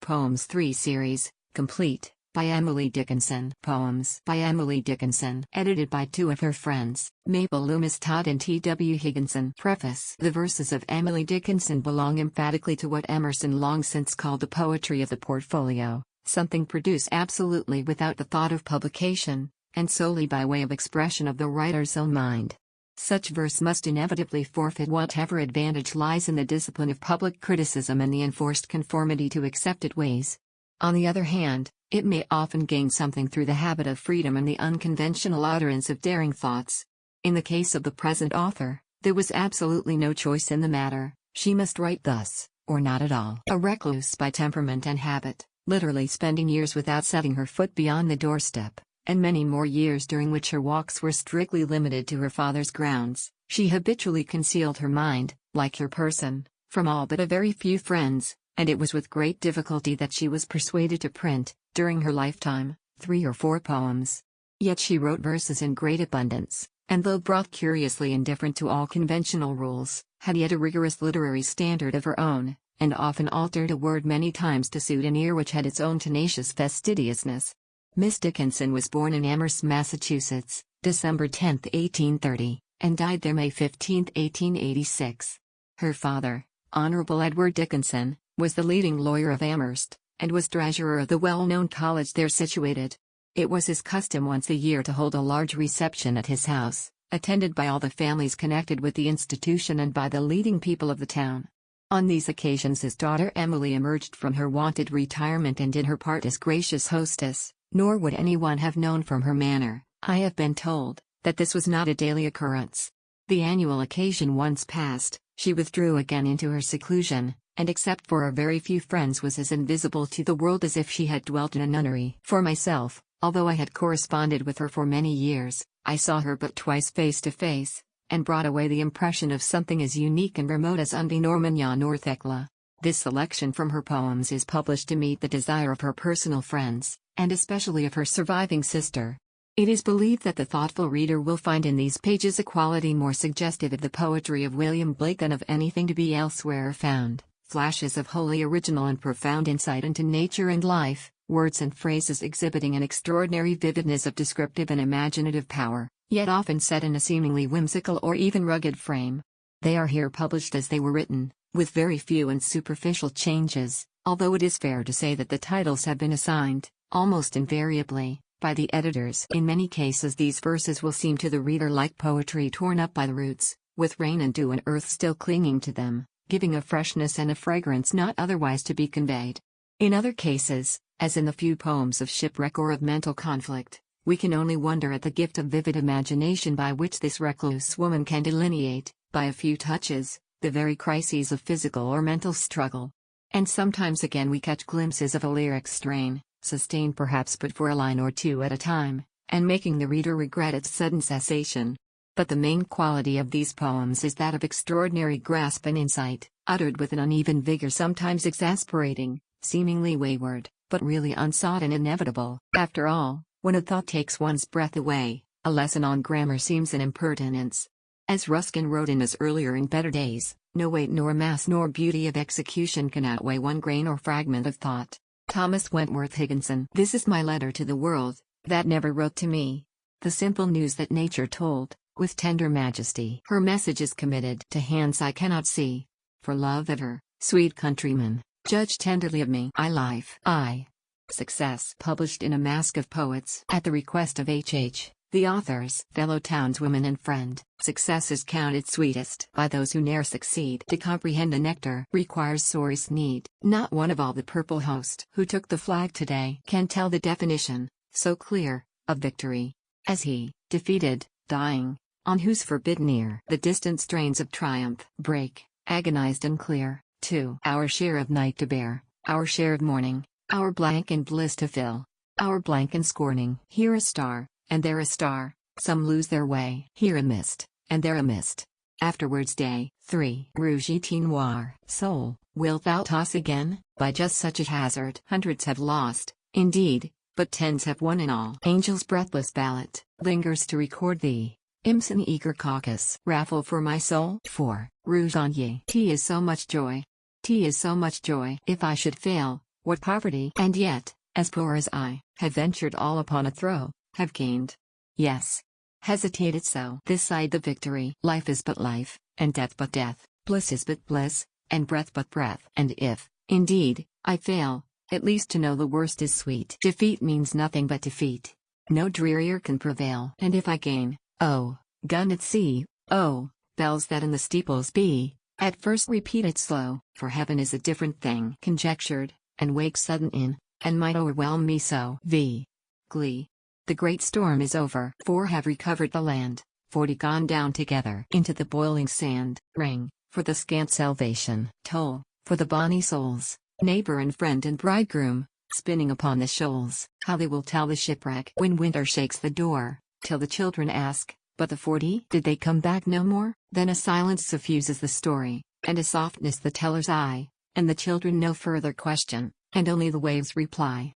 Poems 3 Series, complete, by Emily Dickinson. Poems by Emily Dickinson. Edited by two of her friends, Mabel Loomis Todd and T.W. Higginson. Preface. The verses of Emily Dickinson belong emphatically to what Emerson long since called the poetry of the portfolio, something produced absolutely without the thought of publication, and solely by way of expression of the writer's own mind. Such verse must inevitably forfeit whatever advantage lies in the discipline of public criticism and the enforced conformity to accepted ways. On the other hand, it may often gain something through the habit of freedom and the unconventional utterance of daring thoughts. In the case of the present author, there was absolutely no choice in the matter. She must write thus, or not at all. A recluse by temperament and habit, literally spending years without setting her foot beyond the doorstep, and many more years during which her walks were strictly limited to her father's grounds, she habitually concealed her mind, like her person, from all but a very few friends, and it was with great difficulty that she was persuaded to print, during her lifetime, 3 or 4 poems. Yet she wrote verses in great abundance, and though brought curiously indifferent to all conventional rules, had yet a rigorous literary standard of her own, and often altered a word many times to suit an ear which had its own tenacious fastidiousness. Miss Dickinson was born in Amherst, Massachusetts, December 10, 1830, and died there May 15, 1886. Her father, Honorable Edward Dickinson, was the leading lawyer of Amherst, and was treasurer of the well-known college there situated. It was his custom once a year to hold a large reception at his house, attended by all the families connected with the institution and by the leading people of the town. On these occasions his daughter Emily emerged from her wonted retirement and did her part as gracious hostess, nor would anyone have known from her manner, I have been told, that this was not a daily occurrence. The annual occasion once passed, she withdrew again into her seclusion, and except for a very few friends was as invisible to the world as if she had dwelt in a nunnery. For myself, although I had corresponded with her for many years, I saw her but twice face to face, and brought away the impression of something as unique and remote as Undine Normanyan or Thekla. This selection from her poems is published to meet the desire of her personal friends, and especially of her surviving sister. It is believed that the thoughtful reader will find in these pages a quality more suggestive of the poetry of William Blake than of anything to be elsewhere found. Flashes of wholly original and profound insight into nature and life, words and phrases exhibiting an extraordinary vividness of descriptive and imaginative power, yet often set in a seemingly whimsical or even rugged frame. They are here published as they were written, with very few and superficial changes, although it is fair to say that the titles have been assigned, almost invariably, by the editors. In many cases these verses will seem to the reader like poetry torn up by the roots, with rain and dew and earth still clinging to them, giving a freshness and a fragrance not otherwise to be conveyed. In other cases, as in the few poems of shipwreck or of mental conflict, we can only wonder at the gift of vivid imagination by which this recluse woman can delineate, by a few touches, the very crises of physical or mental struggle. And sometimes again we catch glimpses of a lyric strain, sustained perhaps but for a line or two at a time, and making the reader regret its sudden cessation. But the main quality of these poems is that of extraordinary grasp and insight, uttered with an uneven vigor sometimes exasperating, seemingly wayward, but really unsought and inevitable. After all, when a thought takes one's breath away, a lesson on grammar seems an impertinence. As Ruskin wrote in his earlier and better days, no weight nor mass nor beauty of execution can outweigh one grain or fragment of thought. Thomas Wentworth Higginson. This is my letter to the world, that never wrote to me. The simple news that nature told, with tender majesty. Her message is committed to hands I cannot see. For love of her, sweet countrymen, judge tenderly of me. I. Success. Published in a Mask of Poets. At the request of H.H., the author's fellow townswoman and friend. Success is counted sweetest by those who ne'er succeed. To comprehend the nectar requires sorest need. Not one of all the purple host who took the flag today can tell the definition, so clear, of victory, as he, defeated, dying, on whose forbidden ear the distant strains of triumph break, agonized and clear. 2. Our share of night to bear, our share of morning, our blank and bliss to fill, our blank and scorning. Here a star, and there a star, some lose their way. Here a mist, and there a mist. Afterwards day. 3. Rouge et noir. Soul, wilt thou toss again, by just such a hazard? Hundreds have lost, indeed, but tens have won in all. Angel's breathless ballot lingers to record thee. Imps an eager caucus raffle for my soul. 4. Rouge on ye. Tea is so much joy. Tea is so much joy. If I should fail, What poverty! And yet, as poor as I, have ventured all upon a throw, have gained. Yes. Hesitated so. This side the victory. Life is but life, and death but death, bliss is but bliss, and breath but breath. And if, indeed, I fail, at least to know the worst is sweet. Defeat means nothing but defeat. No drearier can prevail. And if I gain, oh, gun at sea, oh, bells that in the steeples be, at first repeat it slow, for heaven is a different thing. Conjectured, and wake sudden in, and might overwhelm me so. V. Glee. The great storm is over. 4 have recovered the land, 40 gone down together into the boiling sand. Ring, for the scant salvation. Toll, for the bonny souls, neighbor and friend and bridegroom, spinning upon the shoals. How they will tell the shipwreck when winter shakes the door, till the children ask, but the 40? Did they come back no more? Then a silence suffuses the story, and a softness the teller's eye, and the children no further question, and only the waves reply.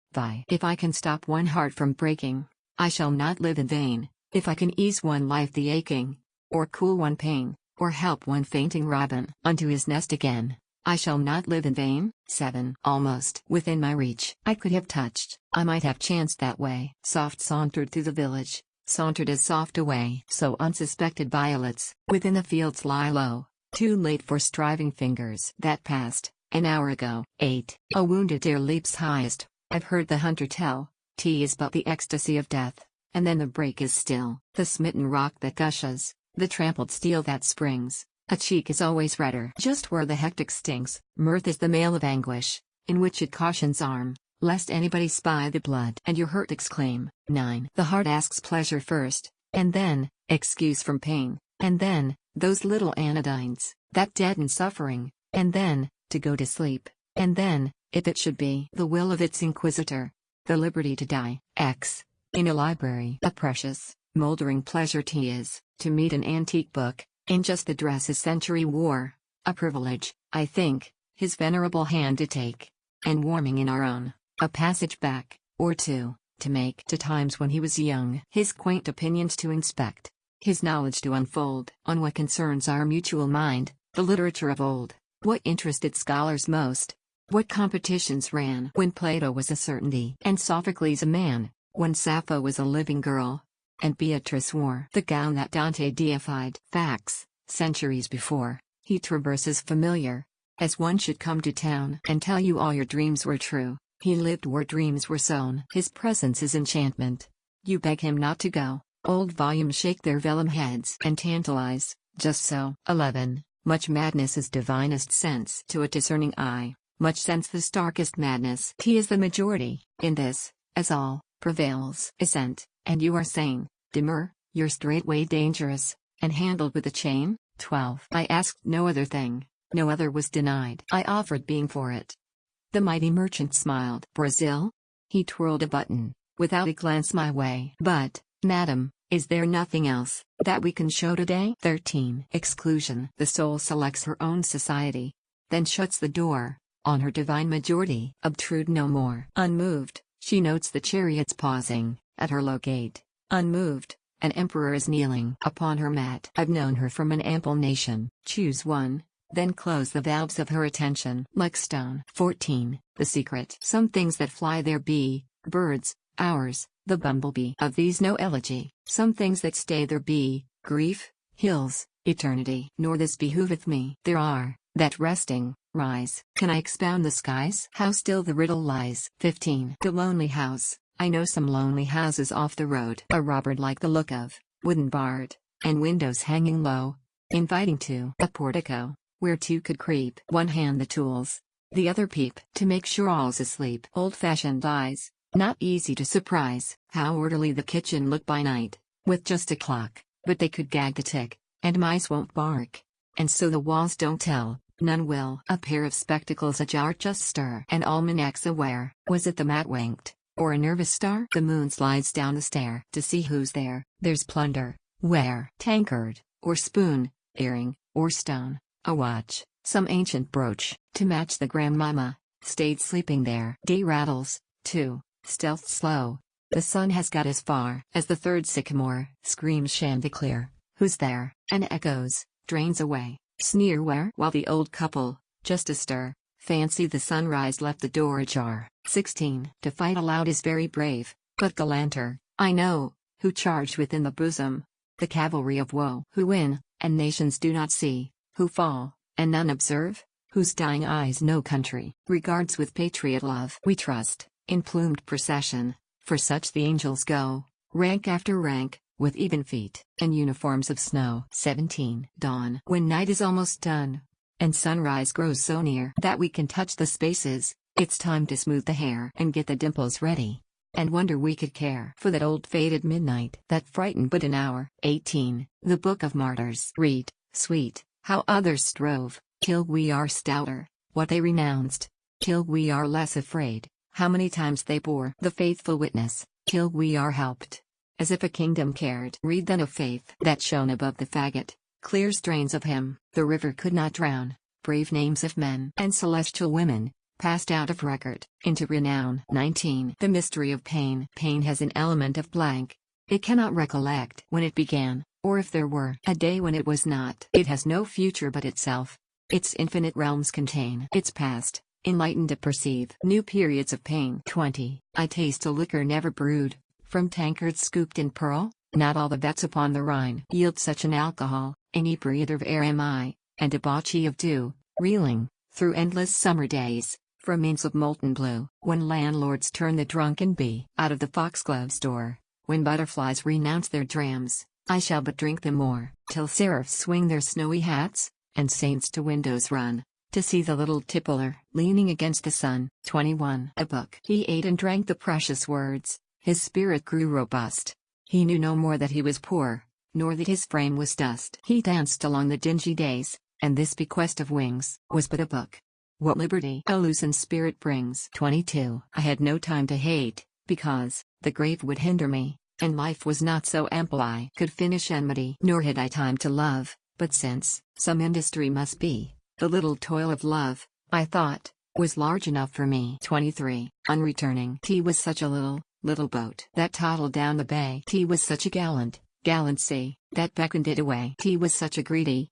If I can stop one heart from breaking, I shall not live in vain. If I can ease one life the aching, or cool one pain, or help one fainting robin unto his nest again, I shall not live in vain. 7. Almost within my reach, I could have touched, I might have chanced that way. Soft sauntered through the village, sauntered as soft away. So unsuspected violets, within the fields lie low, too late for striving fingers. That passed, an hour ago. 8. A wounded deer leaps highest, I've heard the hunter tell, tea is but the ecstasy of death, and then the break is still. The smitten rock that gushes, the trampled steel that springs, a cheek is always redder just where the hectic stings. Mirth is the mail of anguish, in which it cautions arm, lest anybody spy the blood and your hurt exclaim. 9. The heart asks pleasure first, and then, excuse from pain, and then, those little anodynes, that deaden suffering, and then, to go to sleep, and then, if it should be the will of its inquisitor, the liberty to die. X. In a library, a precious, moldering pleasure 'tis, to meet an antique book, in just the dress his century wore, a privilege, I think, his venerable hand to take, and warming in our own, a passage back, or two, to make to times when he was young, his quaint opinions to inspect, his knowledge to unfold, on what concerns our mutual mind, the literature of old, what interested scholars most, what competitions ran when Plato was a certainty, and Sophocles a man, when Sappho was a living girl, and Beatrice wore the gown that Dante deified. Facts, centuries before, he traverses familiar, as one should come to town and tell you all your dreams were true. He lived where dreams were sown. His presence is enchantment. You beg him not to go. Old volumes shake their vellum heads and tantalize, just so. 11. Much madness is divinest sense to a discerning eye, much sense the starkest madness. He is the majority, in this, as all, prevails. Assent, and you are sane. Demur, you're straightway dangerous, and handled with a chain. 12. I asked no other thing, no other was denied. I offered being for it. The mighty merchant smiled. Brazil? He twirled a button, without a glance my way. But, madam, is there nothing else that we can show today? 13. Exclusion. The soul selects her own society, then shuts the door on her divine majority. Obtrude no more. Unmoved, she notes the chariots pausing at her low gate. Unmoved, an emperor is kneeling upon her mat. I've known her from an ample nation. Choose one, then close the valves of her attention like stone. 14. The secret. Some things that fly there be, birds, ours, the bumblebee. Of these no elegy. Some things that stay there be, grief, hills, eternity. Nor this behoveth me. There are, that resting, rise. Can I expound the skies? How still the riddle lies. 15. The lonely house. I know some lonely houses off the road. A robber like the look of, wooden barred, and windows hanging low, inviting to a portico, where two could creep. One hand the tools, the other peep, to make sure all's asleep. Old-fashioned eyes, not easy to surprise. How orderly the kitchen looked by night, with just a clock, but they could gag the tick, and mice won't bark. And so the walls don't tell, none will. A pair of spectacles ajar just stir. An almanac's aware. Was it the mat winked, or a nervous star? The moon slides down the stair to see who's there. There's plunder. Where? Tankard, or spoon, earring, or stone. A watch, some ancient brooch, to match the grandmama, stayed sleeping there. Day rattles, too, stealth slow. The sun has got as far as the third sycamore. Screams Chanticleer, who's there? And echoes, drains away. Sneer where? While the old couple, just astir, Fancy the sunrise left the door ajar. 16. To fight aloud is very brave, but galanter, I know, who charge within the bosom. The cavalry of woe, who win, and nations do not see, who fall, and none observe, whose dying eyes no country regards with patriot love. We trust, in plumed procession, for such the angels go, rank after rank, with even feet, and uniforms of snow. 17. Dawn. When night is almost done, and sunrise grows so near that we can touch the spaces, it's time to smooth the hair and get the dimples ready. And wonder we could care for that old faded midnight that frightened but an hour. 18. The Book of Martyrs. Read, sweet, how others strove, till we are stouter, what they renounced, till we are less afraid, how many times they bore the faithful witness, till we are helped, as if a kingdom cared. Read then of faith that shone above the faggot, clear strains of hymn the river could not drown, brave names of men and celestial women, passed out of record, into renown. 19. The mystery of pain. Pain has an element of blank. It cannot recollect when it began, or if there were a day when it was not. It has no future but itself. Its infinite realms contain its past, enlightened to perceive new periods of pain. 20. I taste a liquor never brewed, from tankards scooped in pearl. Not all the vets upon the Rhine yield such an alcohol. Inebriator of air am I, and debauchee of dew, reeling, through endless summer days, from means of molten blue. When landlords turn the drunken bee out of the foxglove's door, when butterflies renounce their drams, I shall but drink them more, till seraphs swing their snowy hats, and saints to windows run, to see the little tippler leaning against the sun. 21. A book. He ate and drank the precious words, his spirit grew robust. He knew no more that he was poor, nor that his frame was dust. He danced along the dingy days, and this bequest of wings was but a book. What liberty a loosened spirit brings. 22. I had no time to hate, because the grave would hinder me, and life was not so ample I could finish enmity. Nor had I time to love, but since some industry must be, the little toil of love, I thought, was large enough for me. 23. On returning, T was such a little boat that toddled down the bay. T was such a gallant sea, that beckoned it away. T was such a greedy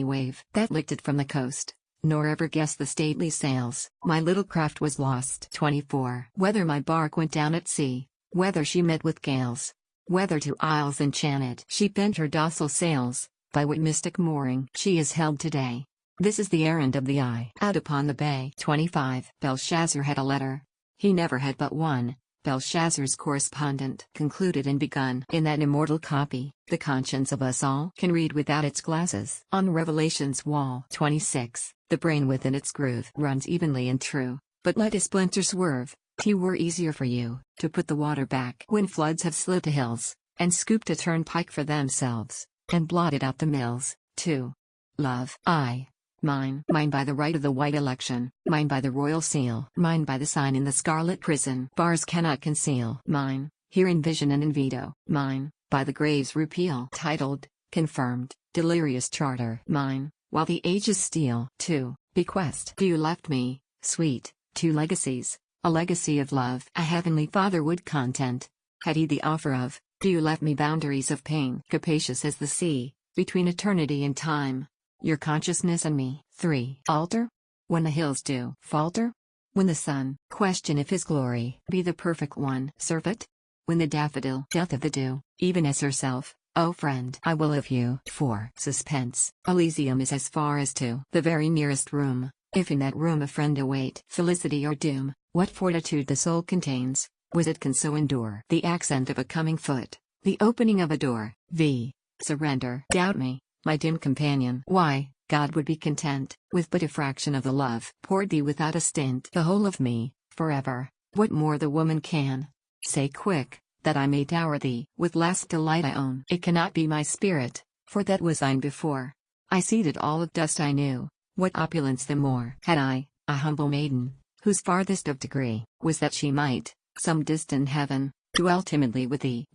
wave that licked it from the coast, nor ever guessed the stately sails. My little craft was lost. 24. Whether my bark went down at sea, whether she met with gales, whether to isles enchanted she bent her docile sails, by what mystic mooring she is held today, this is the errand of the eye out upon the bay. 25. Belshazzar had a letter. He never had but one. Belshazzar's correspondent concluded and begun in that immortal copy, the conscience of us all can read without its glasses. On Revelation's wall. 26. The brain within its groove runs evenly and true, but let a splinter swerve. 'Twere easier for you to put the water back when floods have slid to hills, and scooped a turnpike for themselves, and blotted out the mills. 2. Love. Mine by the right of the white election, mine by the royal seal, mine by the sign in the scarlet prison bars cannot conceal, mine, here in vision and in veto, mine, by the grave's repeal, titled, confirmed, delirious charter, mine, while the ages steal. 2. Bequest. You left me, sweet, 2 legacies, a legacy of love a heavenly Father would content, had he the offer of, you left me boundaries of pain capacious as the sea, between eternity and time, your consciousness and me. 3. Altar? When the hills do falter? When the sun question if his glory be the perfect one. Serve it? When the daffodil doth of the dew, even as herself, O friend, I will of you. 4. Suspense. Elysium is as far as to the very nearest room, if in that room a friend await felicity or doom. What fortitude the soul contains, was it can so endure the accent of a coming foot, the opening of a door. Surrender. Doubt me, my dim companion. Why, God would be content with but a fraction of the love poured thee without a stint. The whole of me, forever. What more the woman can say quick, that I may dower thee with less delight I own. It cannot be my spirit, for that was thine before. I seeded all of dust I knew, what opulence the more had I, a humble maiden, whose farthest of degree was that she might, some distant heaven, dwell timidly with thee.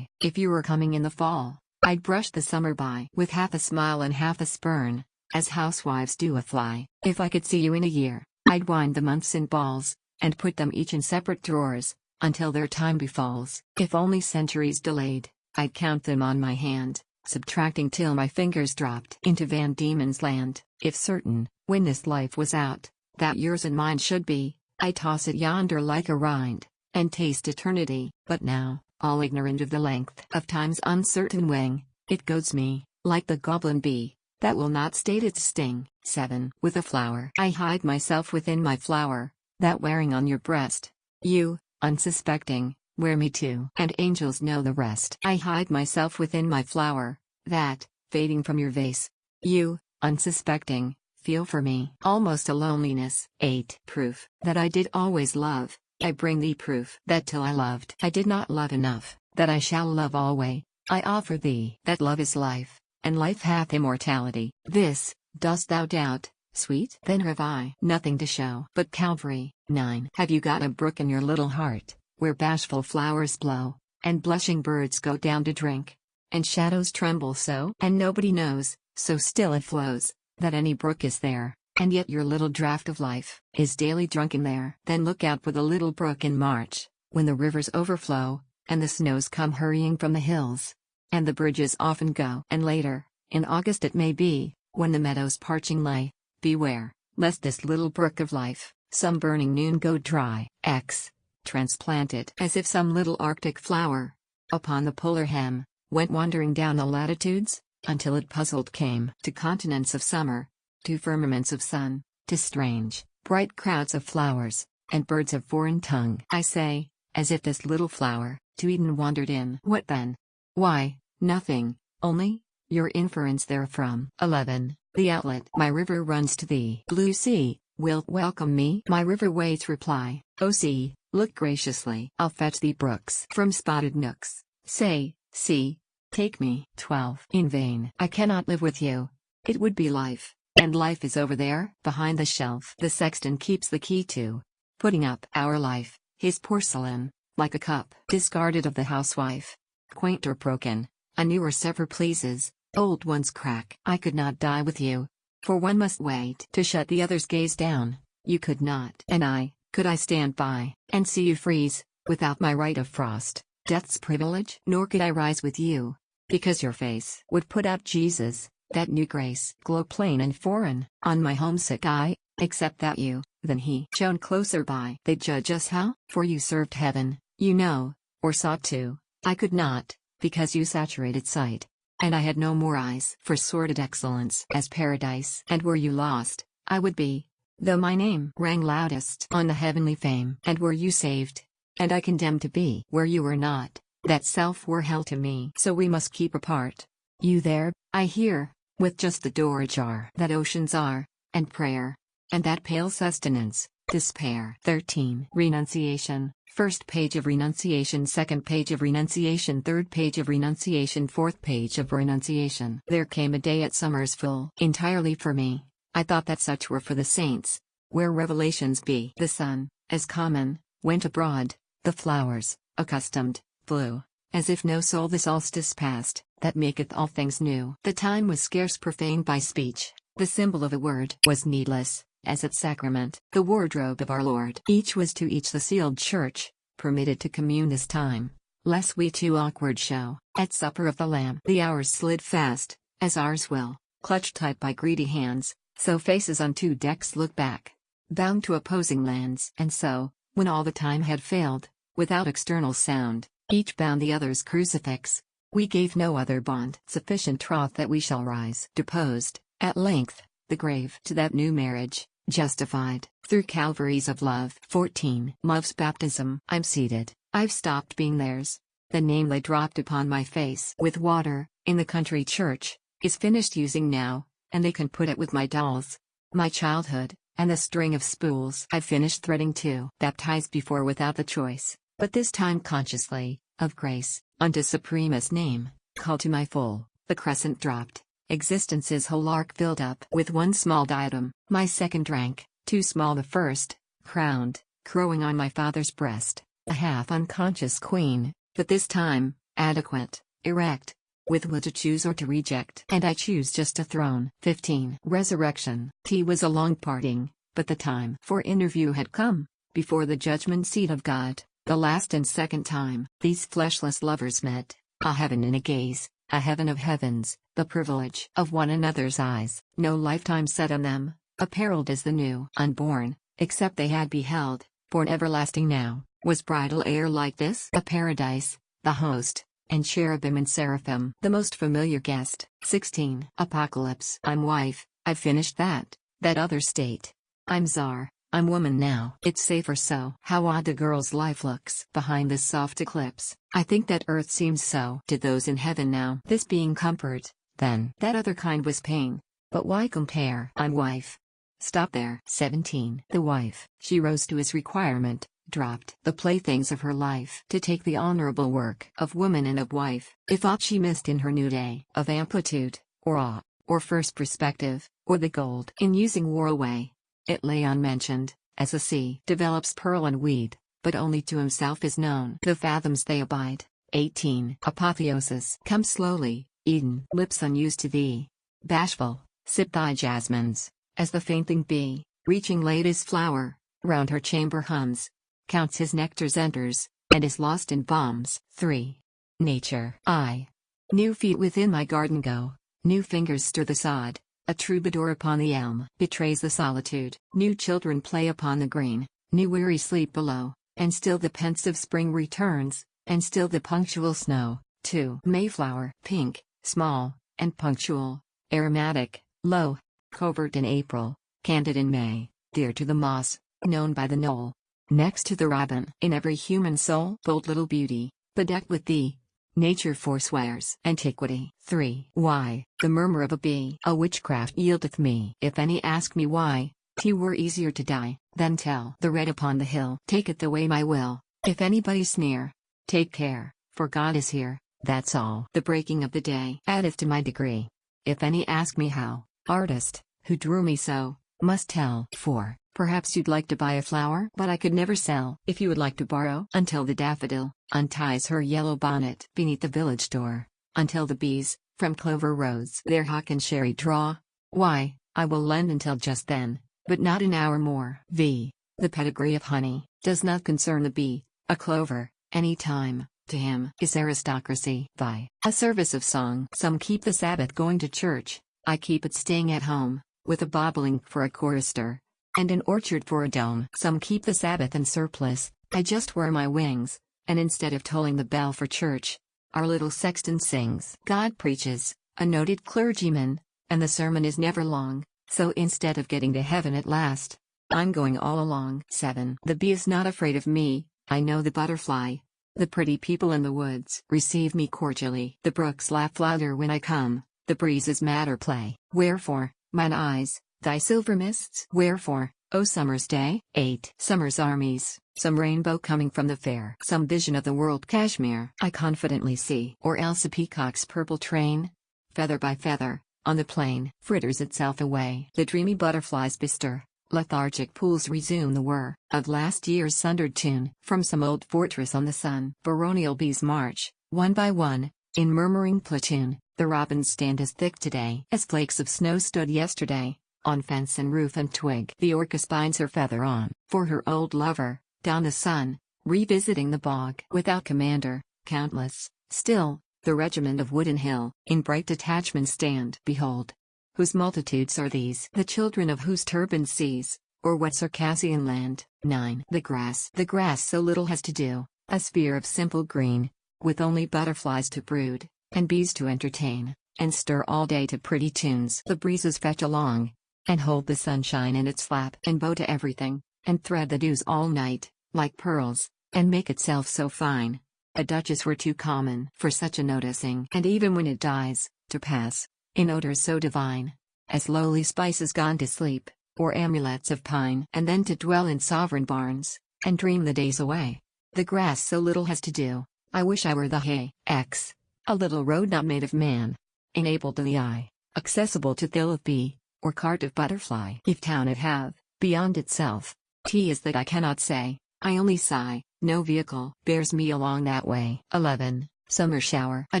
If you were coming in the fall, I'd brush the summer by with half a smile and half a spurn, as housewives do a fly. If I could see you in a year, I'd wind the months in balls, and put them each in separate drawers, until their time befalls. If only centuries delayed, I'd count them on my hand, subtracting till my fingers dropped into Van Diemen's land. If certain, when this life was out, that yours and mine should be. I toss it yonder like a rind, and taste eternity. But now, all ignorant of the length of time's uncertain wing, it goads me, like the goblin bee, that will not state its sting. 7. With a flower I hide myself within my flower, that wearing on your breast, you, unsuspecting, wear me too. And angels know the rest. I hide myself within my flower, that, fading from your vase, you, unsuspecting, feel for me almost a loneliness. 8. Proof that I did always love, I bring thee proof that till I loved I did not love enough, that I shall love alway, I offer thee that love is life, and life hath immortality. This, dost thou doubt, sweet? Then have I nothing to show but Calvary. 9. Have you got a brook in your little heart, where bashful flowers blow, and blushing birds go down to drink, and shadows tremble so, and nobody knows, so still it flows, that any brook is there, and yet your little draught of life is daily drunken there? Then look out for the little brook in March, when the rivers overflow, and the snows come hurrying from the hills, and the bridges often go. And later, in August it may be, when the meadows parching lay, beware, lest this little brook of life, some burning noon go dry. X. Transplant it as if some little arctic flower, upon the polar hem, went wandering down the latitudes, until it puzzled came to continents of summer, to firmaments of sun, to strange, bright crowds of flowers, and birds of foreign tongue. I say, as if this little flower, to Eden wandered in. What then? Why, nothing, only, your inference therefrom. 11. The outlet. My river runs to thee. Blue sea, wilt welcome me? My river waits reply. O sea, look graciously. I'll fetch thee brooks from spotted nooks. Say, sea, take me. 12. In vain. I cannot live with you. It would be life, and life is over there, behind the shelf. The sexton keeps the key to, putting up our life, his porcelain, like a cup discarded of the housewife, quaint or broken, a newer sever pleases, old ones crack. I could not die with you, for one must wait to shut the other's gaze down. You could not. And could I stand by and see you freeze, without my right of frost, death's privilege? Nor could I rise with you, because your face would put out Jesus, that new grace, glow plain and foreign, on my homesick eye, except that you, then he, shone closer by. They judge us how? For you served heaven, you know, or sought to. I could not, because you saturated sight, and I had no more eyes for sordid excellence as paradise. And were you lost, I would be, though my name rang loudest on the heavenly fame. And were you saved, and I condemned to be where you were not, that self were hell to me. So we must keep apart. You there, I hear, with just the door ajar, that oceans are, and prayer, and that pale sustenance, despair. 13. Renunciation. First page of renunciation, second page of renunciation, third page of renunciation, fourth page of renunciation. There came a day at summers full entirely for me. I thought that such were for the saints, where revelations be. The sun, as common, went abroad, the flowers, accustomed, blew, as if no soul the solstice past, that maketh all things new. The time was scarce profaned by speech, the symbol of a word was needless, as at sacrament, the wardrobe of our Lord. Each was to each the sealed church, permitted to commune this time, lest we too awkward show. At supper of the Lamb the hours slid fast, as ours will, clutched tight by greedy hands, so faces on two decks look back, bound to opposing lands. And so, when all the time had failed, without external sound, each bound the other's crucifix, we gave no other bond sufficient troth that we shall rise. Deposed, at length, the grave to that new marriage, justified, through Calvaries of love. 14. Love's baptism. I'm seated, I've stopped being theirs. The name they dropped upon my face with water, in the country church, is finished using now, and they can put it with my dolls, my childhood, and the string of spools I've finished threading too. Baptized before without the choice, but this time consciously, of grace, unto supremest name, called to my full, the crescent dropped. Existence's whole arc filled up with one small diadem, my second rank, too small the first, crowned, crowing on my father's breast, a half unconscious queen, but this time, adequate, erect, with will to choose or to reject. And I choose just a throne. 15. Resurrection. Tea was a long parting, but the time for interview had come, before the judgment seat of God, the last and second time. These fleshless lovers met, a heaven in a gaze, a heaven of heavens, the privilege of one another's eyes. No lifetime set on them, Apparelled as the new unborn, except they had beheld, born everlasting now, was bridal air like this? A paradise, the host, and cherubim and seraphim, the most familiar guest. 16. Apocalypse. I'm wife, I've finished that other state. I'm czar, I'm woman now. It's safer so. How odd the girl's life looks behind this soft eclipse. I think that earth seems so to those in heaven now. This being comfort, then that other kind was pain. But why compare? I'm wife. Stop there. 17. The wife. She rose to his requirement, dropped the playthings of her life to take the honorable work of woman and of wife. If aught she missed in her new day of amplitude, or awe, or first perspective, or the gold in using wore away, it lay unmentioned, as the sea develops pearl and weed, but only to himself is known the fathoms they abide. 18. Apotheosis. Come slowly, Eden. Lips unused to thee. Bashful, sip thy jasmines. As the fainting bee, reaching late as flower, round her chamber hums, counts his nectars enters, and is lost in bombs. 3. Nature. I. New feet within my garden go, new fingers stir the sod, a troubadour upon the elm betrays the solitude. New children play upon the green, new weary sleep below, and still the pensive spring returns, and still the punctual snow. 2. Mayflower. Pink, small, and punctual, aromatic, low, covert in April, candid in May, dear to the moss, known by the knoll, next to the robin. In every human soul, bold little beauty, bedecked with thee, nature forswears antiquity. 3. Why? The murmur of a bee. A witchcraft yieldeth me. If any ask me why, 'twere easier to die, than tell. The red upon the hill taketh away my will. If anybody sneer, take care, for God is here, that's all. The breaking of the day addeth to my degree. If any ask me how, artist, who drew me so, must tell. 4. Perhaps you'd like to buy a flower, but I could never sell. If you would like to borrow, until the daffodil unties her yellow bonnet beneath the village door, until the bees, from clover rows, their hock and sherry draw, why, I will lend until just then, but not an hour more. V. The pedigree of honey does not concern the bee, a clover, any time, to him, is aristocracy. By a service of song. Some keep the Sabbath going to church, I keep it staying at home, with a bobolink for a chorister, and an orchard for a dome. Some keep the Sabbath in surplice, I just wear my wings, and instead of tolling the bell for church, our little sexton sings. God preaches, a noted clergyman, and the sermon is never long, so instead of getting to heaven at last, I'm going all along. 7. The bee is not afraid of me, I know the butterfly. The pretty people in the woods receive me cordially. The brooks laugh louder when I come, the breezes madder play. Wherefore, mine eyes, thy silver mists? Wherefore, O summer's day? 8. Summer's armies, some rainbow coming from the fair, some vision of the world Kashmir I confidently see, or else a peacock's purple train, feather by feather, on the plain, fritters itself away. The dreamy butterflies bestir, lethargic pools resume the whir of last year's sundered tune, from some old fortress on the sun. Baronial bees march, one by one, in murmuring platoon. The robins stand as thick today as flakes of snow stood yesterday, on fence and roof and twig. The orchis binds her feather on, for her old lover, down the sun, revisiting the bog. Without commander, countless, still, the regiment of wood and hill, in bright detachment stand. Behold, whose multitudes are these? The children of whose turbaned seas, or what Circassian land? 9. The grass so little has to do, a sphere of simple green, with only butterflies to brood, and bees to entertain, and stir all day to pretty tunes. The breezes fetch along, and hold the sunshine in its lap, and bow to everything, and thread the dews all night, like pearls, and make itself so fine. A duchess were too common for such a noticing, and even when it dies, to pass, in odors so divine, as lowly spices gone to sleep, or amulets of pine, and then to dwell in sovereign barns, and dream the days away. The grass so little has to do, I wish I were the hay. X. A little road not made of man, enabled to the eye, accessible to thill of bee, or cart of butterfly. If town it have, beyond itself, T is that I cannot say, I only sigh, no vehicle bears me along that way. 11. Summer shower. A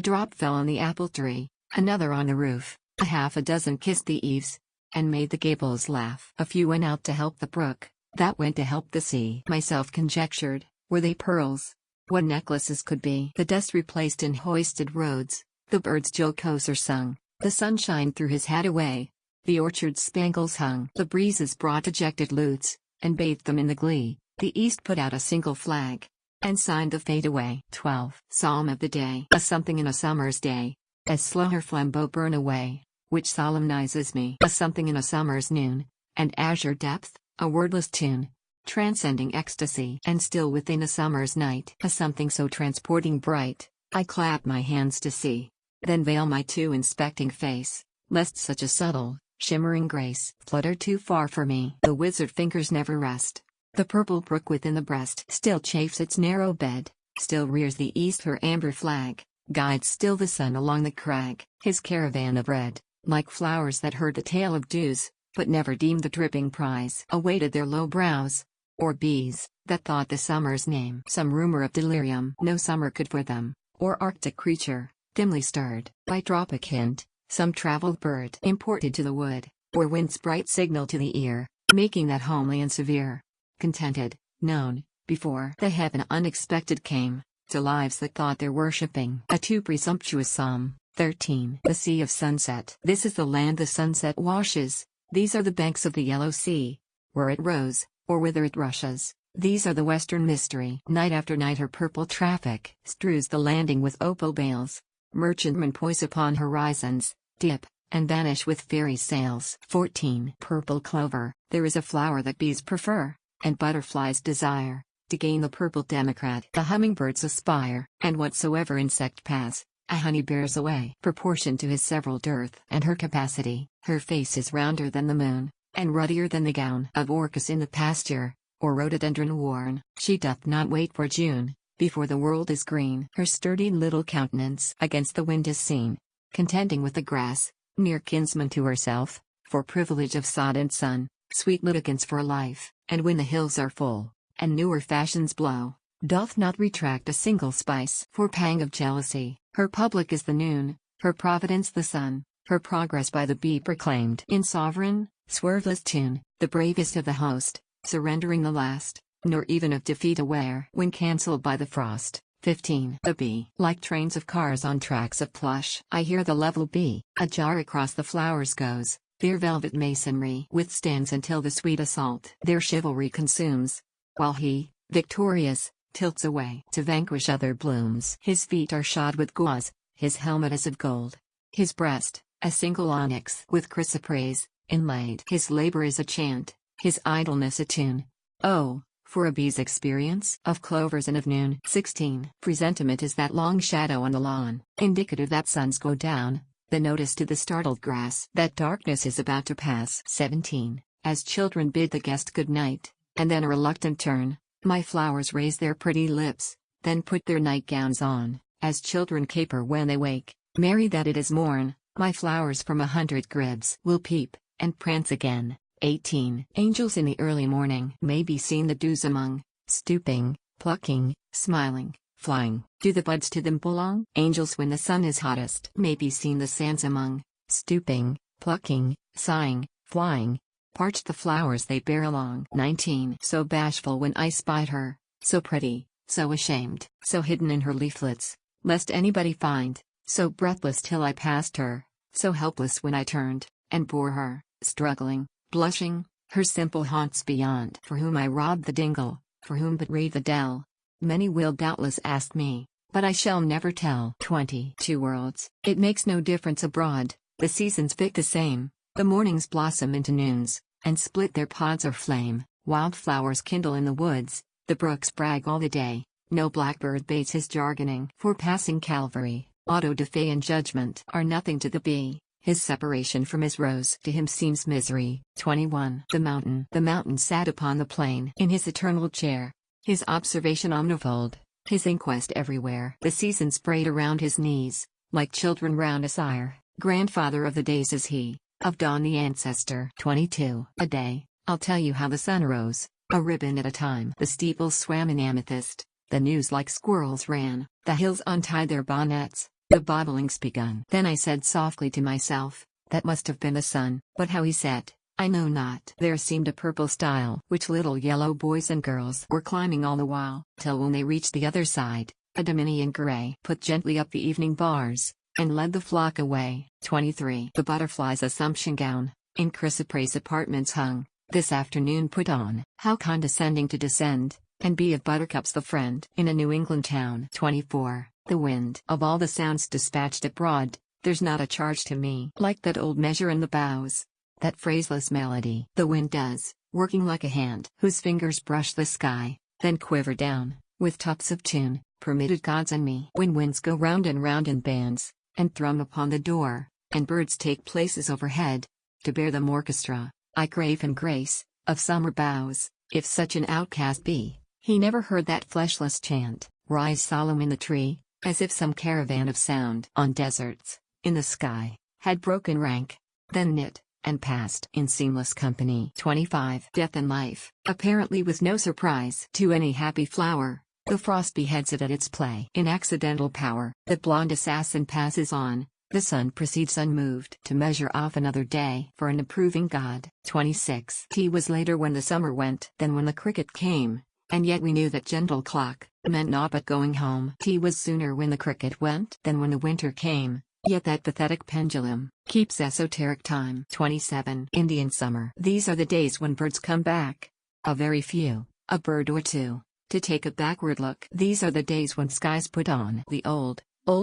drop fell on the apple tree, another on the roof, a half a dozen kissed the eaves, and made the gables laugh. A few went out to help the brook, that went to help the sea. Myself conjectured, were they pearls? What necklaces could be? The dust replaced in hoisted roads, the birds jocoser sung, the sunshine threw his hat away, The orchard spangles hung. The breezes brought dejected lutes, and bathed them in the glee. The east put out a single flag, and signed the fade away. 12. Psalm of the day. A something in a summer's day, as slow her flambeau burn away, which solemnizes me. A something in a summer's noon, and azure depth, a wordless tune, transcending ecstasy. And still within a summer's night, a something so transporting bright, I clap my hands to see, then veil my too inspecting face, lest such a subtle, shimmering grace flutter too far for me. The wizard fingers never rest. The purple brook within the breast still chafes its narrow bed, still rears the east her amber flag, guides still the sun along the crag. His caravan of red, like flowers that heard the tale of dews, but never deemed the dripping prize awaited their low brows, or bees, that thought the summer's name some rumor of delirium no summer could for them, or arctic creature, dimly stirred by tropic hint, some travelled bird imported to the wood, or wind's bright signal to the ear, making that homely and severe, contented, known, before the heaven unexpected came, to lives that thought their worshipping a too presumptuous psalm. 13. The Sea of Sunset. This is the land the sunset washes, these are the banks of the yellow sea, where it rose, or whither it rushes. These are the western mystery. Night after night her purple traffic strews the landing with opal bales. Merchantmen poise upon horizons, dip, and vanish with fairy sails. 14. Purple Clover. There is a flower that bees prefer, and butterflies desire, to gain the purple democrat. The hummingbirds aspire, and whatsoever insect pass, a honey bears away. Proportion to his several dearth and her capacity, her face is rounder than the moon, and ruddier than the gown of orchis in the pasture, or rhododendron worn. She doth not wait for June, before the world is green. Her sturdy little countenance against the wind is seen, contending with the grass, near kinsman to herself, for privilege of sod and sun, sweet litigants for life. And when the hills are full, and newer fashions blow, doth not retract a single spice for pang of jealousy. Her public is the noon, her providence the sun, her progress by the bee proclaimed. In sovereign, swerveless tune, the bravest of the host, surrendering the last, nor even of defeat aware when cancelled by the frost. 15. The bee. Like trains of cars on tracks of plush, I hear the level bee, ajar across the flowers goes, their velvet masonry withstands until the sweet assault their chivalry consumes, while he, victorious, tilts away to vanquish other blooms. His feet are shod with gauze, his helmet is of gold, his breast, a single onyx with chrysoprase, inlaid. His labor is a chant, his idleness a tune. Oh, for a bee's experience of clovers and of noon. 16. Presentiment is that long shadow on the lawn, indicative that suns go down, the notice to the startled grass that darkness is about to pass. 17. As children bid the guest good night, and then a reluctant turn, my flowers raise their pretty lips, then put their nightgowns on, as children caper when they wake, merry that it is morn, my flowers from 100 cribs will peep, and prance again. 18. Angels in the early morning may be seen the dews among, stooping, plucking, smiling, flying. Do the buds to them belong? Angels when the sun is hottest may be seen the sands among, stooping, plucking, sighing, flying. Parch the flowers they bear along. 19. So bashful when I spied her, so pretty, so ashamed, so hidden in her leaflets, lest anybody find, so breathless till I passed her, so helpless when I turned, and bore her, struggling, blushing, her simple haunts beyond. For whom I robbed the dingle, for whom but read the dell. Many will doubtless ask me, but I shall never tell. 20. Two worlds. It makes no difference abroad, the seasons pick the same. The mornings blossom into noons, and split their pods or flame. Wildflowers kindle in the woods, the brooks brag all the day. No blackbird bates his jargoning. For passing Calvary, auto da fe and judgment are nothing to the bee. His separation from his rose to him seems misery. 21. The mountain sat upon the plain in his eternal chair, his observation omnifold, his inquest everywhere. The seasons prayed around his knees, like children round a sire. Grandfather of the days is he, of dawn the ancestor. 22. A day, I'll tell you how the sun rose, a ribbon at a time. The steeples swam in amethyst, the news like squirrels ran, the hills untied their bonnets, the bobbling's begun. Then I said softly to myself, that must have been the sun, but how he set, I know not. There seemed a purple stile, which little yellow boys and girls were climbing all the while, till when they reached the other side, a Dominion gray put gently up the evening bars, and led the flock away. 23. The butterfly's assumption gown, in chrysoprase apartments hung, this afternoon put on. How condescending to descend, and be of buttercups the friend. In a New England town. 24. The wind. Of all the sounds dispatched abroad, there's not a charge to me like that old measure in the boughs. That phraseless melody the wind does, working like a hand whose fingers brush the sky, then quiver down, with tufts of tune, permitted gods and me. When winds go round and round in bands, and thrum upon the door, and birds take places overhead, to bear them orchestra, I crave and grace, of summer boughs, if such an outcast be, he never heard that fleshless chant, rise solemn in the tree, as if some caravan of sound on deserts, in the sky, had broken rank, then knit, and passed in seamless company. 25. Death and life. Apparently with no surprise to any happy flower, the frost beheads it at its play. In accidental power, the blonde assassin passes on, the sun proceeds unmoved to measure off another day for an approving God. 26. Tea was later when the summer went than when the cricket came, and yet we knew that gentle clock meant naught but going home. Tea was sooner when the cricket went than when the winter came, yet that pathetic pendulum keeps esoteric time. 27. Indian summer. These are the days when birds come back. A very few, a bird or two, to take a backward look. These are the days when skies put on the old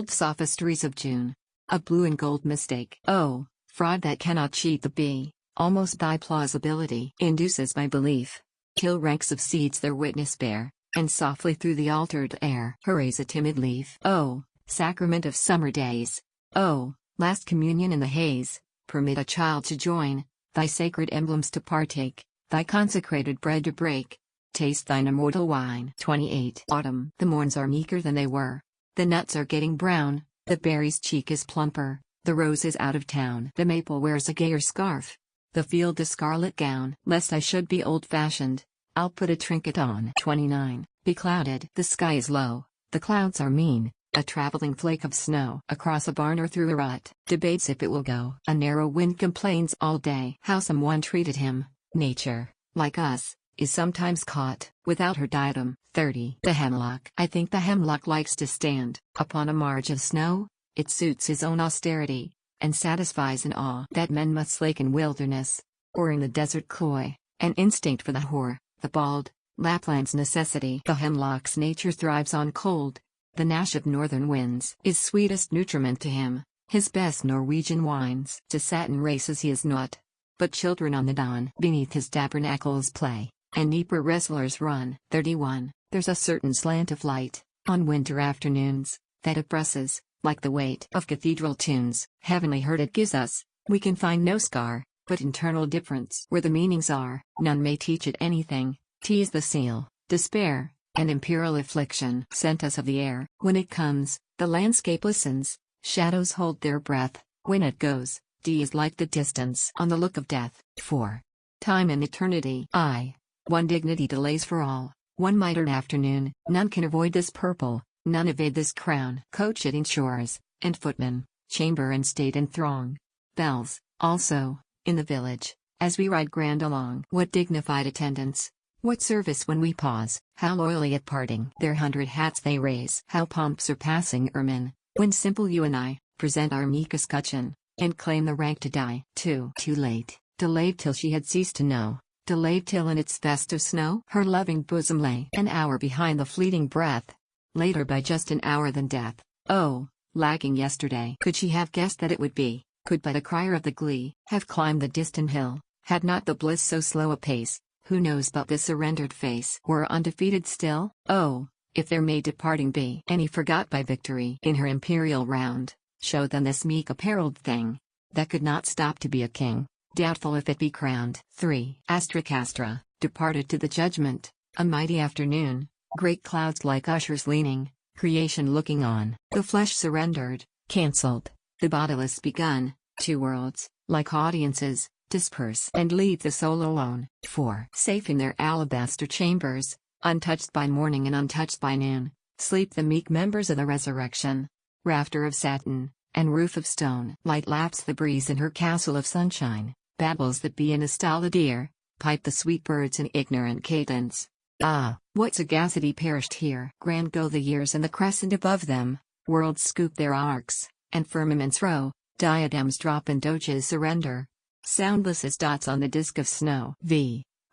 sophistries of June. A blue and gold mistake. Oh, fraud that cannot cheat the bee, almost thy plausibility induces my belief. Till ranks of seeds their witness bear, and softly through the altered air hurries a timid leaf. Oh, sacrament of summer days! Oh, last communion in the haze, permit a child to join, thy sacred emblems to partake, thy consecrated bread to break. Taste thine immortal wine. 28. Autumn. The morns are meeker than they were. The nuts are getting brown, the berry's cheek is plumper, the rose is out of town. The maple wears a gayer scarf, the field a scarlet gown. Lest I should be old-fashioned, I'll put a trinket on. 29. Beclouded. The sky is low, the clouds are mean. A traveling flake of snow across a barn or through a rut debates if it will go. A narrow wind complains all day how someone treated him. Nature, like us, is sometimes caught without her diadem. 30. The hemlock. I think the hemlock likes to stand upon a marge of snow. It suits his own austerity, and satisfies an awe that men must slake in wilderness, or in the desert cloy, an instinct for the hoar, the bald, Lapland's necessity. The hemlock's nature thrives on cold. The gnash of northern winds is sweetest nutriment to him. His best Norwegian wines to satin races he is not, but children on the dawn beneath his tabernacles play, and Dnieper wrestlers run. 31. There's a certain slant of light, on winter afternoons, that oppresses, like the weight of cathedral tunes. Heavenly hurt it gives us, we can find no scar, but internal difference where the meanings are. None may teach it anything. Tea is the seal, despair, and imperial affliction sent us of the air. When it comes, the landscape listens, shadows hold their breath. When it goes, D is like the distance on the look of death. 4. Time and eternity. One dignity delays for all, one mitred afternoon. None can avoid this purple, none evade this crown. Coach it in shores, and footmen, chamber and state and throng. Bells, also, in the village, as we ride grand along. What dignified attendance! What service when we pause, how loyally at parting their 100 hats they raise. How pomp surpassing ermine, when simple you and I present our meek escutcheon, and claim the rank to die. 2. Too late, delayed till she had ceased to know, delayed till in its vest of snow her loving bosom lay. An hour behind the fleeting breath, later by just an hour than death. Oh, lagging yesterday. Could she have guessed that it would be, could but a crier of the glee have climbed the distant hill, had not the bliss so slow a pace. Who knows but this surrendered face were undefeated still? Oh, if there may departing be any forgot by victory in her imperial round, show them this meek apparelled thing, that could not stop to be a king, doubtful if it be crowned. 3. Astra, departed to the judgment, a mighty afternoon, great clouds like ushers leaning, creation looking on, the flesh surrendered, cancelled, the bodiless begun, 2 worlds, like audiences, disperse and leave the soul alone. 4. Safe in their alabaster chambers, untouched by morning and untouched by noon, sleep the meek members of the resurrection. Rafter of satin, and roof of stone. Light laps the breeze in her castle of sunshine, babbles the bee in a stolid ear, pipe the sweet birds in ignorant cadence. Ah, what sagacity perished here! Grand go the years and the crescent above them, worlds scoop their arcs, and firmaments row, diadems drop and doges surrender. soundless as dots on the disk of snow.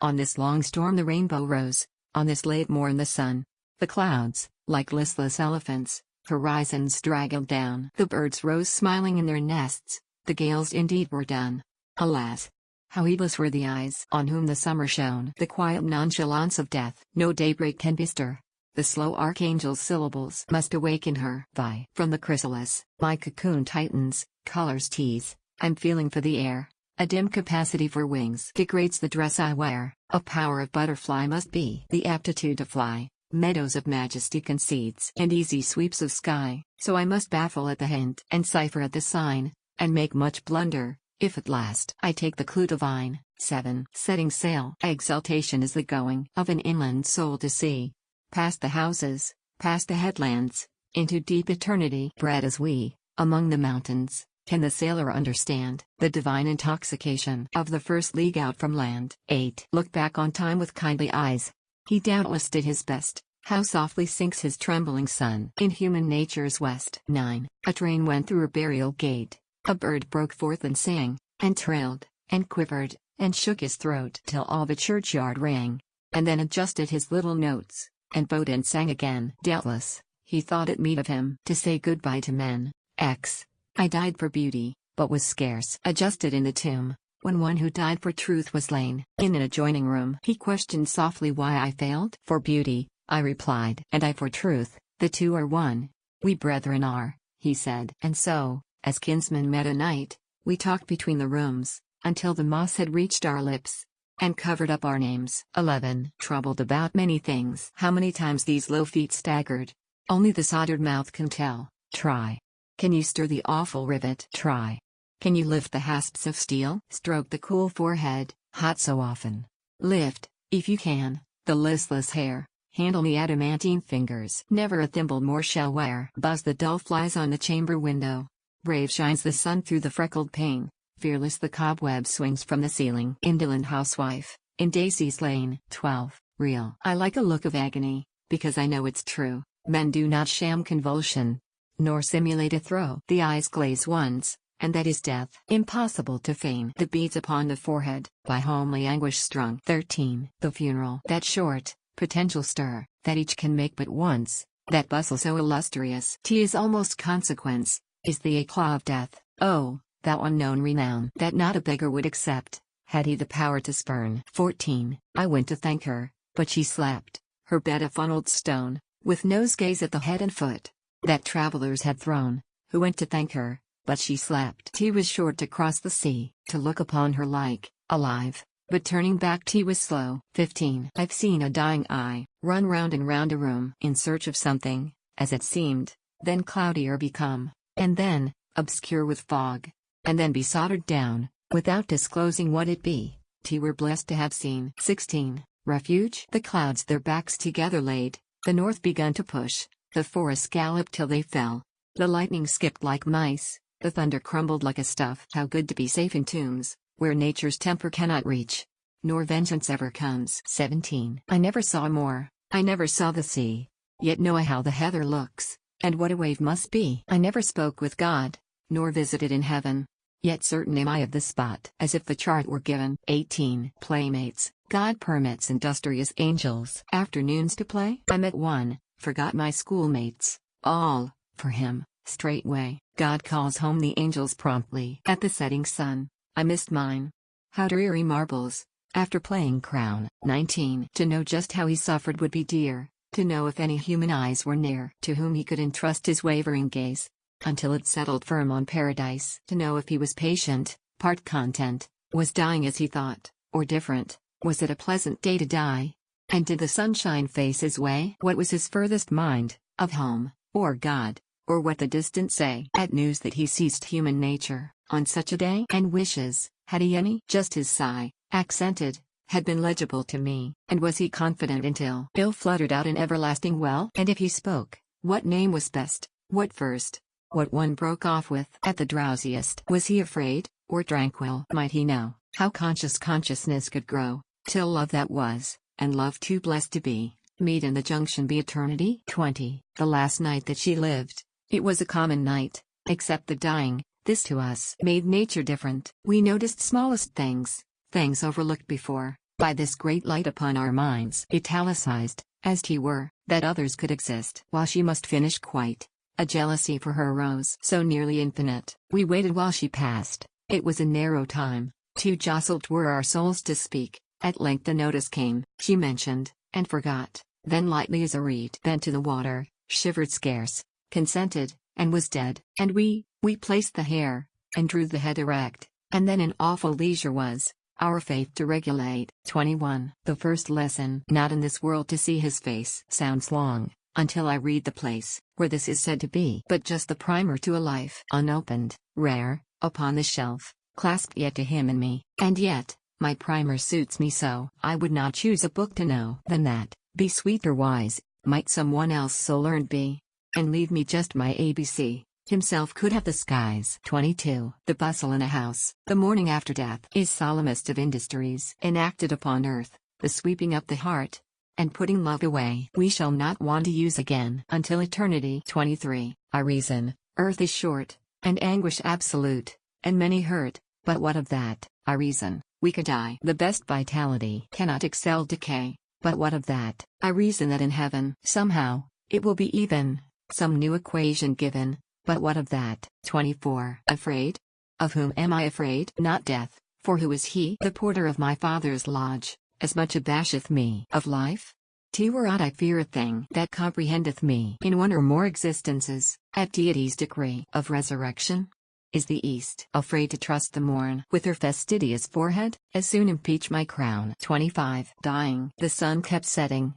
On this long storm the rainbow rose, on this late morn the sun. The clouds, like listless elephants, horizons straggled down. The birds rose smiling in their nests, the gales indeed were done. Alas! How heedless were the eyes on whom the summer shone. The quiet nonchalance of death no daybreak can bestir. The slow archangel's syllables must awaken her. From the chrysalis, my cocoon tightens, colors tease, I'm feeling for the air. A dim capacity for wings degrades the dress I wear. A power of butterfly must be the aptitude to fly. Meadows of majesty concedes and easy sweeps of sky. So I must baffle at the hint and cipher at the sign, and make much blunder, if at last I take the clue divine. 7. Setting sail. Exaltation is the going of an inland soul to sea. Past the houses, past the headlands, into deep eternity. Bred as we, among the mountains, can the sailor understand the divine intoxication of the first league out from land. 8. Look back on time with kindly eyes. He doubtless did his best. How softly sinks his trembling sun in human nature's west. 9. A train went through a burial gate. A bird broke forth and sang, and trailed, and quivered, and shook his throat till all the churchyard rang, and then adjusted his little notes, and bowed and sang again. Doubtless, he thought it meet of him to say goodbye to men. I died for beauty, but was scarce adjusted in the tomb, when one who died for truth was lain in an adjoining room. He questioned softly why I failed. For beauty, I replied, and I for truth, the two are one. We brethren are, he said. And so, as kinsmen met a night, we talked between the rooms, until the moss had reached our lips, and covered up our names. 11. Troubled about many things. How many times these low feet staggered, only the soldered mouth can tell. Try. Can you stir the awful rivet? Try. Can you lift the hasps of steel? Stroke the cool forehead, hot so often. Lift, if you can, the listless hair. Handle the adamantine fingers. Never a thimble more shall wear. Buzz the dull flies on the chamber window. Brave shines the sun through the freckled pane. Fearless the cobweb swings from the ceiling. Indolent housewife, in Daisy's lane. 12. Real. I like a look of agony, because I know it's true. Men do not sham convulsion, nor simulate a throe. The eyes glaze once, and that is death. Impossible to feign the beads upon the forehead, by homely anguish strung. 13. The funeral. That short, potential stir, that each can make but once, that bustle so illustrious. Is almost consequence, is the éclat of death. Oh, thou unknown renown that not a beggar would accept, had he the power to spurn. 14. I went to thank her, but she slept, her bed a funneled stone, with nosegays at the head and foot, that travelers had thrown, who went to thank her, but she slept. T was short to cross the sea, to look upon her like, alive, but turning back T was slow. 15. I've seen a dying eye, run round and round a room, in search of something, as it seemed, then cloudier become, and then, obscure with fog, and then be soldered down, without disclosing what it be. T were blessed to have seen. 16. Refuge. The clouds their backs together laid, the north begun to push, the forests galloped till they fell, the lightning skipped like mice, the thunder crumbled like a stuff. How good to be safe in tombs, where nature's temper cannot reach, nor vengeance ever comes. 17. I never saw more, I never saw the sea, yet know I how the heather looks, and what a wave must be. I never spoke with God, nor visited in heaven, yet certain am I of the spot, as if the chart were given. 18. Playmates. God permits industrious angels afternoons to play. I met one, forgot my schoolmates, all, for him, straightway. God calls home the angels promptly. At the setting sun, I missed mine. How dreary marbles, after playing crown. 19. To know just how he suffered would be dear, to know if any human eyes were near to whom he could entrust his wavering gaze, until it settled firm on paradise. To know if he was patient, part content, was dying as he thought, or different, was it a pleasant day to die? And did the sunshine face his way? What was his furthest mind, of home, or God, or what the distant say? At news that he ceased human nature, on such a day? And wishes, had he any? Just his sigh, accented, had been legible to me. And was he confident until ill fluttered out an everlasting well? And if he spoke, what name was best, what first, what one broke off with? At the drowsiest, was he afraid, or tranquil? Might he know, how consciousness could grow, till love that was, and love too blessed to be, meet in the junction be eternity? 20. The last night that she lived, it was a common night, except the dying, This to us made nature different. We noticed smallest things, things overlooked before, by this great light upon our minds. Italicized, as 't were, that others could exist while she must finish quite. A jealousy for her arose so nearly infinite. We waited while she passed. It was a narrow time. Too jostled were our souls to speak. At length the notice came. She mentioned, and forgot. Then lightly as a reed bent to the water, shivered scarce, consented, and was dead. And we placed the hair, and drew the head erect, and then in awful leisure was our faith to regulate. 21. The first lesson. Not in this world to see his face sounds long, until I read the place where this is said to be. But just the primer to a life unopened, rare, upon the shelf, clasped yet to him and me. And yet, my primer suits me so. I would not choose a book to know than that. Be sweet or wise, might someone else so learned be, and leave me just my ABC. Himself could have the skies. 22. The bustle in a house. The morning after death is solemnest of industries enacted upon earth, the sweeping up the heart, and putting love away. We shall not want to use again until eternity. 23. I reason, earth is short, and anguish absolute, and many hurt, but what of that? I reason, we could die. The best vitality cannot excel decay, but what of that? I reason that in heaven, somehow, it will be even, some new equation given. But what of that? 24. Afraid? Of whom am I afraid? Not death, for who is he? The porter of my father's lodge, as much abasheth me. Of life? 'T were odd I fear a thing that comprehendeth me in one or more existences, at deity's decree. Of resurrection? Is the east afraid to trust the morn with her fastidious forehead? As soon impeach my crown. 25. Dying. The sun kept setting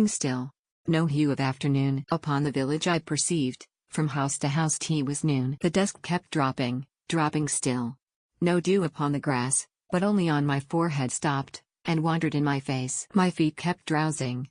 still. No hue of afternoon upon the village I perceived. From house to house 't was noon. The dusk kept dropping still. No dew upon the grass, but only on my forehead stopped, and wandered in my face. My feet kept drowsing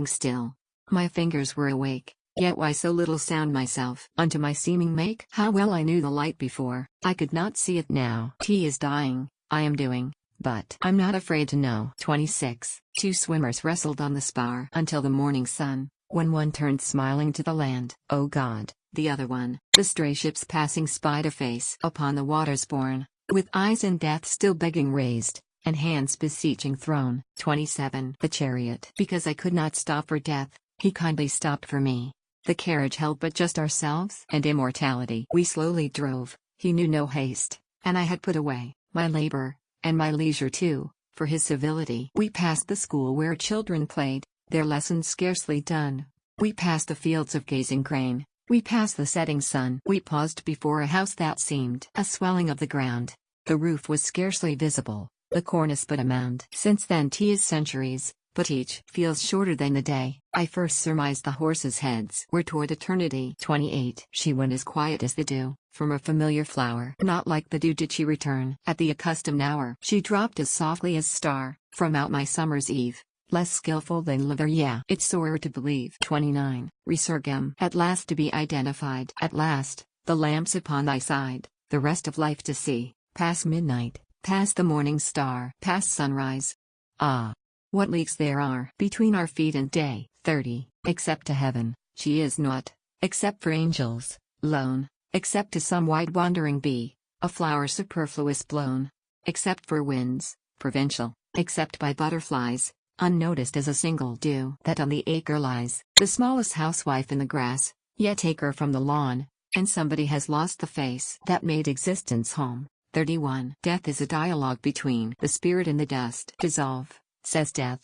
still. My fingers were awake, yet why so little sound myself unto my seeming make? How well I knew the light before, I could not see it now. 'T is dying, I am doing, but I'm not afraid to know. 26. Two swimmers wrestled on the spar until the morning sun. When one turned smiling to the land, oh God, the other one, the stray ships passing spied a face upon the waters borne, with eyes in death still begging raised, and hands beseeching thrown. 27. The chariot. Because I could not stop for death, he kindly stopped for me. The carriage held but just ourselves and immortality. We slowly drove, he knew no haste, and I had put away my labor, and my leisure too, for his civility. We passed the school where children played, their lessons scarcely done. We passed the fields of gazing grain. We passed the setting sun. We paused before a house that seemed a swelling of the ground. The roof was scarcely visible, the cornice but a mound. Since then 't is centuries, but each feels shorter than the day. I first surmised the horses' heads were toward eternity. 28. She went as quiet as the dew, from a familiar flower. Not like the dew did she return. At the accustomed hour she dropped as softly as star, from out my summer's eve. Less skillful than liver, yeah, it's sorer to believe. 29. Resurgam. At last to be identified. At last, the lamps upon thy side, the rest of life to see, past midnight, past the morning star, past sunrise. Ah! What leagues there are between our feet and day. 30. Except to heaven, she is naught, except for angels, lone, except to some wide wandering bee, a flower superfluous blown, except for winds, provincial, except by butterflies, unnoticed as a single dew that on the acre lies, the smallest housewife in the grass, yet take her from the lawn, and somebody has lost the face that made existence home. 31. Death is a dialogue between the spirit and the dust. Dissolve, says death.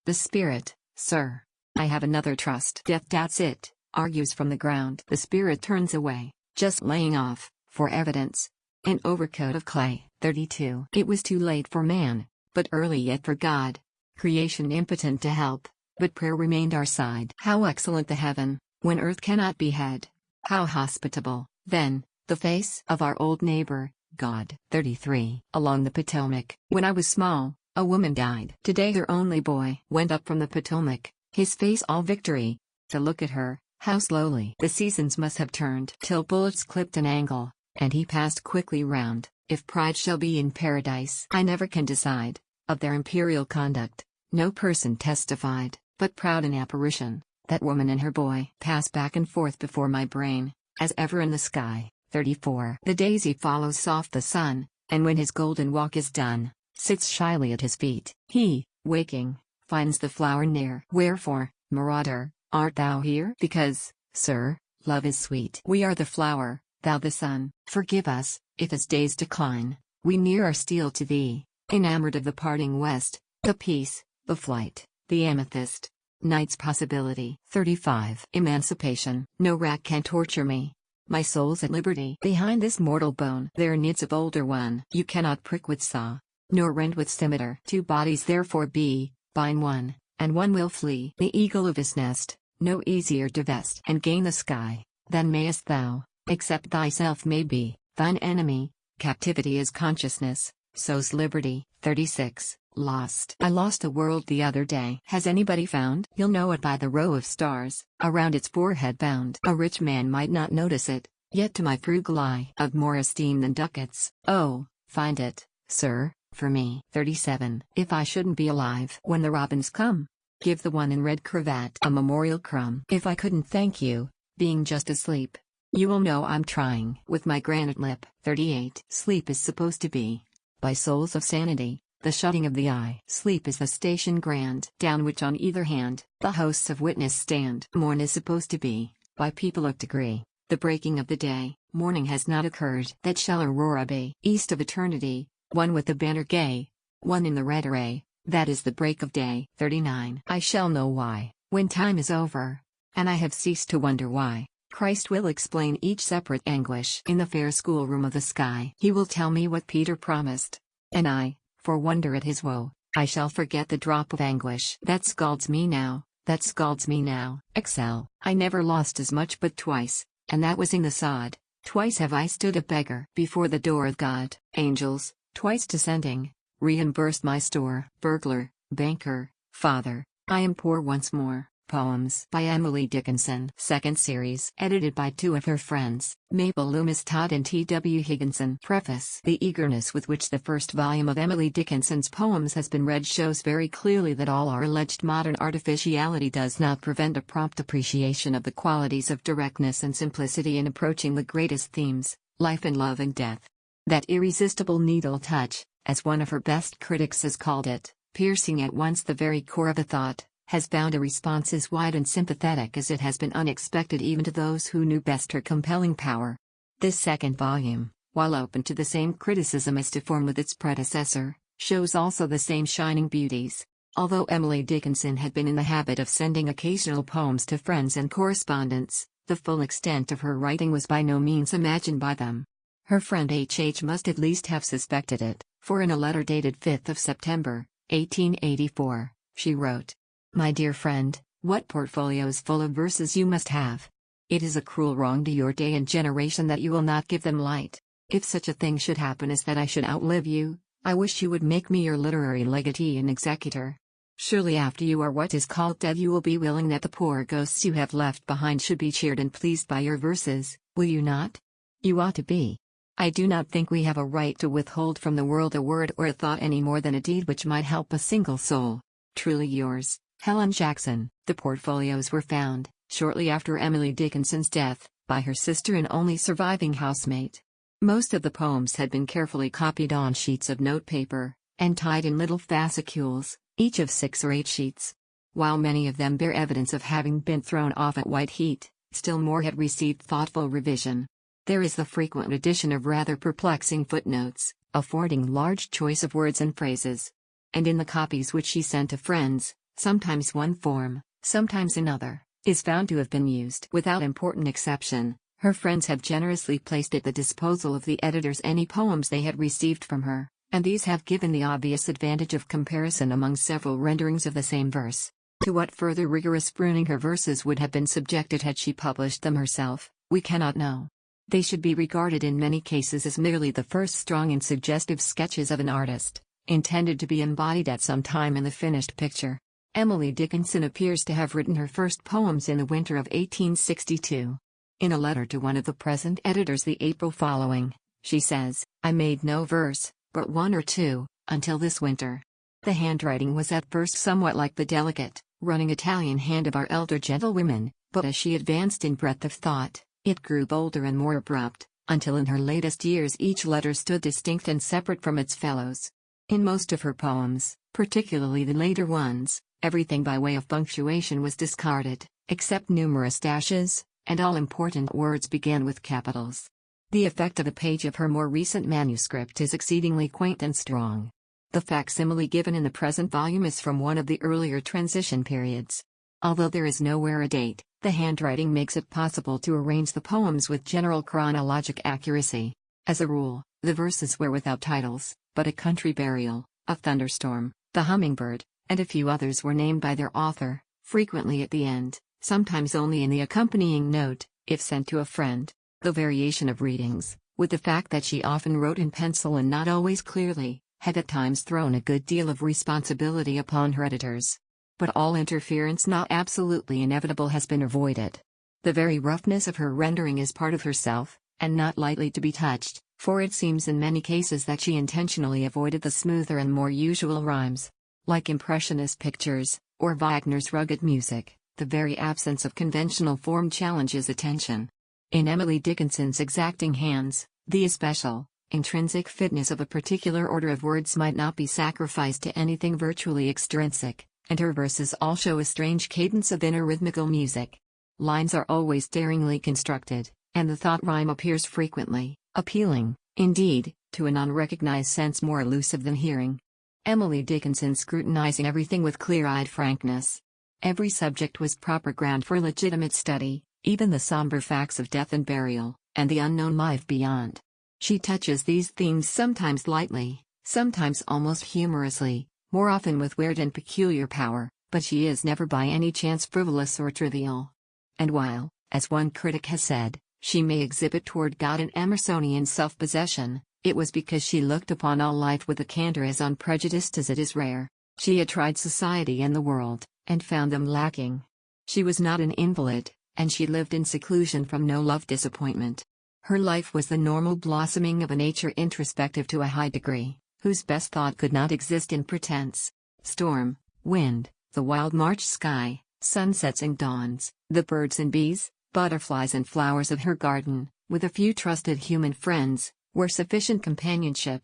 The spirit, sir, I have another trust. Death doubts it, argues from the ground. The spirit turns away, just laying off, for evidence, an overcoat of clay. 32. It was too late for man, but early yet for God. Creation impotent to help, but prayer remained our side. How excellent the heaven, when earth cannot be had. How hospitable, then, the face of our old neighbor, God. 33. Along the Potomac. When I was small, a woman died. Today her only boy went up from the Potomac, his face all victory. To look at her, how slowly the seasons must have turned, till bullets clipped an angle, and he passed quickly round. If pride shall be in paradise, I never can decide. Of their imperial conduct, no person testified, but proud in apparition, that woman and her boy pass back and forth before my brain, as ever in the sky. 34. The daisy follows soft the sun, and when his golden walk is done, sits shyly at his feet. He, waking, finds the flower near. Wherefore, marauder, art thou here? Because, sir, love is sweet. We are the flower, thou the sun. Forgive us, if as days decline, we near our steal to thee, enamored of the parting west, the peace, the flight, the amethyst, night's possibility. 35. Emancipation. No rack can torture me. My soul's at liberty. Behind this mortal bone there knits a bolder one. You cannot prick with saw, nor rend with scimitar. Two bodies therefore be, bind one, and one will flee. The eagle of his nest, no easier divest and gain the sky, than mayest thou, except thyself may be, thine enemy. Captivity is consciousness, so's liberty. 36. Lost. I lost a world the other day. Has anybody found? You'll know it by the row of stars, around its forehead bound. A rich man might not notice it, yet to my frugal eye, of more esteem than ducats. Oh, find it, sir, for me. 37. If I shouldn't be alive when the robins come, give the one in red cravat a memorial crumb. If I couldn't thank you, being just asleep, you will know I'm trying with my granite lip. 38. Sleep is supposed to be, by souls of sanity, the shutting of the eye. Sleep is the station grand, down which on either hand, the hosts of witness stand. Morn is supposed to be, by people of degree, the breaking of the day. Morning has not occurred. That shall aurora be. East of eternity, one with the banner gay, one in the red array, that is the break of day. 39. I shall know why, when time is over, and I have ceased to wonder why. Christ will explain each separate anguish in the fair schoolroom of the sky. He will tell me what Peter promised, and I, for wonder at his woe, I shall forget the drop of anguish. That scalds me now, that scalds me now. Excel. I never lost as much but twice, and that was in the sod. Twice have I stood a beggar before the door of God. Angels, twice descending, reimbursed my store. Burglar, banker, father, I am poor once more. Poems by Emily Dickinson. Second series. Edited by two of her friends, Mabel Loomis Todd and T.W. Higginson. Preface. The eagerness with which the first volume of Emily Dickinson's poems has been read shows very clearly that all our alleged modern artificiality does not prevent a prompt appreciation of the qualities of directness and simplicity in approaching the greatest themes, life and love and death. That irresistible needle touch, as one of her best critics has called it, piercing at once the very core of a thought, has found a response as wide and sympathetic as it has been unexpected even to those who knew best her compelling power. This second volume, while open to the same criticism as to form with its predecessor, shows also the same shining beauties. Although Emily Dickinson had been in the habit of sending occasional poems to friends and correspondents, the full extent of her writing was by no means imagined by them. Her friend H.H. must at least have suspected it, for in a letter dated 5th of September, 1884, she wrote, "My dear friend, what portfolios full of verses you must have! It is a cruel wrong to your day and generation that you will not give them light. If such a thing should happen as that I should outlive you, I wish you would make me your literary legatee and executor. Surely after you are what is called dead you will be willing that the poor ghosts you have left behind should be cheered and pleased by your verses, will you not? You ought to be. I do not think we have a right to withhold from the world a word or a thought any more than a deed which might help a single soul. Truly yours, Helen Jackson." The portfolios were found, shortly after Emily Dickinson's death, by her sister and only surviving housemate. Most of the poems had been carefully copied on sheets of notepaper, and tied in little fascicules, each of 6 or 8 sheets. While many of them bear evidence of having been thrown off at white heat, still more had received thoughtful revision. There is the frequent addition of rather perplexing footnotes, affording large choice of words and phrases. And in the copies which she sent to friends, sometimes one form, sometimes another, is found to have been used. Without important exception, her friends have generously placed at the disposal of the editors any poems they had received from her, and these have given the obvious advantage of comparison among several renderings of the same verse. To what further rigorous pruning her verses would have been subjected had she published them herself, we cannot know. They should be regarded in many cases as merely the first strong and suggestive sketches of an artist, intended to be embodied at some time in the finished picture. Emily Dickinson appears to have written her first poems in the winter of 1862. In a letter to one of the present editors the April following, she says, "I made no verse, but 1 or 2, until this winter." The handwriting was at first somewhat like the delicate, running Italian hand of our elder gentlewomen, but as she advanced in breadth of thought, it grew bolder and more abrupt, until in her latest years each letter stood distinct and separate from its fellows. In most of her poems, particularly the later ones, everything by way of punctuation was discarded, except numerous dashes, and all important words began with capitals. The effect of a page of her more recent manuscript is exceedingly quaint and strong. The facsimile given in the present volume is from one of the earlier transition periods. Although there is nowhere a date, the handwriting makes it possible to arrange the poems with general chronologic accuracy. As a rule, the verses were without titles, but A Country Burial, A Thunderstorm, The Hummingbird, and a few others were named by their author, frequently at the end, sometimes only in the accompanying note, if sent to a friend. The variation of readings, with the fact that she often wrote in pencil and not always clearly, had at times thrown a good deal of responsibility upon her editors. But all interference not absolutely inevitable has been avoided. The very roughness of her rendering is part of herself, and not lightly to be touched, for it seems in many cases that she intentionally avoided the smoother and more usual rhymes. Like Impressionist pictures, or Wagner's rugged music, the very absence of conventional form challenges attention. In Emily Dickinson's exacting hands, the especial, intrinsic fitness of a particular order of words might not be sacrificed to anything virtually extrinsic, and her verses all show a strange cadence of inner rhythmical music. Lines are always daringly constructed, and the thought rhyme appears frequently, appealing, indeed, to an unrecognized sense more elusive than hearing. Emily Dickinson scrutinizing everything with clear-eyed frankness. Every subject was proper ground for legitimate study, even the somber facts of death and burial, and the unknown life beyond. She touches these themes sometimes lightly, sometimes almost humorously, more often with weird and peculiar power, but she is never by any chance frivolous or trivial. And while, as one critic has said, she may exhibit toward God an Emersonian self-possession, it was because she looked upon all life with a candor as unprejudiced as it is rare. She had tried society and the world, and found them lacking. She was not an invalid, and she lived in seclusion from no love disappointment. Her life was the normal blossoming of a nature introspective to a high degree, whose best thought could not exist in pretense. Storm, wind, the wild March sky, sunsets and dawns, the birds and bees, butterflies and flowers of her garden, with a few trusted human friends, were sufficient companionship.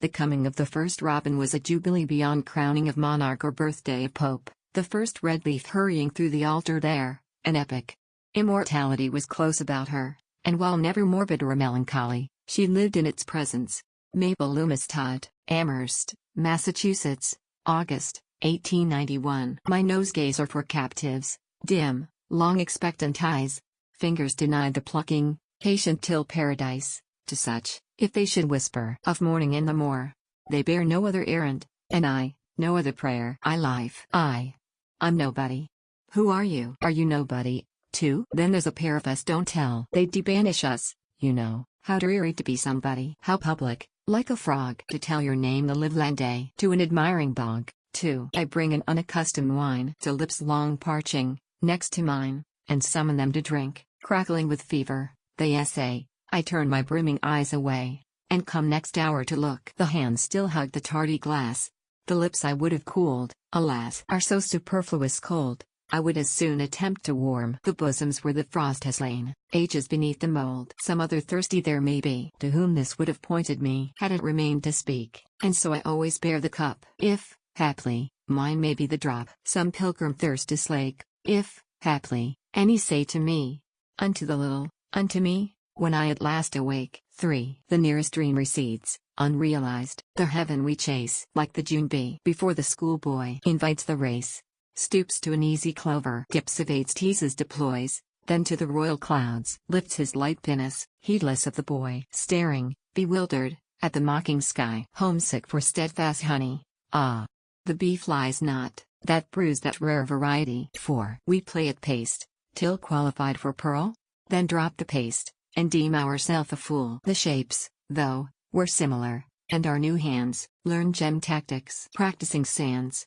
The coming of the first robin was a jubilee beyond crowning of monarch or birthday of pope, the first red leaf hurrying through the altered air, an epic. Immortality was close about her, and while never morbid or melancholy, she lived in its presence. Mabel Loomis Todd, Amherst, Massachusetts, August, 1891. My nosegays are for captives, dim, long expectant eyes, fingers denied the plucking, patient till paradise, to such, if they should whisper of morning in the moor, they bear no other errand, and I, no other prayer. I'm nobody. Who are you? Are you nobody, too? Then there's a pair of us, don't tell. They'd debanish us, you know. How dreary to be somebody. How public, like a frog, to tell your name the livelong day. To an admiring bog, too. I bring an unaccustomed wine to lips long parching, next to mine, and summon them to drink, crackling with fever. They essay, I turn my brimming eyes away, and come next hour to look. The hands still hug the tardy glass. The lips I would have cooled, alas, are so superfluous cold. I would as soon attempt to warm the bosoms where the frost has lain, ages beneath the mold. Some other thirsty there may be, to whom this would have pointed me, had it remained to speak, and so I always bear the cup. If, haply, mine may be the drop some pilgrim thirst to slake, if, haply, any say to me, unto the little, unto me, when I at last awake. 3. The nearest dream recedes, unrealized. The heaven we chase, like the June bee before the schoolboy invites the race, stoops to an easy clover, dips evades teases deploys, then to the royal clouds lifts his light pinnace, heedless of the boy, staring, bewildered, at the mocking sky, homesick for steadfast honey. Ah! The bee flies not, that brews that rare variety. 4. We play at paste, till qualified for pearl, then drop the paste, and deem ourself a fool. The shapes, though, were similar, and our new hands learn gem tactics. Practicing sands.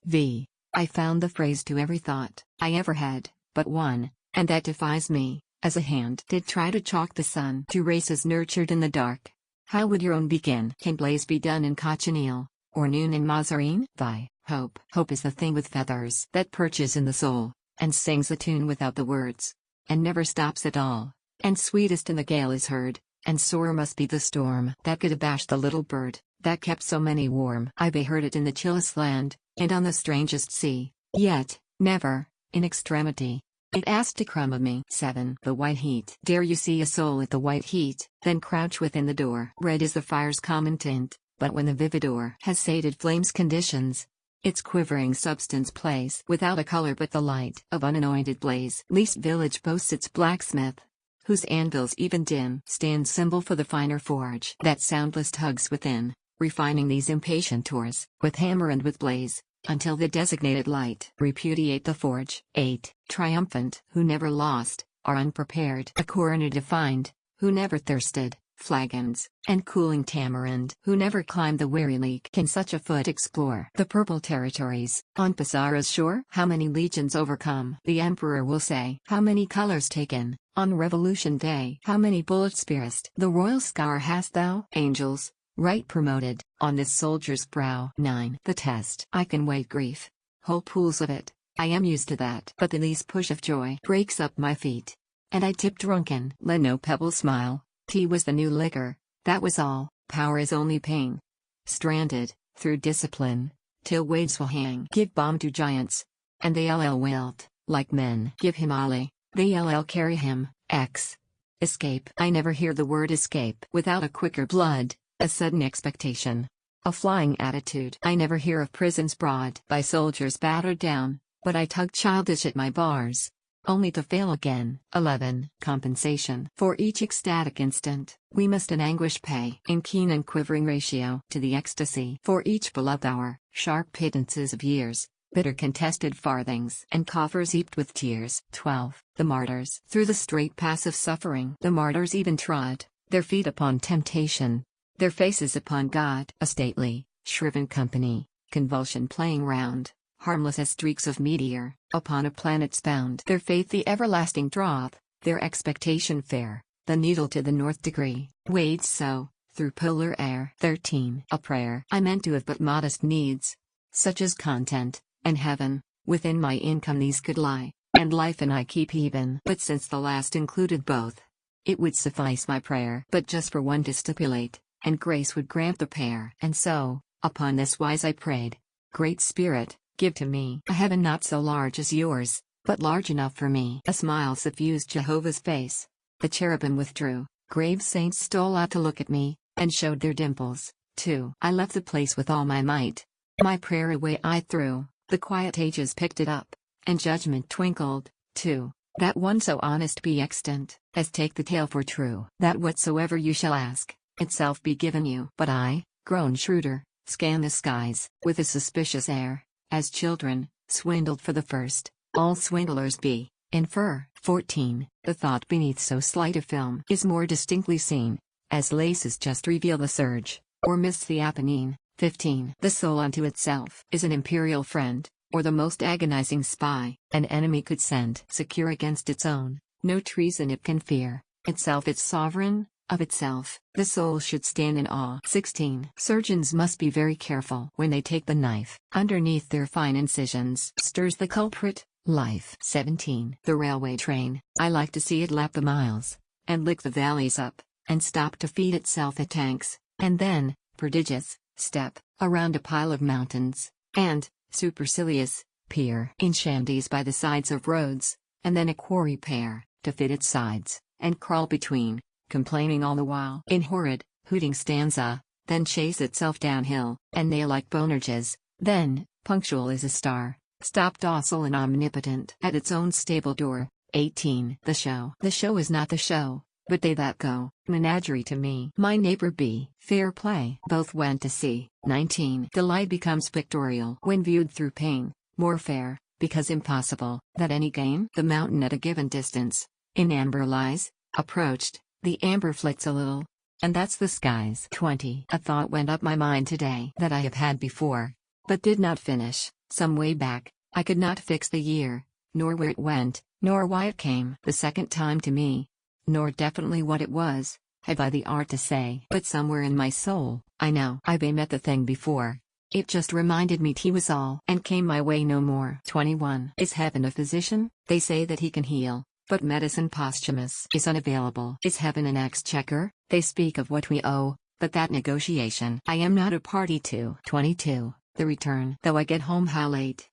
I found the phrase to every thought I ever had, but one, and that defies me, as a hand did try to chalk the sun to races nurtured in the dark. How would your own begin? Can blaze be done in cochineal, or noon in Mazarine? Thy hope. Hope is the thing with feathers that perches in the soul, and sings a tune without the words, and never stops at all, and sweetest in the gale is heard, and sore must be the storm that could abash the little bird that kept so many warm. I beheard it in the chillest land, and on the strangest sea, yet, never, in extremity, it asked a crumb of me. 7. The white heat. Dare you see a soul at the white heat, then crouch within the door. Red is the fire's common tint, but when the vivid ore has sated flame's conditions, its quivering substance plays without a color but the light of unanointed blaze. Least village boasts its blacksmith, whose anvils even dim stand symbol for the finer forge that soundless tugs within, refining these impatient ores, with hammer and with blaze, until the designated light repudiate the forge. 8. Triumphant, who never lost, are unprepared. A coroner defined, who never thirsted, flagons, and cooling tamarind, who never climbed the weary leak. Can such a foot explore the purple territories, on Pizarro's shore? How many legions overcome, the emperor will say. How many colors taken, on Revolution Day? How many bullets pierced the royal scar hast thou? Angels, right promoted, on this soldier's brow. 9. The test. I can wait grief, whole pools of it, I am used to that. But the least push of joy breaks up my feet, and I tip drunken. Let no pebble smile, tea was the new liquor, that was all. Power is only pain. Stranded, through discipline, till waves will hang. Give balm to giants, and they'll wilt, like men. Give him Ali, they'll carry him. X. Escape. I never hear the word escape without a quicker blood, a sudden expectation, a flying attitude. I never hear of prisons broad by soldiers battered down, but I tug childish at my bars, only to fail again. 11. Compensation. For each ecstatic instant, we must in anguish pay, in keen and quivering ratio to the ecstasy. For each beloved hour, sharp pittances of years, bitter contested farthings, and coffers heaped with tears. 12. The martyrs. Through the straight pass of suffering, the martyrs even trod, their feet upon temptation, their faces upon God. A stately, shriven company, convulsion playing round, harmless as streaks of meteor, upon a planet's bound. Their faith the everlasting drop, their expectation fair, the needle to the north degree, wades so, through polar air. 13. A prayer. I meant to have but modest needs, such as content, and heaven, within my income these could lie, and life and I keep even. But since the last included both, it would suffice my prayer but just for one to stipulate, and grace would grant the pair. And so, upon this wise I prayed, Great Spirit, give to me a heaven not so large as yours, but large enough for me. A smile suffused Jehovah's face. The cherubim withdrew, grave saints stole out to look at me, and showed their dimples, too. I left the place with all my might. My prayer away I threw, the quiet ages picked it up, and judgment twinkled, too. That one so honest be extant, as take the tale for true. That whatsoever you shall ask, itself be given you. But I, grown shrewder, scan the skies, with a suspicious air, as children, swindled for the first, all swindlers be, infer. 14. The thought beneath so slight a film is more distinctly seen, as laces just reveal the surge, or mists the Apennine. 15. The soul unto itself is an imperial friend, or the most agonizing spy an enemy could send. Secure against its own, no treason it can fear, itself its sovereign, of itself, the soul should stand in awe. 16. Surgeons must be very careful when they take the knife. Underneath their fine incisions stirs the culprit, life. 17. The railway train, I like to see it lap the miles, and lick the valleys up, and stop to feed itself at tanks, and then, prodigious, step, around a pile of mountains, and, supercilious, peer in shanties by the sides of roads, and then a quarry pair, to fit its sides, and crawl between, complaining all the while in horrid, hooting stanza, then chase itself downhill, and nail like Bonerges, then, punctual as a star, stop docile and omnipotent at its own stable door. 18. The show. The show is not the show, but they that go. Menagerie to me. My neighbor B. Fair play. Both went to sea. 19. Delight becomes pictorial when viewed through pain, more fair, because impossible, that any gain. The mountain at a given distance, in amber lies, approached, the amber flits a little, and that's the skies. 20. A thought went up my mind today that I have had before, but did not finish. Some way back, I could not fix the year, nor where it went, nor why it came the second time to me, nor definitely what it was, have I the art to say. But somewhere in my soul, I know I've met the thing before. It just reminded me 't was all, and came my way no more. 21. Is heaven a physician? They say that he can heal, But medicine posthumous is unavailable. Is heaven an exchequer? They speak of what we owe, but that negotiation I am not a party to. 22. The return. Though I get home how late,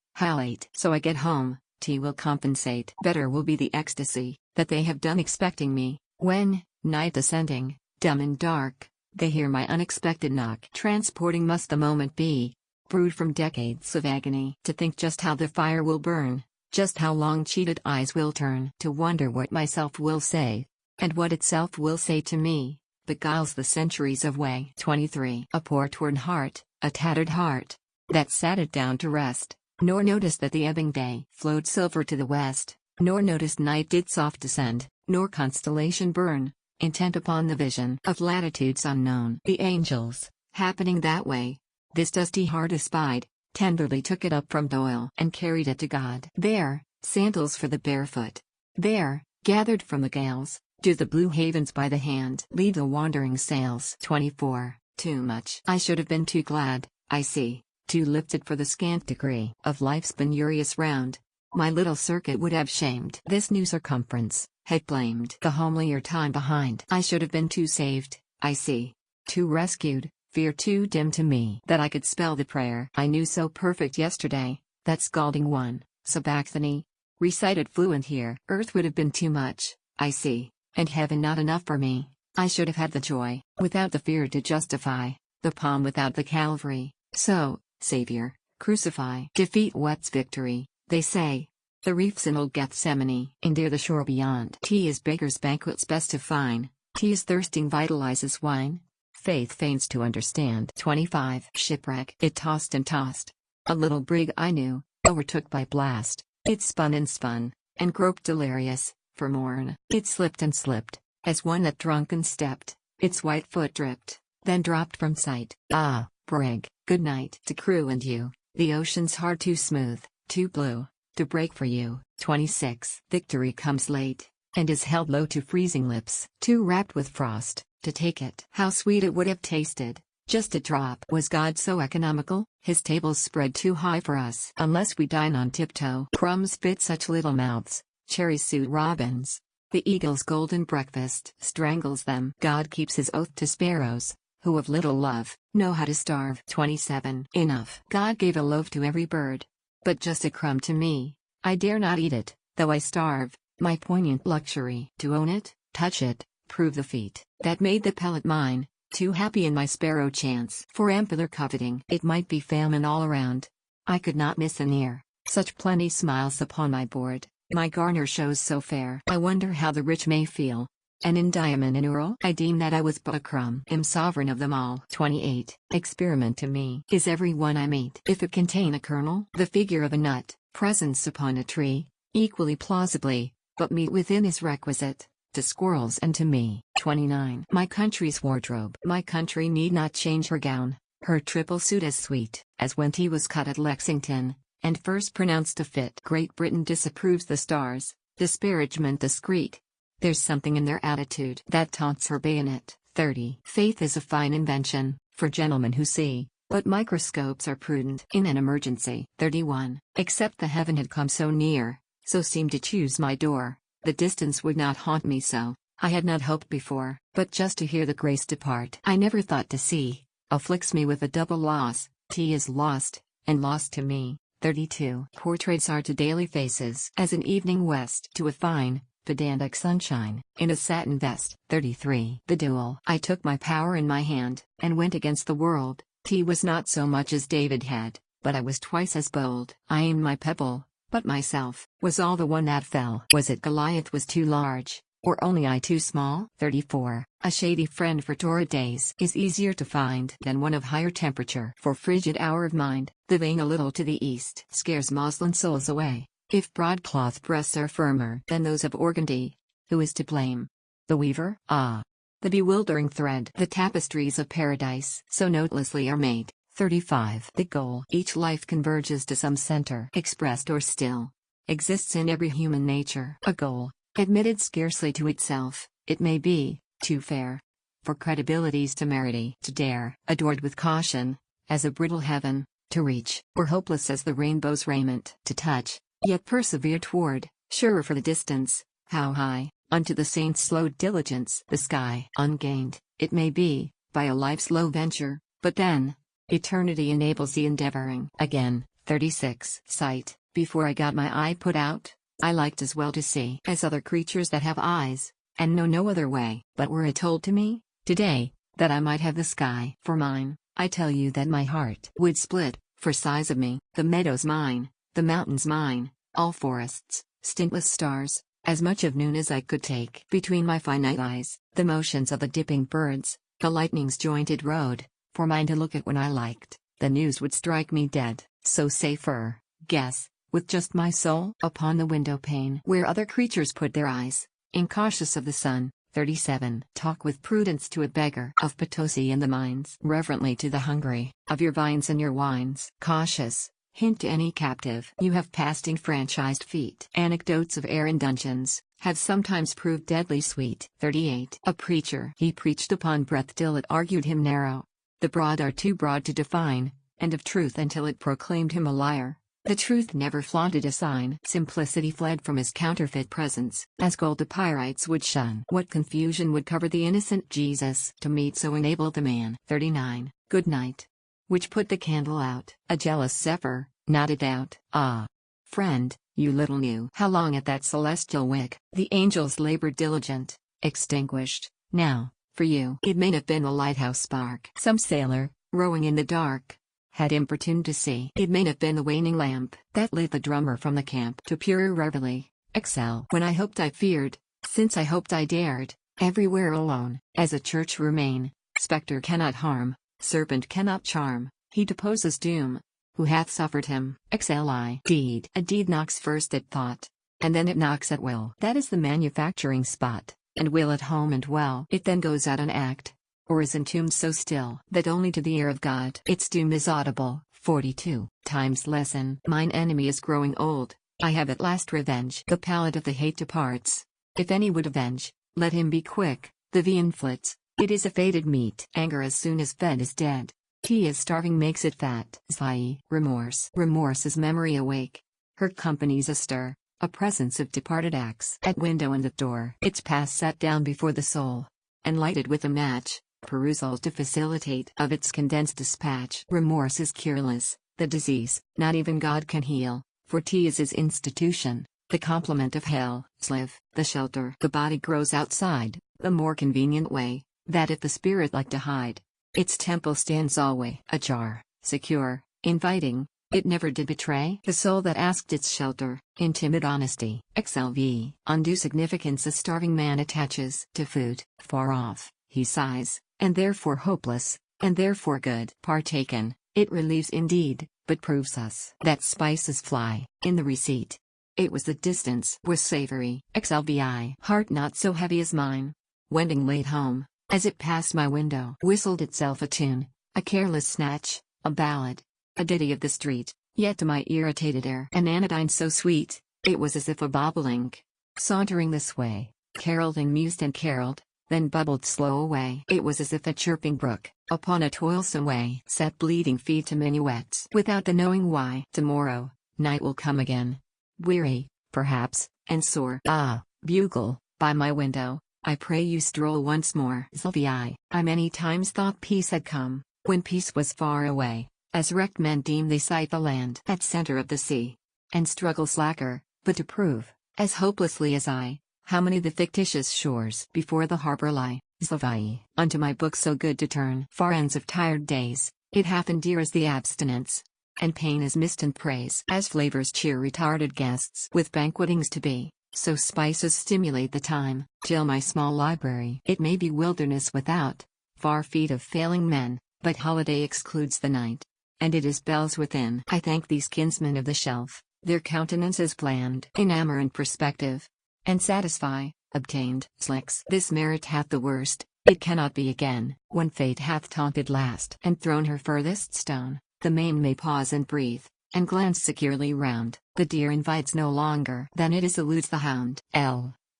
so I get home, tea will compensate. Better will be the ecstasy, that they have done expecting me, when, night descending, dumb and dark, they hear my unexpected knock. Transporting must the moment be, brewed from decades of agony. To think just how the fire will burn, just how long cheated eyes will turn. To wonder what myself will say, and what itself will say to me, beguiles the centuries of way. 23. A poor torn heart, a tattered heart, that sat it down to rest, nor noticed that the ebbing day flowed silver to the west, nor noticed night did soft descend, nor constellation burn, intent upon the vision of latitudes unknown. The angels, happening that way, this dusty heart espied, tenderly took it up from Duel and carried it to God. There, sandals for the barefoot. There, gathered from the gales, do the blue havens by the hand lead the wandering sails. 24. Too much. I should have been too glad, I see, too lifted for the scant degree of life's penurious round. My little circuit would have shamed this new circumference, had blamed the homelier time behind. I should have been too saved, I see, too rescued, fear too dim to me that I could spell the prayer I knew so perfect yesterday, that scalding one, Sabachthani, recited fluent here. Earth would have been too much, I see, and heaven not enough for me. I should have had the joy, without the fear to justify, the palm without the Calvary. So, Savior, crucify. Defeat whets victory, they say. The reefs in old Gethsemane endear the shore beyond. Tea is beggars' banquets best to fine. Tea is thirsting vitalizes wine. Faith feigns to understand. 25. Shipwreck. It tossed and tossed. A little brig I knew, overtook by blast. It spun, and groped delirious, for morn. It slipped and slipped, as one that drunken stepped. Its white foot dripped, then dropped from sight. Ah, brig, good night to crew and you. The ocean's hard, too smooth, too blue, to break for you. 26. Victory comes late, and is held low to freezing lips. Too wrapped with frost, to take it. How sweet it would have tasted, just a drop. Was God so economical? His tables spread too high for us. Unless we dine on tiptoe. Crumbs fit such little mouths, cherries suit robins. The eagle's golden breakfast strangles them. God keeps his oath to sparrows, who of little love, know how to starve. 27. Enough. God gave a loaf to every bird, but just a crumb to me. I dare not eat it, though I starve, my poignant luxury. To own it, touch it, prove the feat that made the pellet mine, too happy in my sparrow chance. For ampler coveting, it might be famine all around. I could not miss an ear, such plenty smiles upon my board, my garner shows so fair. I wonder how the rich may feel, and in diamond and earl I deem that I was but a crumb, am sovereign of them all. 28. Experiment to me is every one I meet. If it contain a kernel, the figure of a nut, presence upon a tree, equally plausibly, but meat within is requisite, to squirrels and to me. 29. My country's wardrobe. My country need not change her gown, her triple suit as sweet as when tea was cut at Lexington, and first pronounced to fit. Great Britain disapproves the stars, disparagement discreet. There's something in their attitude that taunts her bayonet. 30. Faith is a fine invention, for gentlemen who see, but microscopes are prudent in an emergency. 31. Except the heaven had come so near, so seemed to choose my door, the distance would not haunt me so. I had not hoped before, but just to hear the grace depart. I never thought to see, afflicts me with a double loss. Tea is lost, and lost to me. 32. Portraits are to daily faces as an evening west to a fine, pedantic sunshine, in a satin vest. 33. The duel. I took my power in my hand, and went against the world. Tea was not so much as David had, but I was twice as bold. I aimed my pebble, but myself was all the one that fell. Was it Goliath was too large, or only I too small? 34. A shady friend for torrid days is easier to find than one of higher temperature. For frigid hour of mind, the vein a little to the east scares maudlin souls away. If broadcloth breasts are firmer than those of organdy, who is to blame? The weaver? Ah! The bewildering thread. The tapestries of paradise so notelessly are made. 35. The goal. Each life converges to some center, expressed or still, exists in every human nature. A goal, admitted scarcely to itself, it may be, too fair for credibility's temerity to dare, adored with caution, as a brittle heaven, to reach, or hopeless as the rainbow's raiment to touch, yet persevere toward, surer for the distance, How high, unto the saints' slow diligence, the sky ungained, it may be, by a life's low venture, but then, eternity enables the endeavoring. Again, 36. Sight, before I got my eye put out, I liked as well to see as other creatures that have eyes, and know no other way. But were it told to me, today, that I might have the sky for mine, I tell you that my heart would split, for size of me, the meadows mine, the mountains mine, all forests, stintless stars, as much of noon as I could take between my finite eyes, the motions of the dipping birds, the lightning's jointed road, for mine to look at when I liked, the news would strike me dead, so safer, guess, with just my soul upon the window pane where other creatures put their eyes, incautious of the sun. 37. Talk with prudence to a beggar of Potosi in the mines, reverently to the hungry, of your vines and your wines. Cautious, hint to any captive you have passed enfranchised feet. Anecdotes of air in dungeons, have sometimes proved deadly sweet. 38. A preacher, he preached upon breadth till it argued him narrow. The broad are too broad to define, and of truth until it proclaimed him a liar. The truth never flaunted a sign. Simplicity fled from his counterfeit presence, as gold the pyrites would shun. What confusion would cover the innocent Jesus to meet so enabled the man. 39. Good night. Which put the candle out. A jealous zephyr, not a doubt. Ah, friend, you little knew how long at that celestial wick the angels labored diligent, extinguished. Now, for you, it may have been a lighthouse spark. Some sailor, rowing in the dark, had importuned to see. It may have been the waning lamp that lit the drummer from the camp to purer reveille. Excel. When I hoped I feared, since I hoped I dared, everywhere alone, as a church remain, spectre cannot harm, serpent cannot charm, he deposes doom, who hath suffered him. XLI. Deed. A deed knocks first at thought, and then it knocks at will. That is the manufacturing spot, and will at home and well. It then goes out an act, or is entombed so still that only to the ear of God its doom is audible. 42. Time's lesson. Mine enemy is growing old, I have at last revenge. The palate of the hate departs. If any would avenge, let him be quick. The viand flits, it is a fated meat. Anger as soon as fed is dead. Tea as starving makes it fat. Zai. Remorse. Remorse is memory awake. Her company's astir, a presence of departed acts. At window and at door. Its past set down before the soul, and lighted with a match. Perusal to facilitate of its condensed dispatch. Remorse is cureless, the disease, not even God can heal, for tea is his institution, the complement of hell. Slive. The shelter the body grows outside, the more convenient way, that if the spirit like to hide, its temple stands always ajar, secure, inviting, it never did betray the soul that asked its shelter, in timid honesty. XLV. Undue significance a starving man attaches to food. Far off, he sighs, and therefore hopeless, and therefore good. Partaken, it relieves indeed, but proves us that spices fly in the receipt. It was the distance was savory. XLVI. Heart not so heavy as mine, wending late home, as it passed my window, whistled itself a tune, a careless snatch, a ballad, a ditty of the street, yet to my irritated ear an anodyne so sweet, it was as if a bobolink, sauntering this way, caroled and mused and caroled, then bubbled slow away. It was as if a chirping brook, upon a toilsome way, set bleeding feet to minuets, without the knowing why. Tomorrow, night will come again, weary, perhaps, and sore. Ah, bugle, by my window, I pray you stroll once more. Sylvie. I many times thought peace had come, when peace was far away, as wrecked men deem they sight the land at center of the sea, and struggle slacker, but to prove, as hopelessly as I, how many the fictitious shores before the harbor lie. Sylvie. Unto my book so good to turn. Far ends of tired days, it hath endears the abstinence, and pain is mist and praise. As flavors cheer retarded guests with banquetings to be, so spices stimulate the time, till my small library. It may be wilderness without, far feet of failing men, but holiday excludes the night, and it is bells within. I thank these kinsmen of the shelf, their countenances bland, enamor and perspective, and satisfy, obtained. Slicks. This merit hath the worst, it cannot be again. When fate hath taunted last and thrown her furthest stone, the main may pause and breathe, and glance securely round. The deer invites no longer than it is eludes the hound.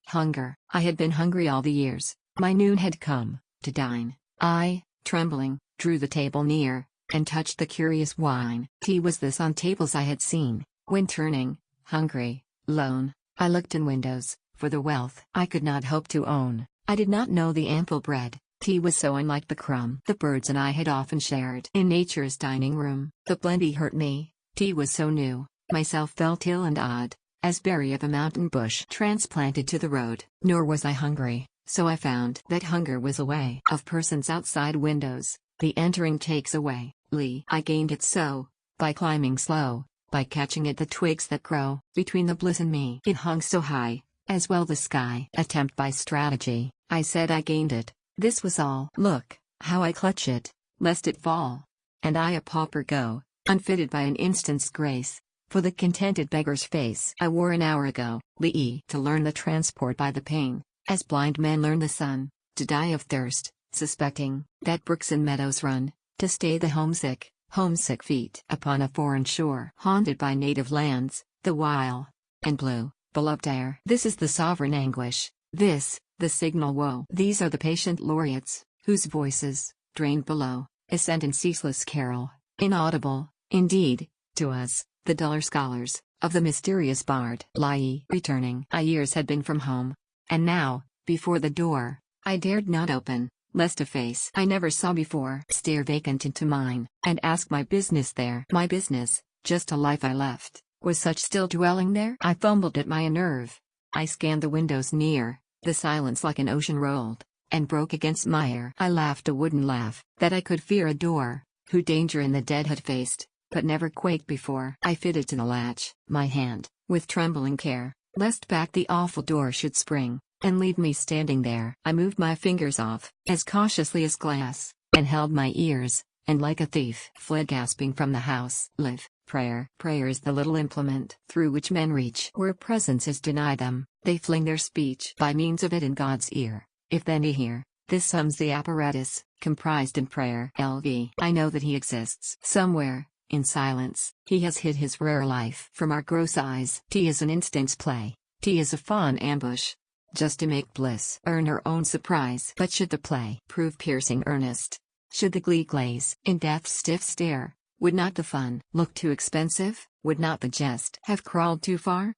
Hunger. I had been hungry all the years, my noon had come, to dine. I, trembling, drew the table near, and touched the curious wine. Tea was this on tables I had seen, when turning, hungry, lone, I looked in windows, for the wealth I could not hope to own. I did not know the ample bread. Tea was so unlike the crumb the birds and I had often shared in nature's dining room. The plenty hurt me. Tea was so new. Myself felt ill and odd, as berry of a mountain bush transplanted to the road. Nor was I hungry, so I found that hunger was a way of persons outside windows. The entering takes away. I gained it so, by climbing slow, by catching at the twigs that grow between the bliss and me. It hung so high, as well the sky. Attempt by strategy, I said I gained it. This was all. Look, how I clutch it, lest it fall. And I a pauper go, unfitted by an instant's grace, for the contented beggar's face I wore an hour ago. To learn the transport by the pain, as blind men learn the sun, to die of thirst, suspecting that brooks and meadows run, to stay the homesick feet upon a foreign shore, haunted by native lands, the while, and blue, beloved air. This is the sovereign anguish, this, the signal woe. These are the patient laureates, whose voices, drained below, ascend in ceaseless carol, inaudible, indeed, to us, the duller scholars, of the mysterious bard. Returning. Years had been from home, and now, before the door, I dared not open, lest a face I never saw before stare vacant into mine, and ask my business there. My business, just a life I left, was such still dwelling there? I fumbled at my unnerve. I scanned the windows near. The silence like an ocean rolled, and broke against my ear. I laughed a wooden laugh, that I could fear a door, who danger in the dead had faced, but never quaked before. I fitted to the latch, my hand, with trembling care, lest back the awful door should spring, and leave me standing there. I moved my fingers off, as cautiously as glass, and held my ears, and like a thief, fled gasping from the house. Prayer is the little implement through which men reach where presence is denied them. They fling their speech by means of it in God's ear, if then he hear. This sums the apparatus, comprised in prayer. I know that he exists somewhere, in silence. He has hid his rare life from our gross eyes. Tea is an instant's play. Tea is a fawn ambush, just to make bliss earn her own surprise. But should the play prove piercing earnest, should the glee glaze in death's stiff stare, would not the fun look too expensive? Would not the jest have crawled too far?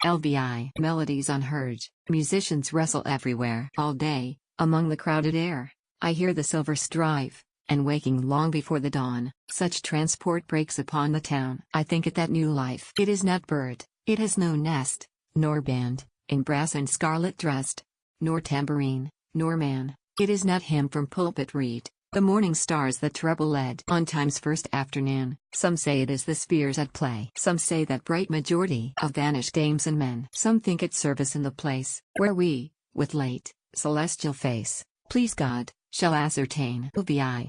Melodies unheard, musicians wrestle everywhere. All day, among the crowded air, I hear the silver strive, and waking long before the dawn, such transport breaks upon the town. I think it that new life. It is not bird, it has no nest, nor band, in brass and scarlet dressed, nor tambourine, nor man. It is not hymn from pulpit reed, the morning stars that treble led on time's first afternoon. Some say it is the spheres at play. Some say that bright majority of vanished dames and men. Some think it service in the place where we, with late, celestial face, please God, shall ascertain.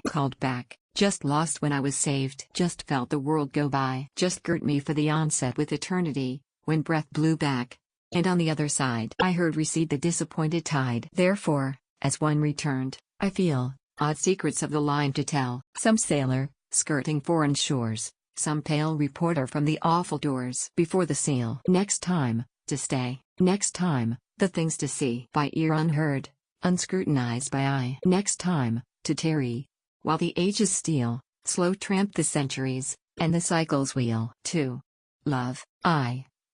Called back, just lost when I was saved. Just felt the world go by. Just girt me for the onset with eternity, when breath blew back, and on the other side I heard recede the disappointed tide. Therefore, as one returned, I feel odd secrets of the line to tell. Some sailor, skirting foreign shores, some pale reporter from the awful doors before the seal. Next time, to stay. Next time, the things to see by ear unheard, unscrutinized by eye. Next time, to tarry, while the ages steal, slow tramp the centuries, and the cycles wheel. 2. Love,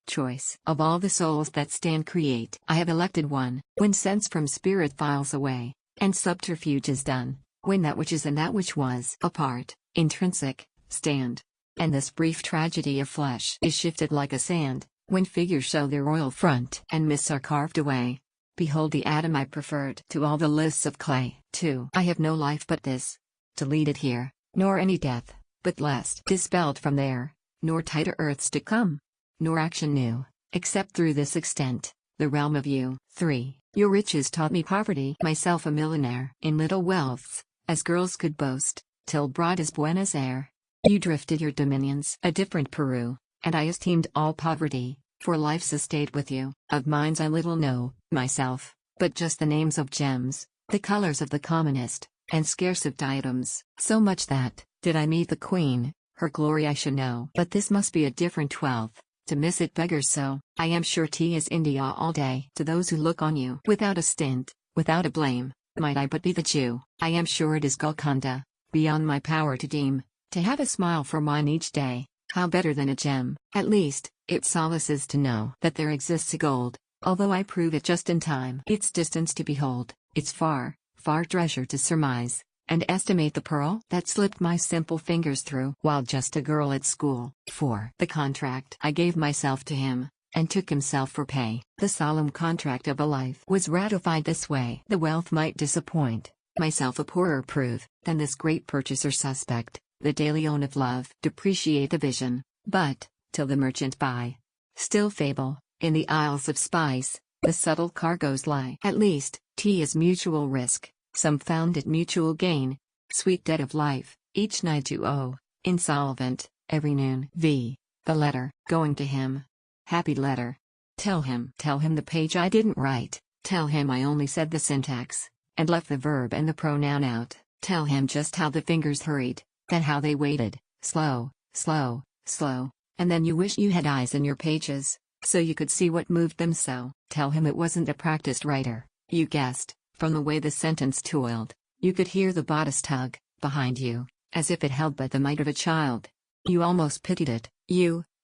choice. Of all the souls that stand create, I have elected one. When sense from spirit files away, and subterfuge is done, when that which is and that which was apart, intrinsic, stand, and this brief tragedy of flesh is shifted like a sand, when figures show their royal front and myths are carved away, behold the atom I preferred to all the lists of clay. 2. I have no life but this, to lead it here, nor any death, but lest dispelled from there, nor tighter earths to come, nor action new, except through this extent, the realm of you. 3. Your riches taught me poverty, myself a millionaire in little wealths, as girls could boast, till broad as Buenos Aires. You drifted your dominions a different Peru, and I esteemed all poverty, for life's estate with you. Of mines I little know, myself, but just the names of gems, the colors of the commonest, and scarce of diadems, so much that, did I meet the queen, her glory I should know. But this must be a different wealth. To miss it beggars so. I am sure tea is India all day. To those who look on you without a stint, without a blame, might I but be the Jew, I am sure it is Golconda, beyond my power to deem, to have a smile for mine each day. How better than a gem? At least, it solaces to know that there exists a gold, although I prove it just in time. Its distance to behold, its far, far treasure to surmise, and estimate the pearl that slipped my simple fingers through while just a girl at school. 4. The contract I gave myself to him, and took himself for pay. The solemn contract of a life was ratified this way. The wealth might disappoint, myself a poorer prove, than this great purchaser suspect, the daily own of love. Depreciate the vision, but, till the merchant buy. Still fable, in the Isles of Spice, the subtle cargoes lie. At least, tea is mutual risk, some found it mutual gain. Sweet debt of life, each night you owe, insolvent, every noon. V. The letter, going to him. Happy letter. Tell him the page I didn't write, tell him I only said the syntax, and left the verb and the pronoun out. Tell him just how the fingers hurried, then how they waited, slow, slow, slow, and then you wish you had eyes in your pages, so you could see what moved them so. Tell him it wasn't a practiced writer, you guessed, from the way the sentence toiled, you could hear the bodice tug, behind you, as if it held but the might of a child. You almost pitied it,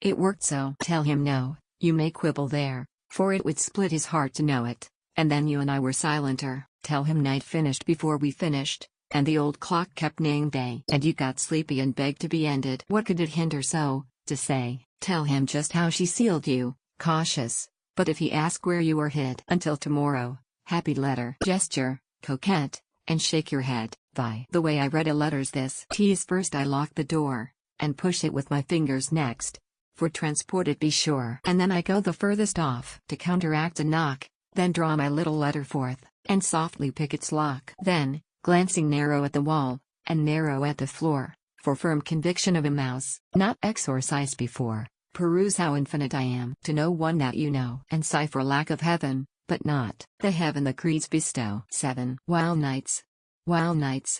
it worked so. Tell him no, you may quibble there, for it would split his heart to know it, and then you and I were silenter. Tell him night finished before we finished, and the old clock kept neighing day, and you got sleepy and begged to be ended. What could it hinder so, to say? Tell him just how she sealed you, cautious, but if he ask where you were hid until tomorrow, happy letter. Gesture, coquette, and shake your head. By the way I read a letter's this. Tease first I lock the door, and push it with my fingers next, for transport it be sure. And then I go the furthest off to counteract a knock, then draw my little letter forth, and softly pick its lock. Then, glancing narrow at the wall, and narrow at the floor, for firm conviction of a mouse, not exorcised before, peruse how infinite I am to know one that you know, and sigh for lack of heaven, but not the heaven the creeds bestow. 7. Wild nights,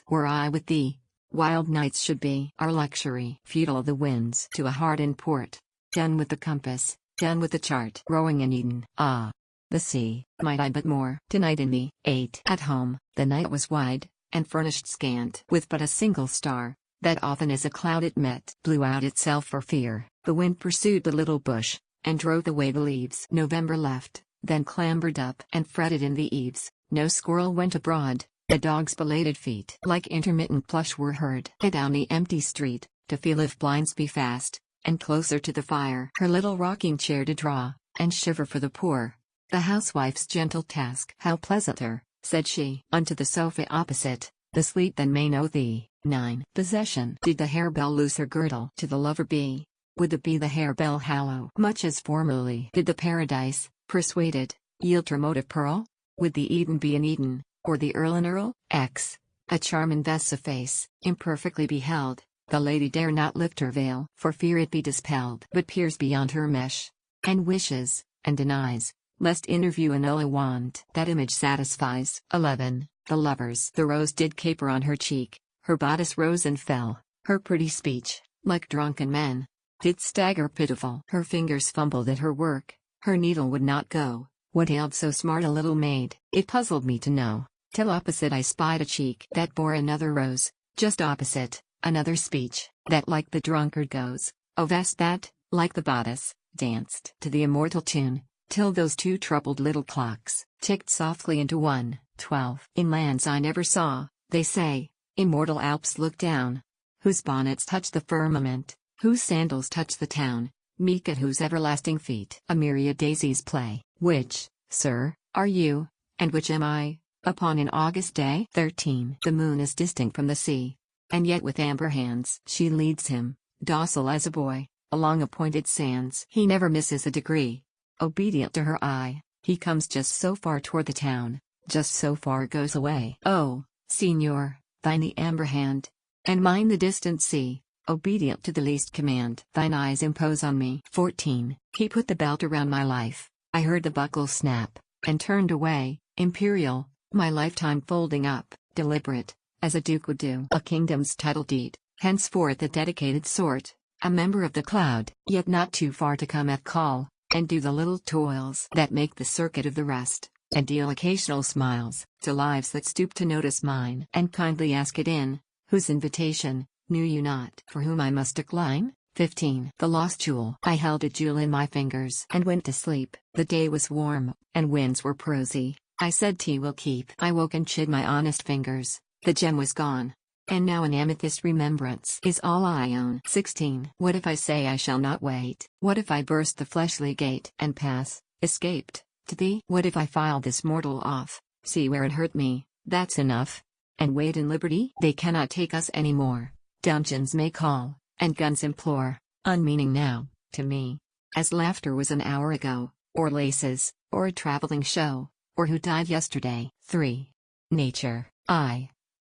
were I with thee, wild nights should be our luxury. Futile the winds to a heart in port, done with the compass, done with the chart. Rowing in Eden, ah, the sea, might I but more tonight in thee. 8. At home, the night was wide, and furnished scant with but a single star, that often as a cloud it met, blew out itself for fear. The wind pursued the little bush, and drove away the leaves. November left, then clambered up and fretted in the eaves. No squirrel went abroad, the dog's belated feet like intermittent plush were heard adown the empty street, to feel if blinds be fast, and closer to the fire her little rocking chair to draw, and shiver for the poor. The housewife's gentle task. How pleasanter, said she, unto the sofa opposite, the sleep than may know thee. 9. Possession. Did the harebell loose her girdle to the lover bee? Would the bee the harebell hallow much as formerly? Did the paradise, persuaded, yield her motive pearl? Would the Eden be an Eden, or the Earl an Earl? X. A charm invests a face, imperfectly beheld, the lady dare not lift her veil, for fear it be dispelled, but peers beyond her mesh, and wishes, and denies, lest interview annul a want that image satisfies. 11. The lovers. The rose did caper on her cheek, her bodice rose and fell, her pretty speech, like drunken men, did stagger pitiful. Her fingers fumbled at her work, her needle would not go. What ailed so smart a little maid? It puzzled me to know, till opposite I spied a cheek that bore another rose, just opposite, another speech, that like the drunkard goes, a vest that, like the bodice, danced to the immortal tune, till those two troubled little clocks ticked softly into 1. 12. In lands I never saw, they say, immortal Alps look down, whose bonnets touch the firmament, whose sandals touch the town, meek at whose everlasting feet a myriad daisies play. Which, sir, are you, and which am I, upon an August day? 13. The moon is distinct from the sea, and yet with amber hands she leads him, docile as a boy, along appointed sands. He never misses a degree. Obedient to her eye, he comes just so far toward the town, just so far goes away. Oh, Signor, thine the amber hand, and mine the distant sea, obedient to the least command. Thine eyes impose on me. 14. He put the belt around my life, I heard the buckle snap, and turned away, imperial, my lifetime folding up, deliberate, as a duke would do a kingdom's title deed, henceforth a dedicated sort, a member of the cloud, yet not too far to come at call, and do the little toils that make the circuit of the rest, and deal occasional smiles to lives that stoop to notice mine, and kindly ask it in, whose invitation, knew you not, for whom I must decline? 15. The lost jewel. I held a jewel in my fingers and went to sleep. The day was warm, and winds were prosy. I said tea will keep. I woke and chid my honest fingers. The gem was gone. And now an amethyst remembrance is all I own. 16. What if I say I shall not wait? What if I burst the fleshly gate and pass, escaped, to thee? What if I file this mortal off, see where it hurt me, that's enough, and wait in liberty? They cannot take us any more. Dungeons may call, and guns implore, unmeaning now, to me, as laughter was an hour ago, or laces, or a traveling show, or who died yesterday. 3. Nature.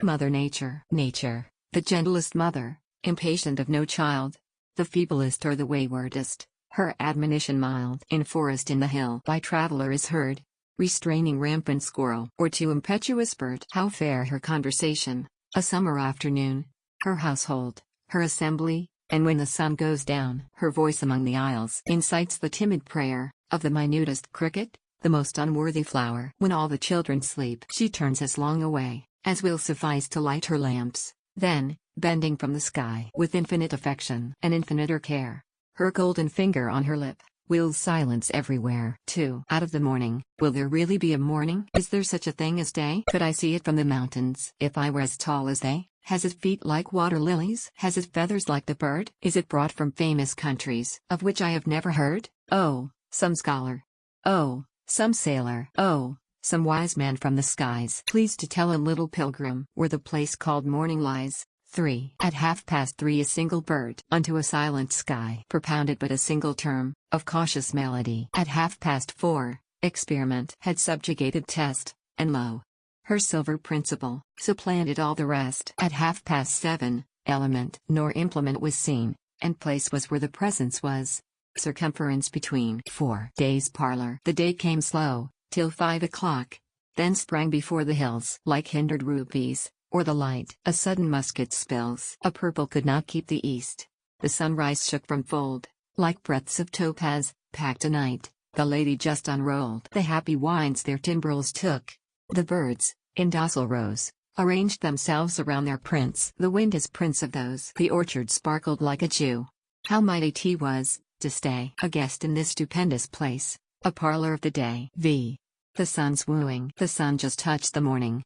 Mother Nature. Nature, the gentlest mother, impatient of no child, the feeblest or the waywardest, her admonition mild. In forest in the hill by traveler is heard, restraining rampant squirrel or too impetuous bird. How fair her conversation, a summer afternoon, her household, her assembly, and when the sun goes down, her voice among the isles incites the timid prayer of the minutest cricket, the most unworthy flower. When all the children sleep, she turns as long away as will suffice to light her lamps, then, bending from the sky with infinite affection and infiniter care, her golden finger on her lip, wills silence everywhere. 2. Out of the morning, will there really be a morning? Is there such a thing as day? Could I see it from the mountains? If I were as tall as they? Has it feet like water lilies? Has it feathers like the bird? Is it brought from famous countries, of which I have never heard? Oh, some scholar. Oh, some sailor. Oh, some wise man from the skies. Please to tell a little pilgrim where the place called morning lies. 3. At 3:30 a single bird unto a silent sky propounded but a single term of cautious melody. At 4:30, experiment had subjugated test, and lo, her silver principle supplanted all the rest. At 7:30, element nor implement was seen, and place was where the presence was. Circumference between 4 days parlor. The day came slow, till 5 o'clock, then sprang before the hills like hindered rupees, or the light. A sudden musket spills. A purple could not keep the east. The sunrise shook from fold, like breaths of topaz, packed a night. The lady just unrolled. The happy wines their timbrels took. The birds, in docile rows, arranged themselves around their prince. The wind is prince of those. The orchard sparkled like a Jew. How mighty tea was, to stay a guest in this stupendous place, a parlor of the day. The sun's wooing. The sun just touched the morning,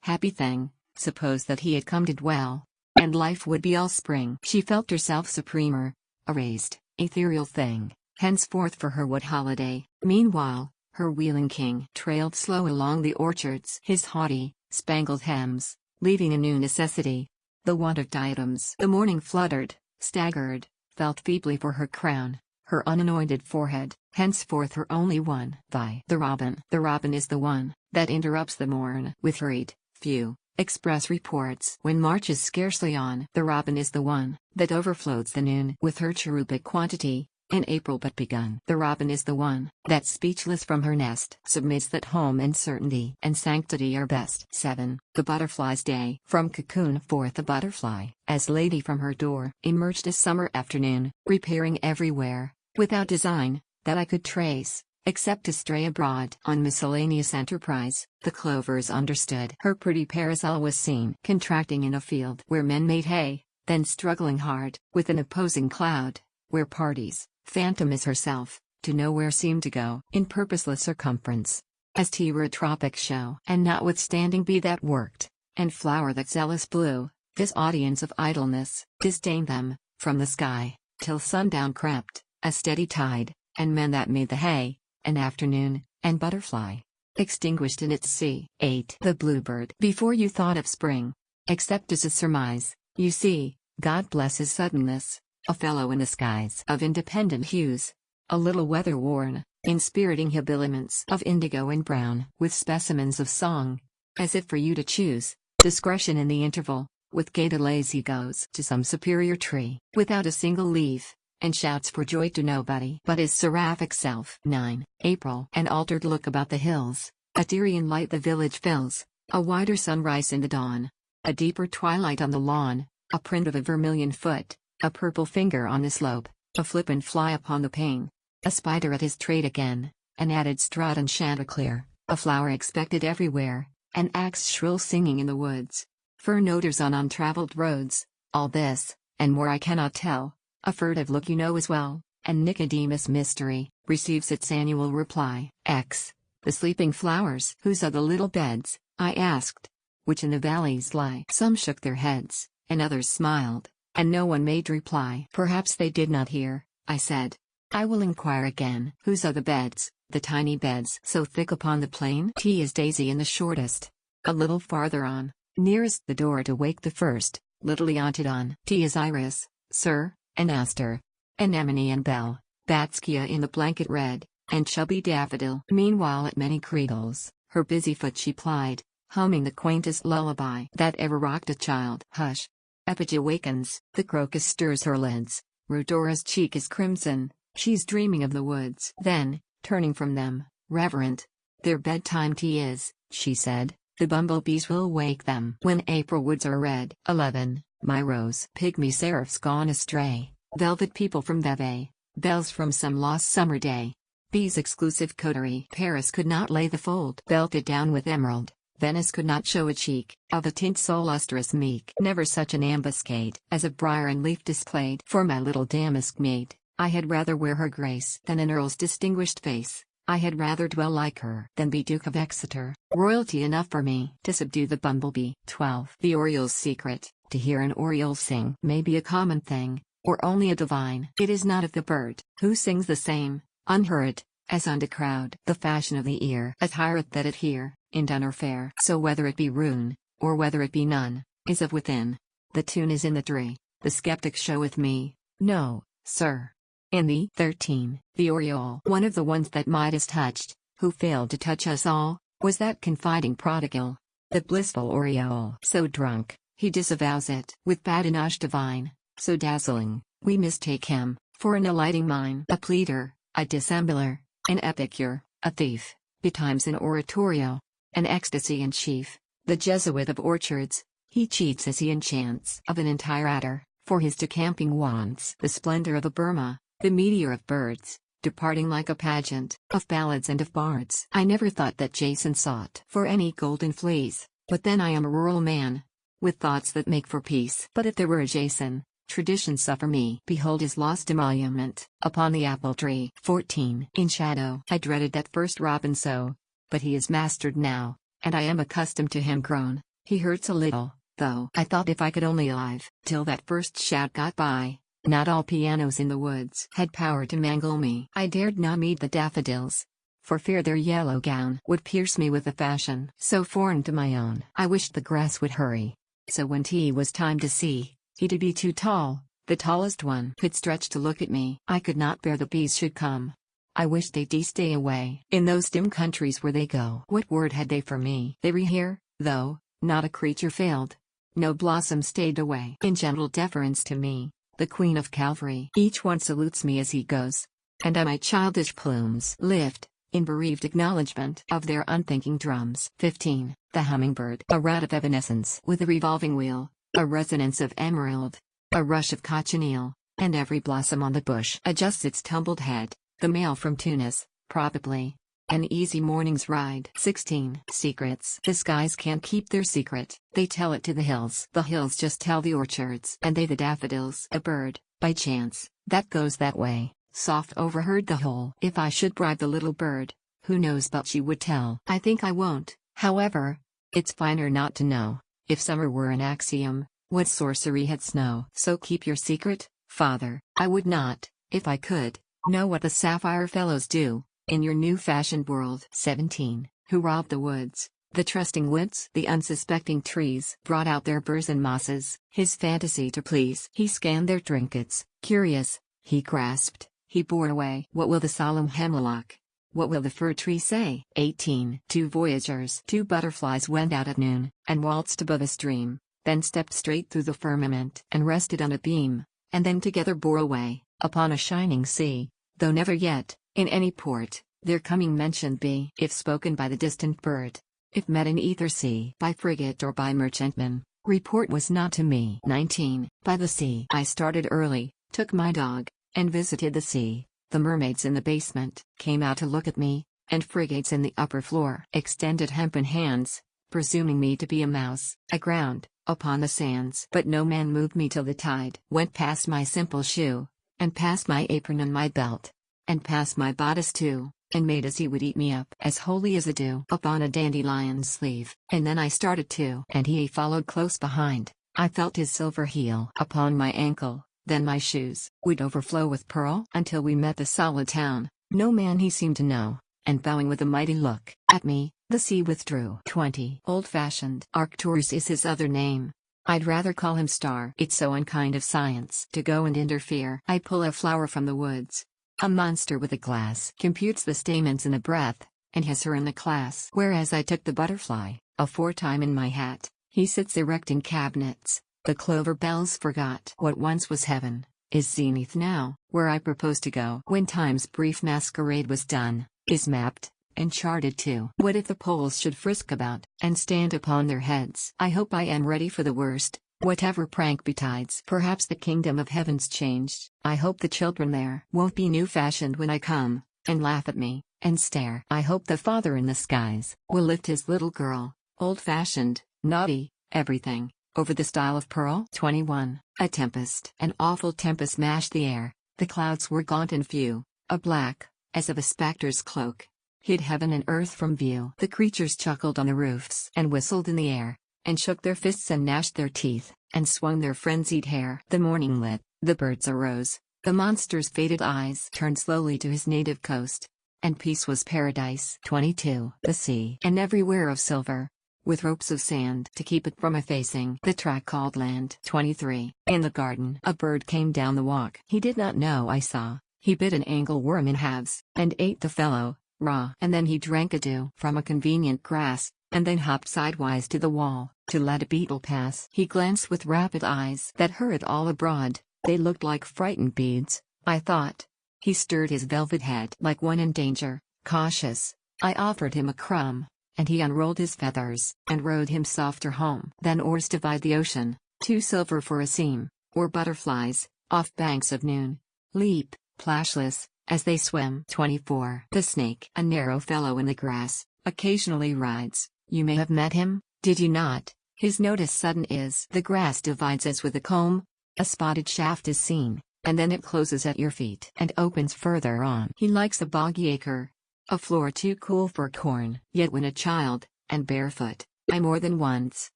happy thing, suppose that he had come to dwell, and life would be all spring. She felt herself supremer, a raised, ethereal thing, henceforth for her what holiday. Meanwhile, her wheeling king trailed slow along the orchards, his haughty, spangled hems, leaving a new necessity, the want of diadems. The morning fluttered, staggered, felt feebly for her crown, her unanointed forehead, henceforth her only one. The robin is the one that interrupts the morn with hurried, few, express reports. When March is scarcely on, the robin is the one that overflows the noon with her cherubic quantity, in April but begun. The robin is the one that speechless from her nest submits that home and certainty and sanctity are best. 7. The butterfly's day. From cocoon forth a butterfly, as lady from her door, emerged a summer afternoon, repairing everywhere, without design, that I could trace, except to stray abroad on miscellaneous enterprise. The clovers understood. Her pretty parasol was seen contracting in a field where men made hay, then struggling hard with an opposing cloud, where parties, phantom as herself, to nowhere seemed to go, in purposeless circumference, as 't were a tropic show. And notwithstanding be that worked, and flower that zealous blew, this audience of idleness disdained them, from the sky, till sundown crept, a steady tide, and men that made the hay, an afternoon, and butterfly, extinguished in its sea. 8. The bluebird. Before you thought of spring, except as a surmise, you see, God bless his suddenness, a fellow in the skies of independent hues, a little weather-worn, inspiriting habiliments of indigo and brown, with specimens of song, as if for you to choose, discretion in the interval, with gay delays he goes to some superior tree, without a single leaf, and shouts for joy to nobody but his seraphic self. 9. April. An altered look about the hills, a Tyrian light the village fills, a wider sunrise in the dawn, a deeper twilight on the lawn, a print of a vermilion foot, a purple finger on the slope, a flippant fly upon the pane, a spider at his trade again, an added strut and chanticleer, a flower expected everywhere, an axe shrill singing in the woods, fern odors on untraveled roads, all this, and more I cannot tell, A furtive look you know as well, and Nicodemus Mystery receives its annual reply. X. The sleeping flowers. Whose are the little beds? I asked. Which in the valleys lie? Some shook their heads, and others smiled, and no one made reply. Perhaps they did not hear, I said. I will inquire again. Whose are the beds, the tiny beds so thick upon the plain? T is Daisy in the shortest. A little farther on, nearest the door to wake the first, little Leontodon. T is Iris, sir, and Aster, Anemone and Belle, Batskia in the blanket red, and chubby Daffodil. Meanwhile at many cradles, her busy foot she plied, humming the quaintest lullaby that ever rocked a child. Hush! Epigea wakens, the crocus stirs her lids, Rhodora's cheek is crimson, she's dreaming of the woods. Then, turning from them, reverent, their bedtime tea is, she said, the bumblebees will wake them when April woods are red. 11. My rose. Pygmy seraphs gone astray, velvet people from Vevey, bells from some lost summer day. Bees exclusive coterie. Paris could not lay the fold belted down with emerald, Venice could not show a cheek of a tint so lustrous meek. Never such an ambuscade as a briar and leaf displayed. For my little damask maid, I had rather wear her grace than an earl's distinguished face. I had rather dwell like her than be Duke of Exeter. Royalty enough for me to subdue the bumblebee. 12. The oriole's secret. To hear an oriole sing may be a common thing, or only a divine. It is not of the bird, who sings the same, unheard, as unto crowd. The fashion of the ear attireth that it hear, in dun or fair. So whether it be rune, or whether it be none, is of within. The tune is in the tree. The skeptic showeth me, no, sir. In the 13. The oriole. One of the ones that Midas touched, who failed to touch us all, was that confiding prodigal. The blissful oriole. So drunk, he disavows it. With badinage divine, so dazzling, we mistake him for an alighting mine. A pleader, a dissembler, an epicure, a thief, betimes an oratorio, an ecstasy in chief, the Jesuit of orchards. He cheats as he enchants. Of an entire adder, for his decamping wands. The splendor of a Burma, the meteor of birds, departing like a pageant, of ballads and of bards. I never thought that Jason sought for any golden fleece, but then I am a rural man, with thoughts that make for peace. But if there were a Jason, tradition suffer me. Behold his lost emolument, upon the apple tree. 14. In shadow. I dreaded that first robin so, but he is mastered now, and I am accustomed to him grown. He hurts a little, though. I thought if I could only live till that first shout got by. Not all pianos in the woods had power to mangle me. I dared not meet the daffodils, for fear their yellow gown would pierce me with a fashion so foreign to my own. I wished the grass would hurry, so when tea was time to see, he'd be too tall, the tallest one could stretch to look at me. I could not bear the bees should come. I wished they'd stay away. In those dim countries where they go, what word had they for me? They were here, though, not a creature failed. No blossom stayed away. In gentle deference to me, the Queen of Calvary. Each one salutes me as he goes, and I my childish plumes lift, in bereaved acknowledgement of their unthinking drums. 15. The hummingbird. A rat of evanescence with a revolving wheel, a resonance of emerald, a rush of cochineal, and every blossom on the bush adjusts its tumbled head. The mail from Tunis, probably. An easy morning's ride. 16. Secrets. The skies can't keep their secret, they tell it to the hills. The hills just tell the orchards, and they the daffodils. A bird, by chance, that goes that way, soft overheard the whole. If I should bribe the little bird, who knows but she would tell. I think I won't, however. It's finer not to know. If summer were an axiom, what sorcery had snow? So keep your secret, father. I would not, if I could, know what the sapphire fellows do in your new-fashioned world. 17. Who robbed the woods? The trusting woods. The unsuspecting trees brought out their burrs and mosses, his fantasy to please. He scanned their trinkets, curious, he grasped, he bore away. What will the solemn hemlock? What will the fir tree say? 18. Two voyagers. Two butterflies went out at noon, and waltzed above a stream, then stepped straight through the firmament, and rested on a beam, and then together bore away, upon a shining sea, though never yet, in any port, their coming mentioned be. If spoken by the distant bird, if met in ether sea, by frigate or by merchantman, report was not to me. 19. By the sea. I started early, took my dog, and visited the sea. The mermaids in the basement came out to look at me, and frigates in the upper floor extended hempen hands, presuming me to be a mouse, aground, upon the sands. But no man moved me till the tide went past my simple shoe, and past my apron and my belt, and past my bodice too, and made as he would eat me up, as wholly as a dew upon a dandelion's sleeve. And then I started too, and he followed close behind. I felt his silver heel upon my ankle, then my shoes would overflow with pearl until we met the solid town. No man he seemed to know, and bowing with a mighty look at me, the sea withdrew. 20. Old-fashioned Arcturus is his other name. I'd rather call him Star. It's so unkind of science to go and interfere. I pull a flower from the woods. A monster with a glass computes the stamens in a breath, and has her in the class. Whereas I took the butterfly, aforetime in my hat. He sits erecting cabinets. The clover bells forgot what once was heaven, is zenith now. Where I propose to go when time's brief masquerade was done, is mapped and charted too. What if the poles should frisk about and stand upon their heads? I hope I am ready for the worst, whatever prank betides. Perhaps the kingdom of heaven's changed. I hope the children there won't be new-fashioned when I come, and laugh at me, and stare. I hope the Father in the skies will lift his little girl, old-fashioned, naughty, everything, over the stile of pearl. 21. A tempest. An awful tempest mashed the air. The clouds were gaunt and few, a black, as of a spectre's cloak, hid heaven and earth from view. The creatures chuckled on the roofs and whistled in the air, and shook their fists and gnashed their teeth, and swung their frenzied hair. The morning lit, the birds arose, the monster's faded eyes turned slowly to his native coast, and peace was paradise. 22. The sea, and everywhere of silver, with ropes of sand to keep it from effacing the track called land. 23. In the garden a bird came down the walk. He did not know I saw. He bit an angleworm in halves, and ate the fellow, raw. And then he drank a dew from a convenient grass, and then hopped sidewise to the wall, to let a beetle pass. He glanced with rapid eyes that hurried all abroad. They looked like frightened beads, I thought. He stirred his velvet head like one in danger, cautious. I offered him a crumb, and he unrolled his feathers, and rowed him softer home. Then oars divide the ocean, 2 silver for a seam, or butterflies, off banks of noon, leap, plashless, as they swim. 24. The snake, a narrow fellow in the grass, occasionally rides. You may have met him, did you not? His notice sudden is. The grass divides as with a comb, a spotted shaft is seen, and then it closes at your feet and opens further on. He likes a boggy acre, a floor too cool for corn. Yet when a child, and barefoot, I more than once,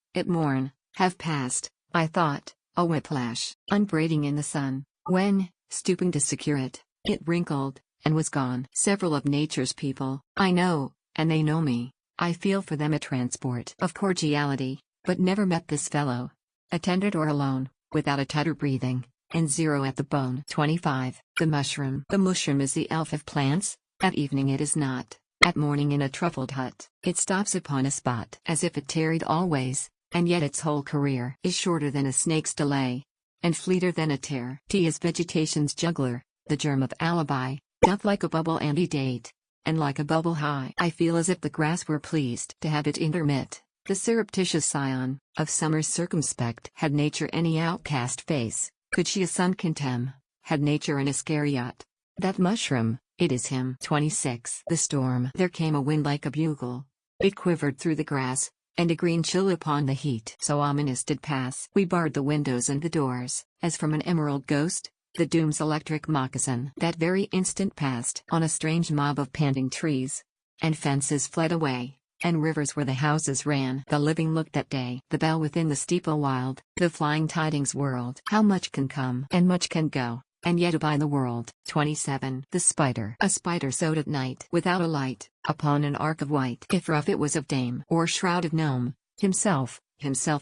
at morn, have passed, I thought, a whiplash, unbraiding in the sun, when, stooping to secure it, it wrinkled, and was gone. Several of nature's people, I know, and they know me. I feel for them a transport of cordiality, but never met this fellow. Attended or alone, without a tighter breathing, and 0 at the bone. 25. The mushroom. The mushroom is the elf of plants. At evening it is not, at morning in a truffled hut. It stops upon a spot as if it tarried always, and yet its whole career is shorter than a snake's delay, and fleeter than a tear. Tea is vegetation's juggler, the germ of alibi, doth like a bubble antedate, and like a bubble high. I feel as if the grass were pleased to have it intermit, the surreptitious scion of summer's circumspect. Had nature any outcast face, could she a son contemn? Had nature an Iscariot? That mushroom, it is him. 26. The storm. There came a wind like a bugle. It quivered through the grass, and a green chill upon the heat so ominous did pass. We barred the windows and the doors, as from an emerald ghost, the doom's electric moccasin. That very instant passed on a strange mob of panting trees, and fences fled away, and rivers where the houses ran. The living looked that day. The bell within the steeple wild, the flying tidings whirled. How much can come, and much can go, and yet abide the world. 27. The spider. A spider sewed at night, without a light, upon an arc of white. If rough it was of dame, or shroud of gnome, himself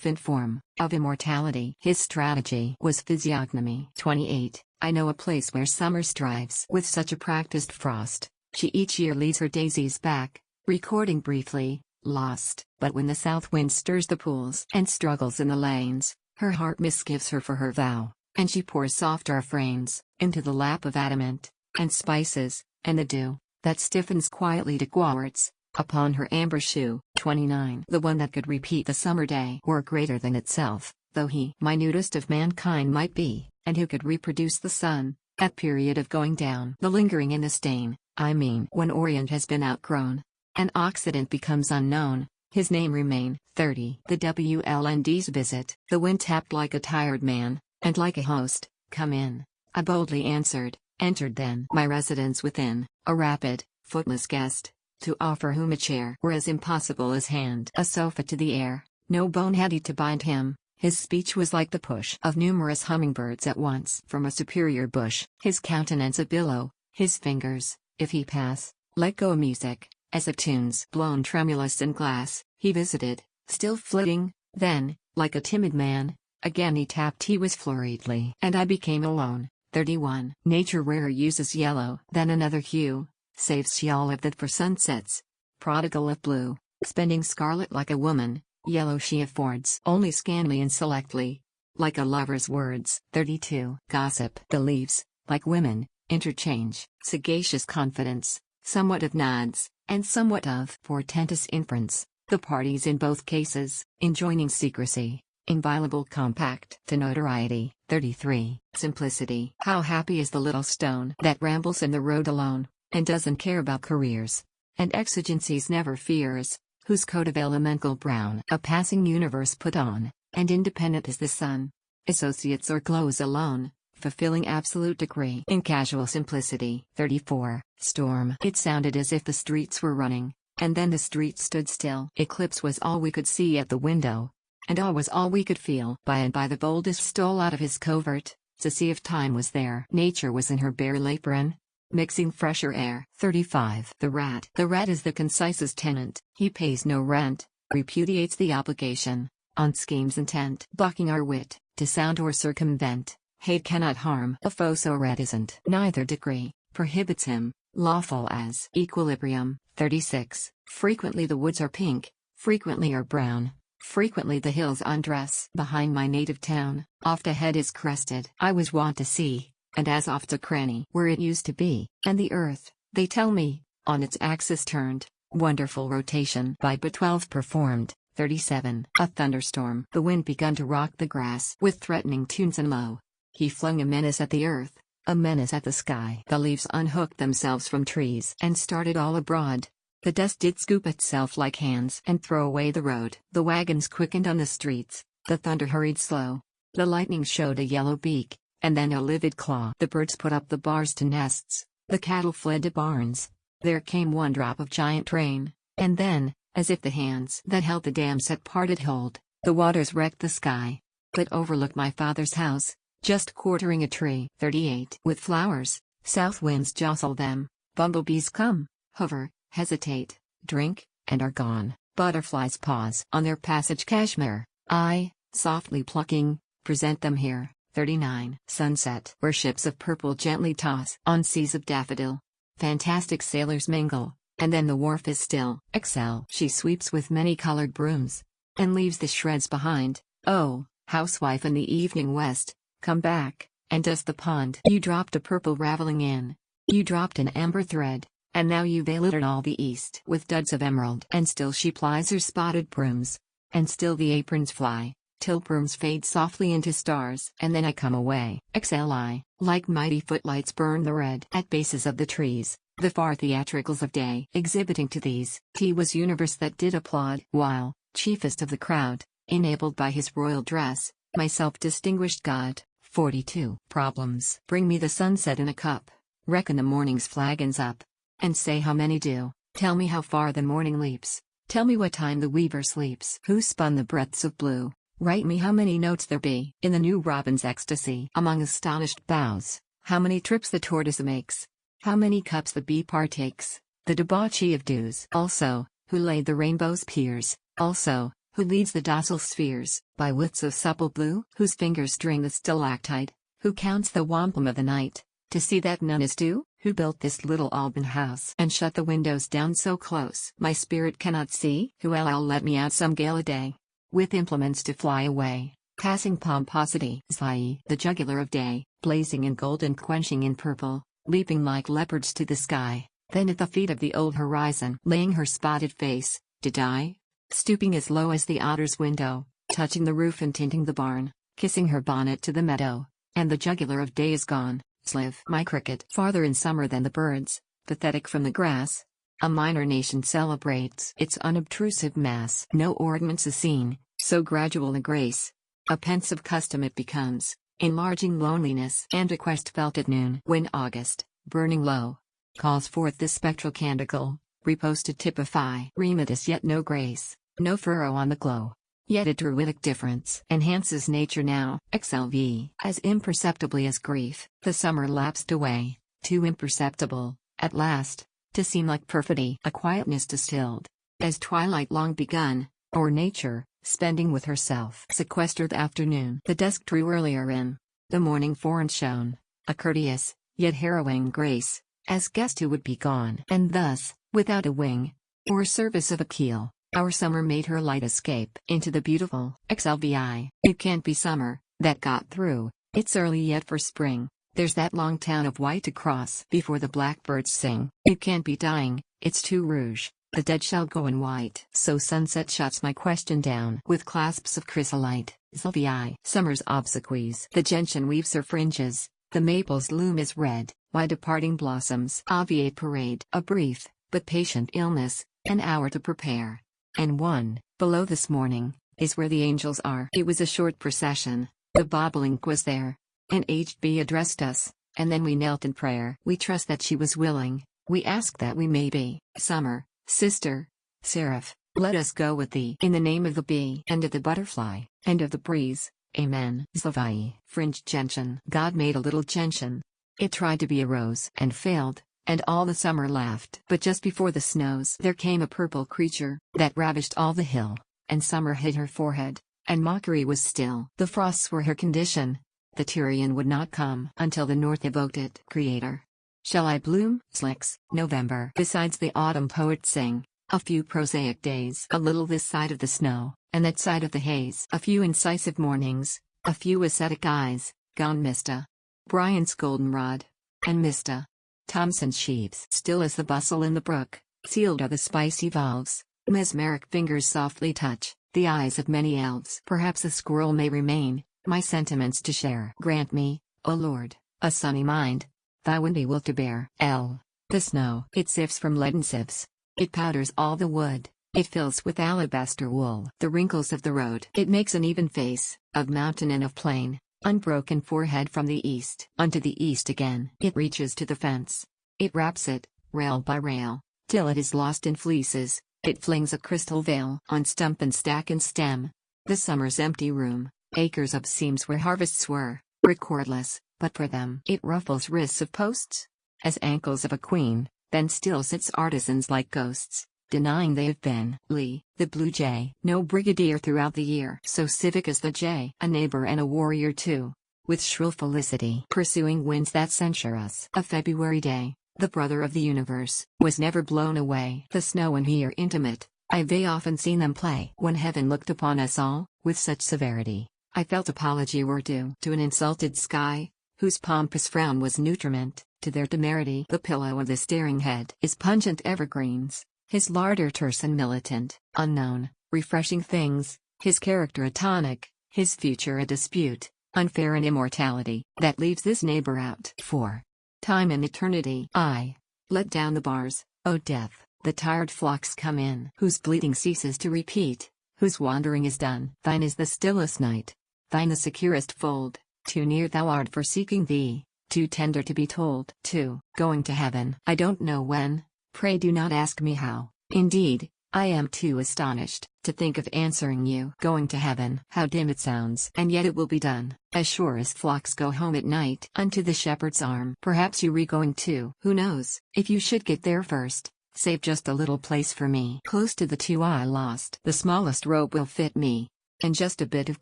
in form, of immortality. His strategy was physiognomy. 28. I know a place where summer strives with such a practiced frost. She each year leads her daisies back, recording briefly, lost. But when the south wind stirs the pools and struggles in the lanes, her heart misgives her for her vow, and she pours soft refrains into the lap of adamant, and spices, and the dew, that stiffens quietly to quartz, upon her amber shoe. 29. The one that could repeat the summer day were greater than itself, though he minutest of mankind might be, and who could reproduce the sun, at period of going down. The lingering in the stain, I mean when Orient has been outgrown, and Occident becomes unknown, His name remain. 30. The WLND's visit. The wind tapped like a tired man, and like a host, "Come in." I boldly answered, entered then my residence within, a rapid, footless guest, to offer whom a chair were as impossible as hand a sofa to the air, no boneheady to bind him. His speech was like the push of numerous hummingbirds at once from a superior bush. His countenance a billow, his fingers, if he pass, let go music, as of tunes blown tremulous in glass. He visited, still flitting, then, like a timid man, again he tapped. He was flurriedly, and I became alone. 31. Nature rarer uses yellow than another hue, saves she olive that for sunsets. Prodigal of blue, spending scarlet like a woman, yellow she affords only scantly and selectly, like a lover's words. 32. Gossip. The leaves, like women, interchange sagacious confidence, somewhat of nods, and somewhat of portentous inference, the parties in both cases enjoining secrecy, inviolable compact to notoriety. 33. Simplicity. How happy is the little stone that rambles in the road alone, and doesn't care about careers and exigencies, never fears, whose coat of elemental brown a passing universe put on, and independent as the sun, associates or glows alone, fulfilling absolute degree in casual simplicity. 34. Storm. It sounded as if the streets were running, and then the streets stood still. Eclipse was all we could see at the window, and awe was all we could feel. By and by the boldest stole out of his covert, to see if time was there. Nature was in her bare apron, mixing fresher air. 35. The rat. The rat is the concisest tenant. He pays no rent, repudiates the obligation, on schemes intent, bucking our wit, to sound or circumvent. Hate cannot harm a foe so reticent. Neither degree prohibits him, lawful as equilibrium. 36. Frequently the woods are pink, frequently are brown, frequently the hills undress. Behind my native town, oft a head is crested. I was wont to see, and as oft a cranny where it used to be, and the earth, they tell me, on its axis turned, wonderful rotation by but 12 performed. 37. A thunderstorm. The wind begun to rock the grass with threatening tunes, and lo, he flung a menace at the earth, a menace at the sky. The leaves unhooked themselves from trees and started all abroad. The dust did scoop itself like hands and throw away the road. The wagons quickened on the streets, the thunder hurried slow, the lightning showed a yellow beak, and then a livid claw. The birds put up the bars to nests, the cattle fled to barns. There came one drop of giant rain, and then, as if the hands that held the dam set parted hold, the waters wrecked the sky, but overlooked my father's house, just quartering a tree. 38. With flowers, south winds jostle them, bumblebees come, hover, hesitate, drink, and are gone. Butterflies pause on their passage. Cashmere, I, softly plucking, present them here. 39. Sunset. Where ships of purple gently toss on seas of daffodil, fantastic sailors mingle, and then the wharf is still. Excel. She sweeps with many-colored brooms, and leaves the shreds behind. Oh, housewife in the evening west, come back, and dust the pond. You dropped a purple raveling in, you dropped an amber thread, and now you veil it in all the east with duds of emerald. And still she plies her spotted brooms, and still the aprons fly, till brooms fade softly into stars. And then I come away. XLI. Like mighty footlights burn the red at bases of the trees, the far theatricals of day exhibiting to these. He was universe that did applaud, while, chiefest of the crowd, enabled by his royal dress, myself distinguished God. 42. Problems. Bring me the sunset in a cup, reckon the morning's flagons up, and say how many do. Tell me how far the morning leaps, tell me what time the weaver sleeps. Who spun the breadths of blue? Write me how many notes there be in the new robin's ecstasy among astonished boughs, how many trips the tortoise makes, how many cups the bee partakes, the debauchee of dews. Also, who laid the rainbow's piers, also, who leads the docile spheres by widths of supple blue, whose fingers string the stalactite, who counts the wampum of the night, to see that none is due, who built this little Alban house and shut the windows down so close my spirit cannot see, who will let me out some gala day, with implements to fly away, passing pomposity. Zai, the jugular of day, blazing in gold and quenching in purple, leaping like leopards to the sky, then at the feet of the old horizon laying her spotted face, to die, stooping as low as the otter's window, touching the roof and tinting the barn, kissing her bonnet to the meadow, and the jugular of day is gone. Sliv, my cricket, farther in summer than the birds, pathetic from the grass, A minor nation celebrates its unobtrusive mass. No ordinance is seen, so gradual a grace. A pensive custom it becomes, enlarging loneliness. And a quest felt at noon. When August, burning low, calls forth this spectral canticle, reposted typify remedies yet no grace, no furrow on the glow. Yet a druidic difference enhances nature now. XLV. As imperceptibly as grief, the summer lapsed away, too imperceptible, at last, to seem like perfidy. A quietness distilled, as twilight long begun, or nature, spending with herself. Sequestered afternoon. The dusk drew earlier in. The morning foreign shone, a courteous, yet harrowing grace, as guest who would be gone. And thus, without a wing, or service of a keel, our summer made her light escape into the beautiful. XLVI. It can't be summer, that got through, it's early yet for spring. There's that long town of white to cross before the blackbirds sing. It can't be dying, it's too rouge, the dead shall go in white. So sunset shuts my question down with clasps of chrysolite. XLVI. Summer's obsequies. The gentian weaves her fringes, the maple's loom is red, why departing blossoms obviate parade. A brief, but patient illness, an hour to prepare. And one, below this morning, is where the angels are. It was a short procession, the bobolink was there. An aged bee addressed us, and then we knelt in prayer. We trust that she was willing, we ask that we may be. Summer, sister, seraph, let us go with thee. In the name of the bee, and of the butterfly, and of the breeze, amen. XLVI. Fringed gentian. God made a little gentian. It tried to be a rose, and failed. And all the summer laughed. But just before the snows there came a purple creature, that ravished all the hill, and summer hid her forehead, and mockery was still. The frosts were her condition. The Tyrian would not come until the north evoked it. Creator. Shall I bloom? Slicks. November. Besides the autumn poets sing, a few prosaic days. A little this side of the snow, and that side of the haze. A few incisive mornings, a few ascetic eyes, gone Mista. Bryant's goldenrod. And Mista. Thomson's sheaves. Still as the bustle in the brook, sealed are the spicy valves, mesmeric fingers softly touch, the eyes of many elves. Perhaps a squirrel may remain, my sentiments to share. Grant me, O Lord, a sunny mind, thy windy will to bear. The snow. It sifts from leaden sieves, it powders all the wood, it fills with alabaster wool the wrinkles of the road. It makes an even face, of mountain and of plain. Unbroken forehead from the east unto the east again. It reaches to the fence. It wraps it, rail by rail, till it is lost in fleeces. It flings a crystal veil on stump and stack and stem. The summer's empty room, acres of seams where harvests were, recordless, but for them. It ruffles wrists of posts, as ankles of a queen, then still sits artisans like ghosts, denying they have been. Lee, the blue jay. No brigadier throughout the year so civic as the jay. A neighbor and a warrior too, with shrill felicity pursuing winds that censure us. A February day, the brother of the universe, was never blown away. The snow and he are intimate, I've often seen them play. When heaven looked upon us all, with such severity, I felt apology were due to an insulted sky, whose pompous frown was nutriment to their temerity. The pillow of the staring head is pungent evergreens. His larder terse and militant, unknown, refreshing things, his character a tonic, his future a dispute, unfair an immortality, that leaves this neighbor out. For time and eternity. I let down the bars, O death, the tired flocks come in, whose bleating ceases to repeat, whose wandering is done. Thine is the stillest night, thine the securest fold, too near thou art for seeking thee, too tender to be told. 2. Going to heaven. I don't know when. Pray do not ask me how. Indeed, I am too astonished to think of answering you. Going to heaven. How dim it sounds. And yet it will be done, as sure as flocks go home at night unto the shepherd's arm. Perhaps you re-going too. Who knows? If you should get there first, save just a little place for me. Close to the two I lost. The smallest robe will fit me, and just a bit of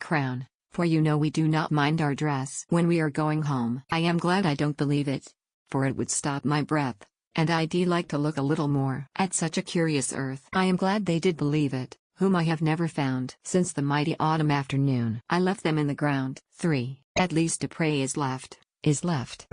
crown, for you know we do not mind our dress when we are going home. I am glad I don't believe it, for it would stop my breath. And I'd like to look a little more at such a curious earth. I am glad they did believe it, whom I have never found since the mighty autumn afternoon I left them in the ground. 3. At least to pray is left,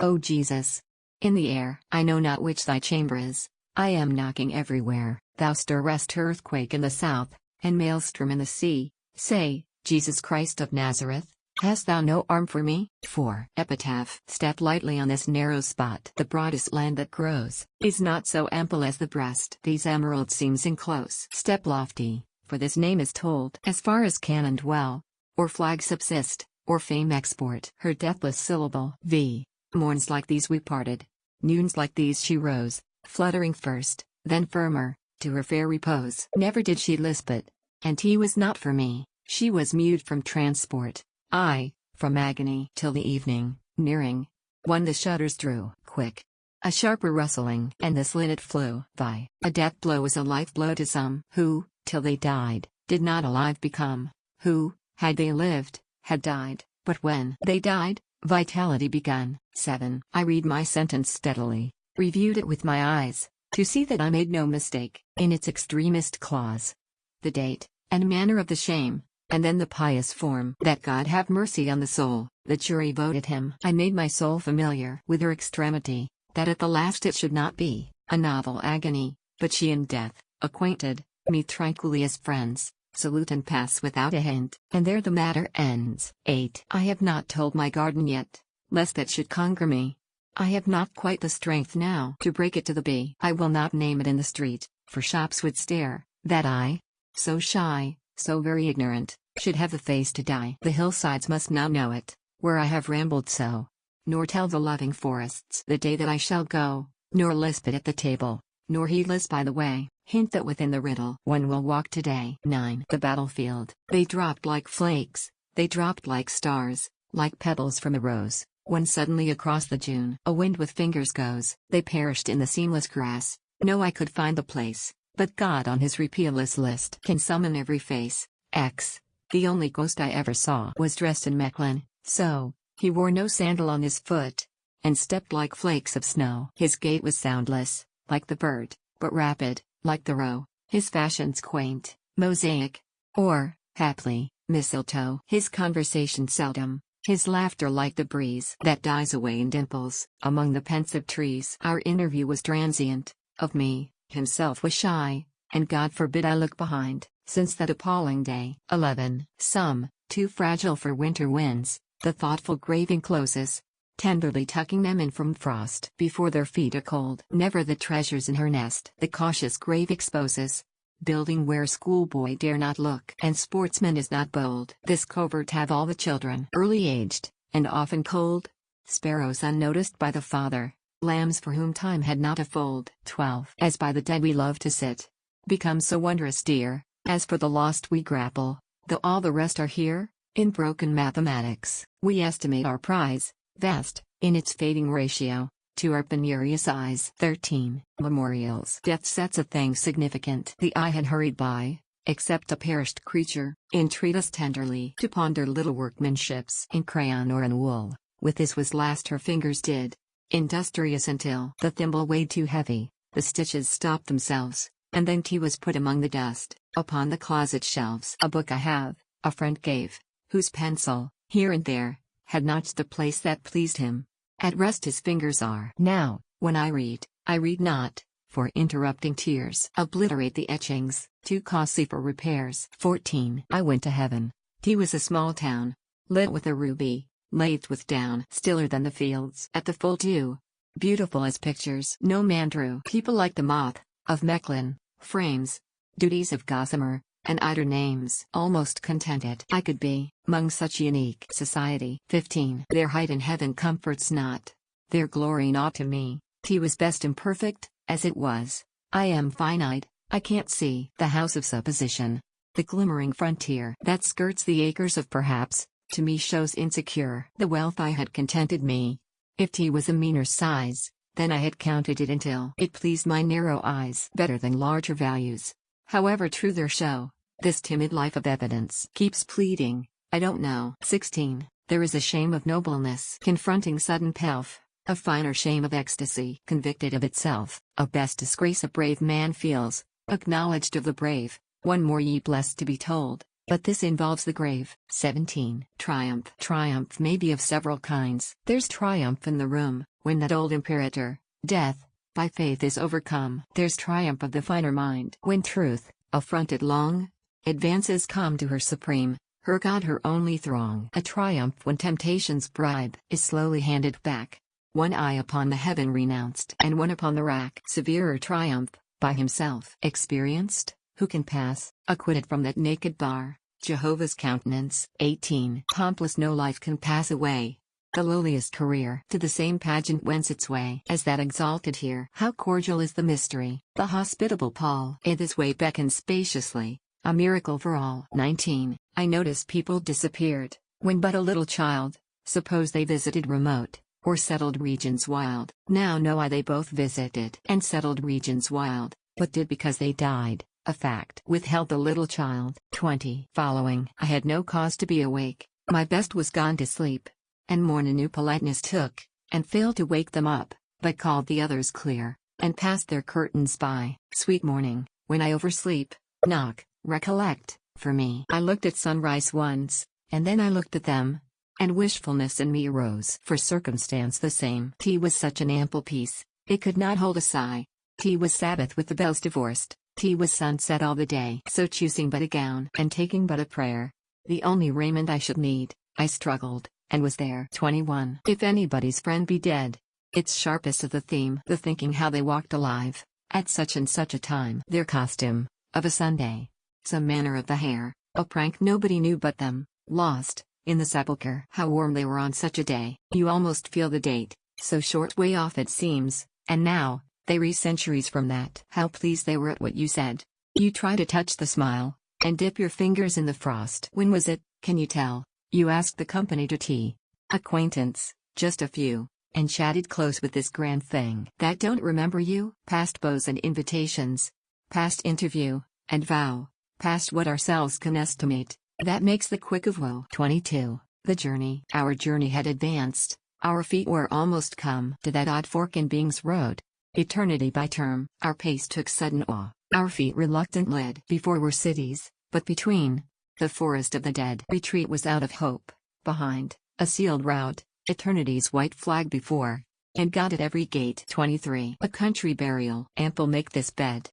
O Jesus. In the air. I know not which thy chamber is. I am knocking everywhere. Thou stirrest earthquake in the south, and maelstrom in the sea. Say, Jesus Christ of Nazareth, Hast thou no arm for me? 4. Epitaph. Step lightly on this narrow spot. The broadest land that grows is not so ample as the breast. These emerald seams enclose. Step lofty, for this name is told. As far as cannon dwell, or flag subsist, or fame export. Her deathless syllable. V. Morns like these we parted. Noons like these she rose, fluttering first, then firmer, to her fair repose. Never did she lisp it, and he was not for me. She was mute from transport, I, from agony. Till the evening, nearing, one the shutters drew, quick. A sharper rustling, and this linnet flew by. A death blow is a life blow to some, who, till they died, did not alive become, who, had they lived, had died, but when they died, vitality begun. 7. I read my sentence steadily, reviewed it with my eyes, to see that I made no mistake in its extremest clause. The date, and manner of the shame, and then the pious form. That God have mercy on the soul. The jury voted him. I made my soul familiar with her extremity, that at the last it should not be a novel agony, but she in death, acquainted me tranquilly as friends, salute and pass without a hint, and there the matter ends. 8. I have not told my garden yet, lest that should conquer me. I have not quite the strength now to break it to the bee. I will not name it in the street, for shops would stare, that I, so shy, so very ignorant, should have the face to die. The hillsides must now know it, where I have rambled so, nor tell the loving forests the day that I shall go, nor lisp it at the table, nor heedless by the way, hint that within the riddle one will walk today. 9. The battlefield. They dropped like flakes, they dropped like stars, like petals from a rose, when suddenly across the June a wind with fingers goes. They perished in the seamless grass. No, I could find the place, but God on his repealless list can summon every face. X. The only ghost I ever saw was dressed in Mechlin, so he wore no sandal on his foot, and stepped like flakes of snow. His gait was soundless, like the bird, but rapid, like the roe. His fashions quaint, mosaic, or, haply, mistletoe. His conversation seldom, his laughter like the breeze that dies away in dimples among the pensive trees. Our interview was transient. Of me, himself was shy, and God forbid I look behind, since that appalling day. 11. Some, too fragile for winter winds, the thoughtful grave encloses, tenderly tucking them in from frost before their feet are cold. Never the treasures in her nest the cautious grave exposes, building where schoolboy dare not look and sportsman is not bold. This covert have all the children, early aged, and often cold, sparrows unnoticed by the father, lambs for whom time had not a fold. 12. As by the dead we love to sit, become so wondrous dear, as for the lost we grapple, though all the rest are here, in broken mathematics, we estimate our prize, vast, in its fading ratio, to our penurious eyes. 13. Memorials. Death sets a thing significant. The eye had hurried by, except a perished creature, entreat us tenderly to ponder little workmanships in crayon or in wool, with this was last her fingers did, industrious until the thimble weighed too heavy, the stitches stopped themselves, and then tea was put among the dust, upon the closet shelves. A book I have, a friend gave, whose pencil, here and there, had notched the place that pleased him. At rest his fingers are. Now, when I read not, for interrupting tears obliterate the etchings, too costly for repairs. 14. I went to heaven. T was a small town, lit with a ruby, lathed with down, stiller than the fields at the full dew, beautiful as pictures no man drew. People like the moth, of Mechlin, frames, duties of gossamer, and idle names. Almost contented I could be, 'mong such unique society. 15. Their height in heaven comforts not, their glory not to me. T was best imperfect, as it was. I am finite, I can't see the house of supposition. The glimmering frontier that skirts the acres of perhaps, to me shows insecure. The wealth I had contented me. If T was a meaner size, then I had counted it until it pleased my narrow eyes better than larger values. However true their show, this timid life of evidence keeps pleading, I don't know. 16. There is a shame of nobleness confronting sudden pelf, a finer shame of ecstasy convicted of itself, a best disgrace a brave man feels, acknowledged of the brave, one more ye blessed to be told, but this involves the grave. 17. Triumph. Triumph may be of several kinds. There's triumph in the room, when that old imperator, death, by faith is overcome. There's triumph of the finer mind, when truth, affronted long, advances come to her supreme, her God her only throng. A triumph when temptation's bribe is slowly handed back. One eye upon the heaven renounced and one upon the rack. Severer triumph, by himself experienced, who can pass, acquitted from that naked bar, Jehovah's countenance. 18. Pompless no life can pass away. The lowliest career to the same pageant wends its way as that exalted here. How cordial is the mystery, the hospitable Paul in this way beckons spaciously, a miracle for all. 19. I noticed people disappeared, when but a little child, suppose they visited remote, or settled regions wild. Now know I they both visited and settled regions wild, but did because they died, a fact withheld the little child. 20. Following I had no cause to be awake, my best was gone to sleep. And morn a new politeness took, and failed to wake them up, but called the others clear, and passed their curtains by. Sweet morning, when I oversleep, knock, recollect, for me. I looked at sunrise once, and then I looked at them, and wishfulness in me arose. For circumstance the same. Tea was such an ample piece, it could not hold a sigh. Tea was Sabbath with the bells divorced, tea was sunset all the day. So choosing but a gown, and taking but a prayer, the only raiment I should need, I struggled, and was there. 21. If anybody's friend be dead, it's sharpest of the theme, the thinking how they walked alive, at such and such a time. Their costume, of a Sunday, some manner of the hair, a prank nobody knew but them, lost, in the sepulchre. How warm they were on such a day, you almost feel the date, so short way off it seems, and now, they re centuries from that. How pleased they were at what you said. You try to touch the smile, and dip your fingers in the frost. When was it, can you tell? You asked the company to tea. Acquaintance, just a few, and chatted close with this grand thing. That don't remember you? Past bows and invitations, past interview, and vow, past what ourselves can estimate, that makes the quick of woe. 22. The journey. Our journey had advanced, our feet were almost come to that odd fork in being's road. Eternity by term, our pace took sudden awe, our feet reluctant led. Before were cities, but between, the forest of the dead. Retreat was out of hope, behind, a sealed route, eternity's white flag before, and God at every gate. 23. A country burial. Ample make this bed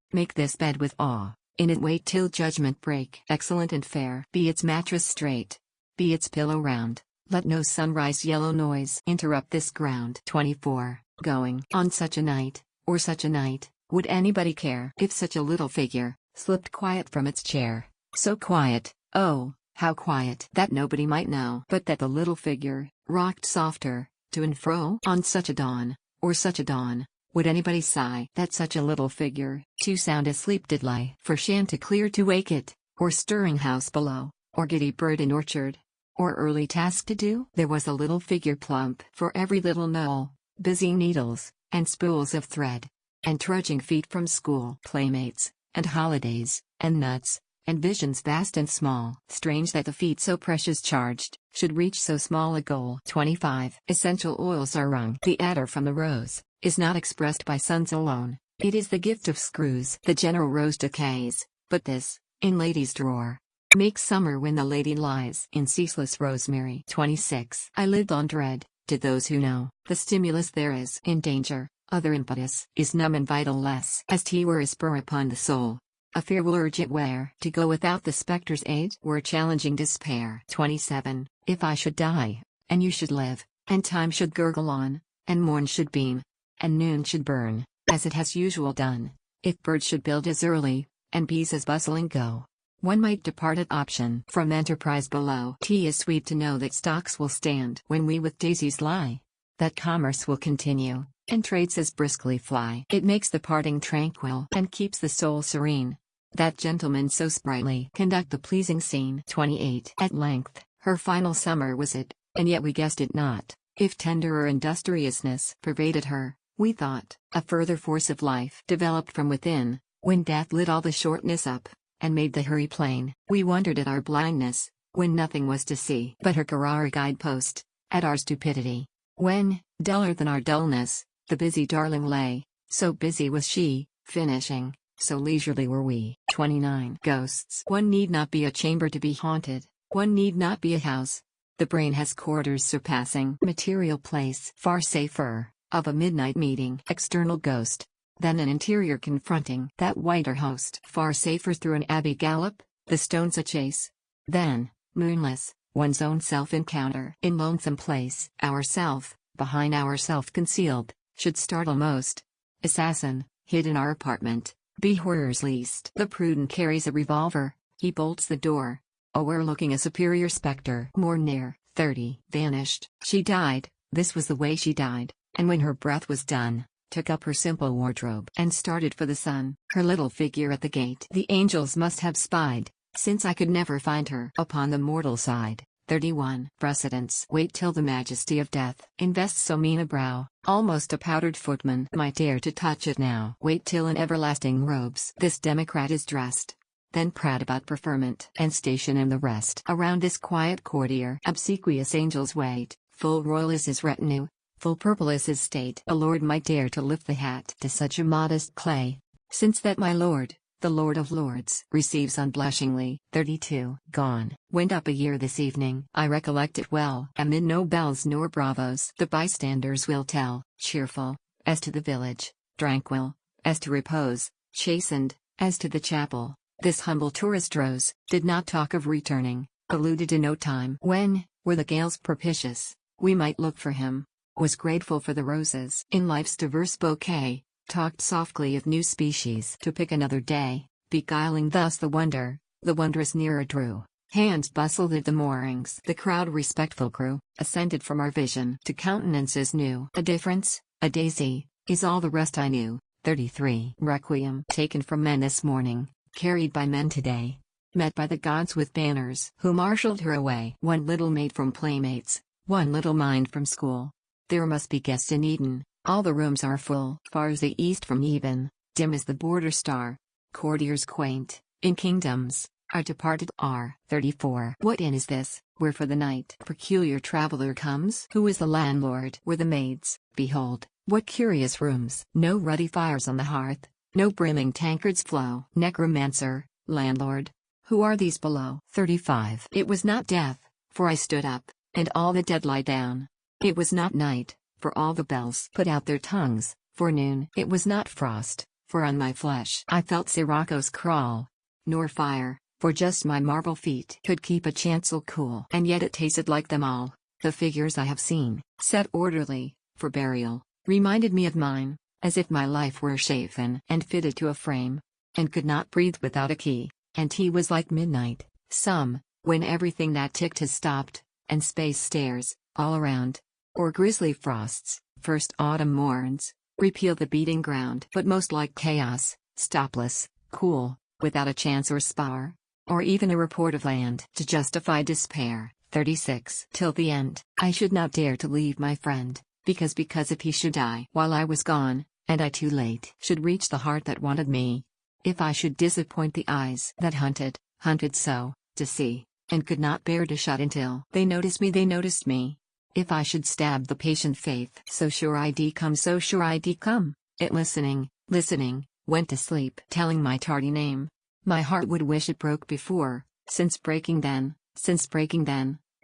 with awe, in it wait till judgment break. Excellent and fair be its mattress straight, be its pillow round, let no sunrise yellow noise interrupt this ground. 24. Going on such a night, or such a night, would anybody care if such a little figure slipped quiet from its chair, so quiet, oh, how quiet, that nobody might know but that the little figure rocked softer, to and fro. On such a dawn, or such a dawn, would anybody sigh that such a little figure too sound asleep did lie? For chanticleer to wake it, or stirring house below, or giddy bird in orchard, or early task to do? There was a little figure plump for every little knoll, busy needles, and spools of thread, and trudging feet from school, playmates, and holidays, and nuts, and visions vast and small. Strange that the feet so precious charged, should reach so small a goal. 25. Essential oils are wrung. The attar from the rose, is not expressed by suns alone, it is the gift of screws. The general rose decays, but this, in lady's drawer, makes summer when the lady lies in ceaseless rosemary. 26. I lived on dread, to those who know, the stimulus there is in danger, other impetus is numb and vital less, as tea were a spur upon the soul. A fear will urge it where to go without the spectre's aid were challenging despair. 27. If I should die, and you should live, and time should gurgle on, and morn should beam, and noon should burn, as it has usual done, if birds should build as early, and bees as bustling go, one might depart at option from enterprise below. Tea is sweet to know that stocks will stand when we with daisies lie, that commerce will continue, and trades as briskly fly. It makes the parting tranquil, and keeps the soul serene, that gentlemen so sprightly conduct the pleasing scene. 28. At length, her final summer was it, and yet we guessed it not. If tenderer industriousness pervaded her, we thought a further force of life developed from within, when death lit all the shortness up, and made the hurry plain. We wondered at our blindness, when nothing was to see but her Carrara guidepost, at our stupidity, when, duller than our dullness, the busy darling lay, so busy was she, finishing, so leisurely were we. 29. Ghosts. One need not be a chamber to be haunted, one need not be a house. The brain has quarters surpassing material place, far safer, of a midnight meeting external ghost, than an interior confronting that whiter host. Far safer through an abbey gallop, the stones a chase, than, Moonless, one's own self-encounter in lonesome place. Ourself, behind ourself concealed, should startle most. Assassin, hid in our apartment, be horrors least. The prudent carries a revolver, he bolts the door. Oh, we're looking a superior spectre. More near, 30. Vanished. She died, this was the way she died, and when her breath was done, took up her simple wardrobe and started for the sun. Her little figure at the gate the angels must have spied, since I could never find her upon the mortal side. 31. Precedence. Wait till the majesty of death invests so mean a brow, almost a powdered footman might dare to touch it now. Wait till in everlasting robes this democrat is dressed. Then prate about preferment and station and the rest. Around this quiet courtier obsequious angels wait, full royal is his retinue, full purple is his state. A lord might dare to lift the hat to such a modest clay, since that my lord, the Lord of Lords, receives unblushingly. 32. Gone. Went up a year this evening. I recollect it well. Amid no bells nor bravos. The bystanders will tell. Cheerful, as to the village. Tranquil, as to repose. Chastened, as to the chapel. This humble tourist rose, did not talk of returning. Alluded to no time when, were the gales propitious, we might look for him. Was grateful for the roses in life's diverse bouquet. Talked softly of new species to pick another day, beguiling thus the wondrous nearer drew. Hands bustled at the moorings. The crowd respectful crew, ascended from our vision to countenances new. A difference, a daisy, is all the rest I knew. 33. Requiem. Taken from men this morning, carried by men today. Met by the gods with banners who marshaled her away. One little maid from playmates, one little mind from school. There must be guests in Eden. All the rooms are full. Far as the east from even, dim as the border star. Courtiers quaint, in kingdoms, are departed. R. 34. What inn is this, where for the night peculiar traveler comes? Who is the landlord? Where the maids? Behold, what curious rooms. No ruddy fires on the hearth, no brimming tankards flow. Necromancer, landlord, who are these below? 35. It was not death, for I stood up, and all the dead lie down. It was not night, for all the bells put out their tongues. For noon. It was not frost, for on my flesh I felt sirocco's crawl. Nor fire, for just my marble feet could keep a chancel cool. And yet it tasted like them all. The figures I have seen, set orderly, for burial, reminded me of mine, as if my life were shapen and fitted to a frame, and could not breathe without a key. And he was like midnight, when everything that ticked has stopped, and space stares, all around. Or grisly frosts, first autumn morns, repeal the beating ground. But most like chaos, stopless, cool, without a chance or spar, or even a report of land to justify despair. 36. Till the end, I should not dare to leave my friend, because if he should die while I was gone, and I too late should reach the heart that wanted me. If I should disappoint the eyes that hunted so, to see, and could not bear to shut until they noticed me. If I should stab the patient faith, so sure I'd come, it listening, went to sleep, telling my tardy name. My heart would wish it broke before, since breaking then,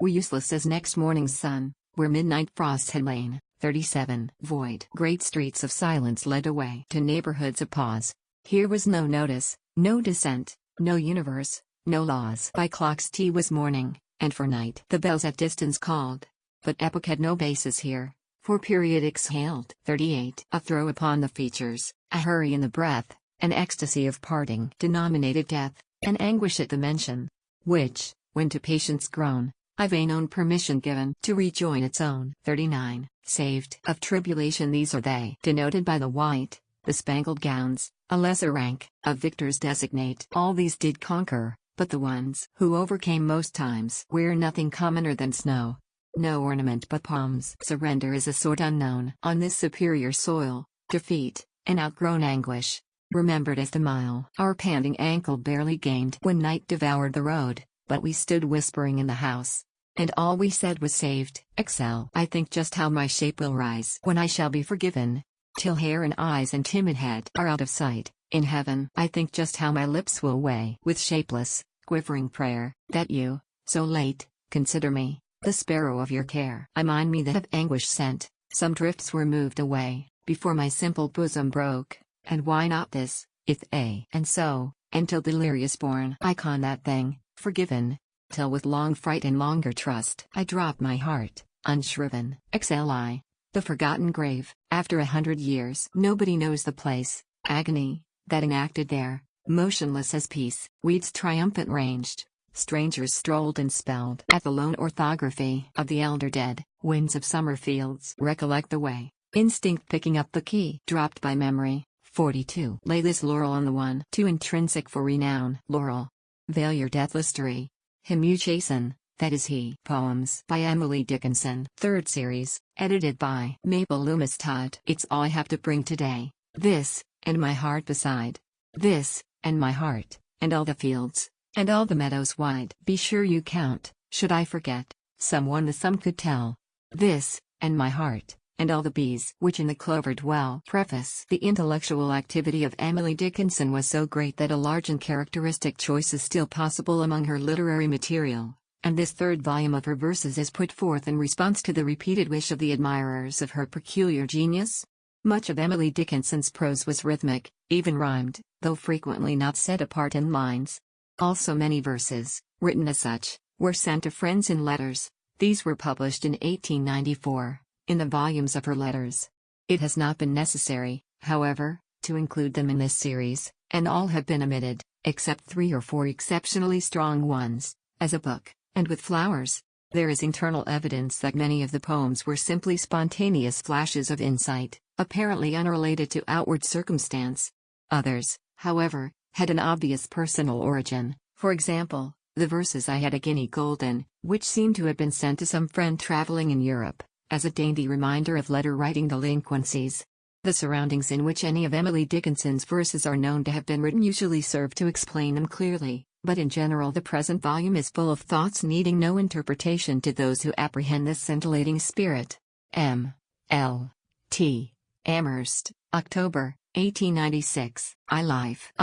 were useless as next morning's sun, where midnight frosts had lain. 37. Void. Great streets of silence led away to neighborhoods of pause. Here was no notice, no dissent, no universe, no laws. By clocks tea was morning, and for night the bells at distance called. But epoch had no basis here, for period exhaled. 38. A throw upon the features, a hurry in the breath, an ecstasy of parting denominated death, an anguish at the mention, which, when to patience grown, I vain own permission given to rejoin its own. 39. Saved of tribulation, these are they, denoted by the white, the spangled gowns, a lesser rank of victors designate. All these did conquer, but the ones who overcame most times wear nothing commoner than snow. No ornament but palms. Surrender is a sort unknown on this superior soil, defeat, an outgrown anguish, remembered as the mile our panting ankle barely gained when night devoured the road, but we stood whispering in the house, and all we said was saved. Excel. I think just how my shape will rise when I shall be forgiven, till hair and eyes and timid head are out of sight. In heaven, I think just how my lips will weigh with shapeless, quivering prayer, that you, so late, consider me the sparrow of your care. I mind me that of anguish sent, some drifts were moved away, before my simple bosom broke, and why not this, if a and so, until delirious born I con that thing, forgiven, till with long fright and longer trust I drop my heart, unshriven. XLI. The forgotten grave, after 100 years. Nobody knows the place, agony, that enacted there, motionless as peace. Weeds triumphant ranged, strangers strolled and spelled at the lone orthography of the elder dead. Winds of summer fields recollect the way, instinct picking up the key dropped by memory. 42. Lay this laurel on the one too intrinsic for renown. Laurel. Veil your deathless tree. Him you chasten, that is he. Poems by Emily Dickinson. 3rd series, edited by Maple Loomis Todd. It's all I have to bring today. This, and my heart beside. This, and my heart, and all the fields, and all the meadows wide. Be sure you count, should I forget, someone the sum could tell. This, and my heart, and all the bees which in the clover dwell. Preface. The intellectual activity of Emily Dickinson was so great that a large and characteristic choice is still possible among her literary material, and this 3rd volume of her verses is put forth in response to the repeated wish of the admirers of her peculiar genius. Much of Emily Dickinson's prose was rhythmic, even rhymed, though frequently not set apart in lines. Also many verses, written as such, were sent to friends in letters. These were published in 1894. In the volumes of her letters. It has not been necessary, however, to include them in this series, and all have been omitted, except 3 or 4 exceptionally strong ones, as a book, and with flowers. There is internal evidence that many of the poems were simply spontaneous flashes of insight, apparently unrelated to outward circumstance. Others, however, had an obvious personal origin. For example, the verses I Had a Guinea Golden, which seem to have been sent to some friend traveling in Europe, as a dainty reminder of letter-writing delinquencies. The surroundings in which any of Emily Dickinson's verses are known to have been written usually serve to explain them clearly, but in general the present volume is full of thoughts needing no interpretation to those who apprehend this scintillating spirit. M. L. T. Amherst, October, 1896. Life.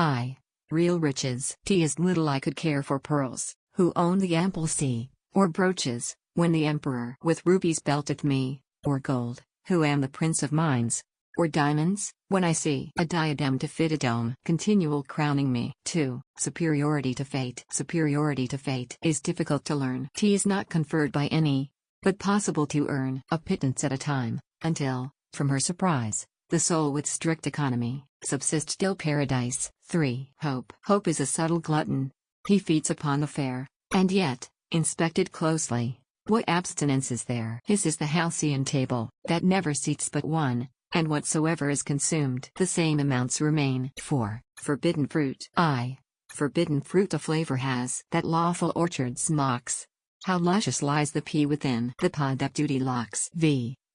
Real riches. T is little I could care for pearls, who own the ample sea, or brooches, when the emperor with rubies belteth me, or gold, who am the prince of mines, or diamonds, when I see a diadem to fit a dome continual crowning me. 2. Superiority to fate. Superiority to fate is difficult to learn. T is not conferred by any, but possible to earn a pittance at a time, until, from her surprise, the soul with strict economy, subsist till paradise. 3. Hope. Hope is a subtle glutton. He feeds upon the fair, and yet, inspected closely, what abstinence is there? His is the halcyon table, that never seats but one, and whatsoever is consumed the same amounts remain. 4. Forbidden fruit. Forbidden fruit a flavor has that lawful orchards mocks. How luscious lies the pea within the pod that duty locks.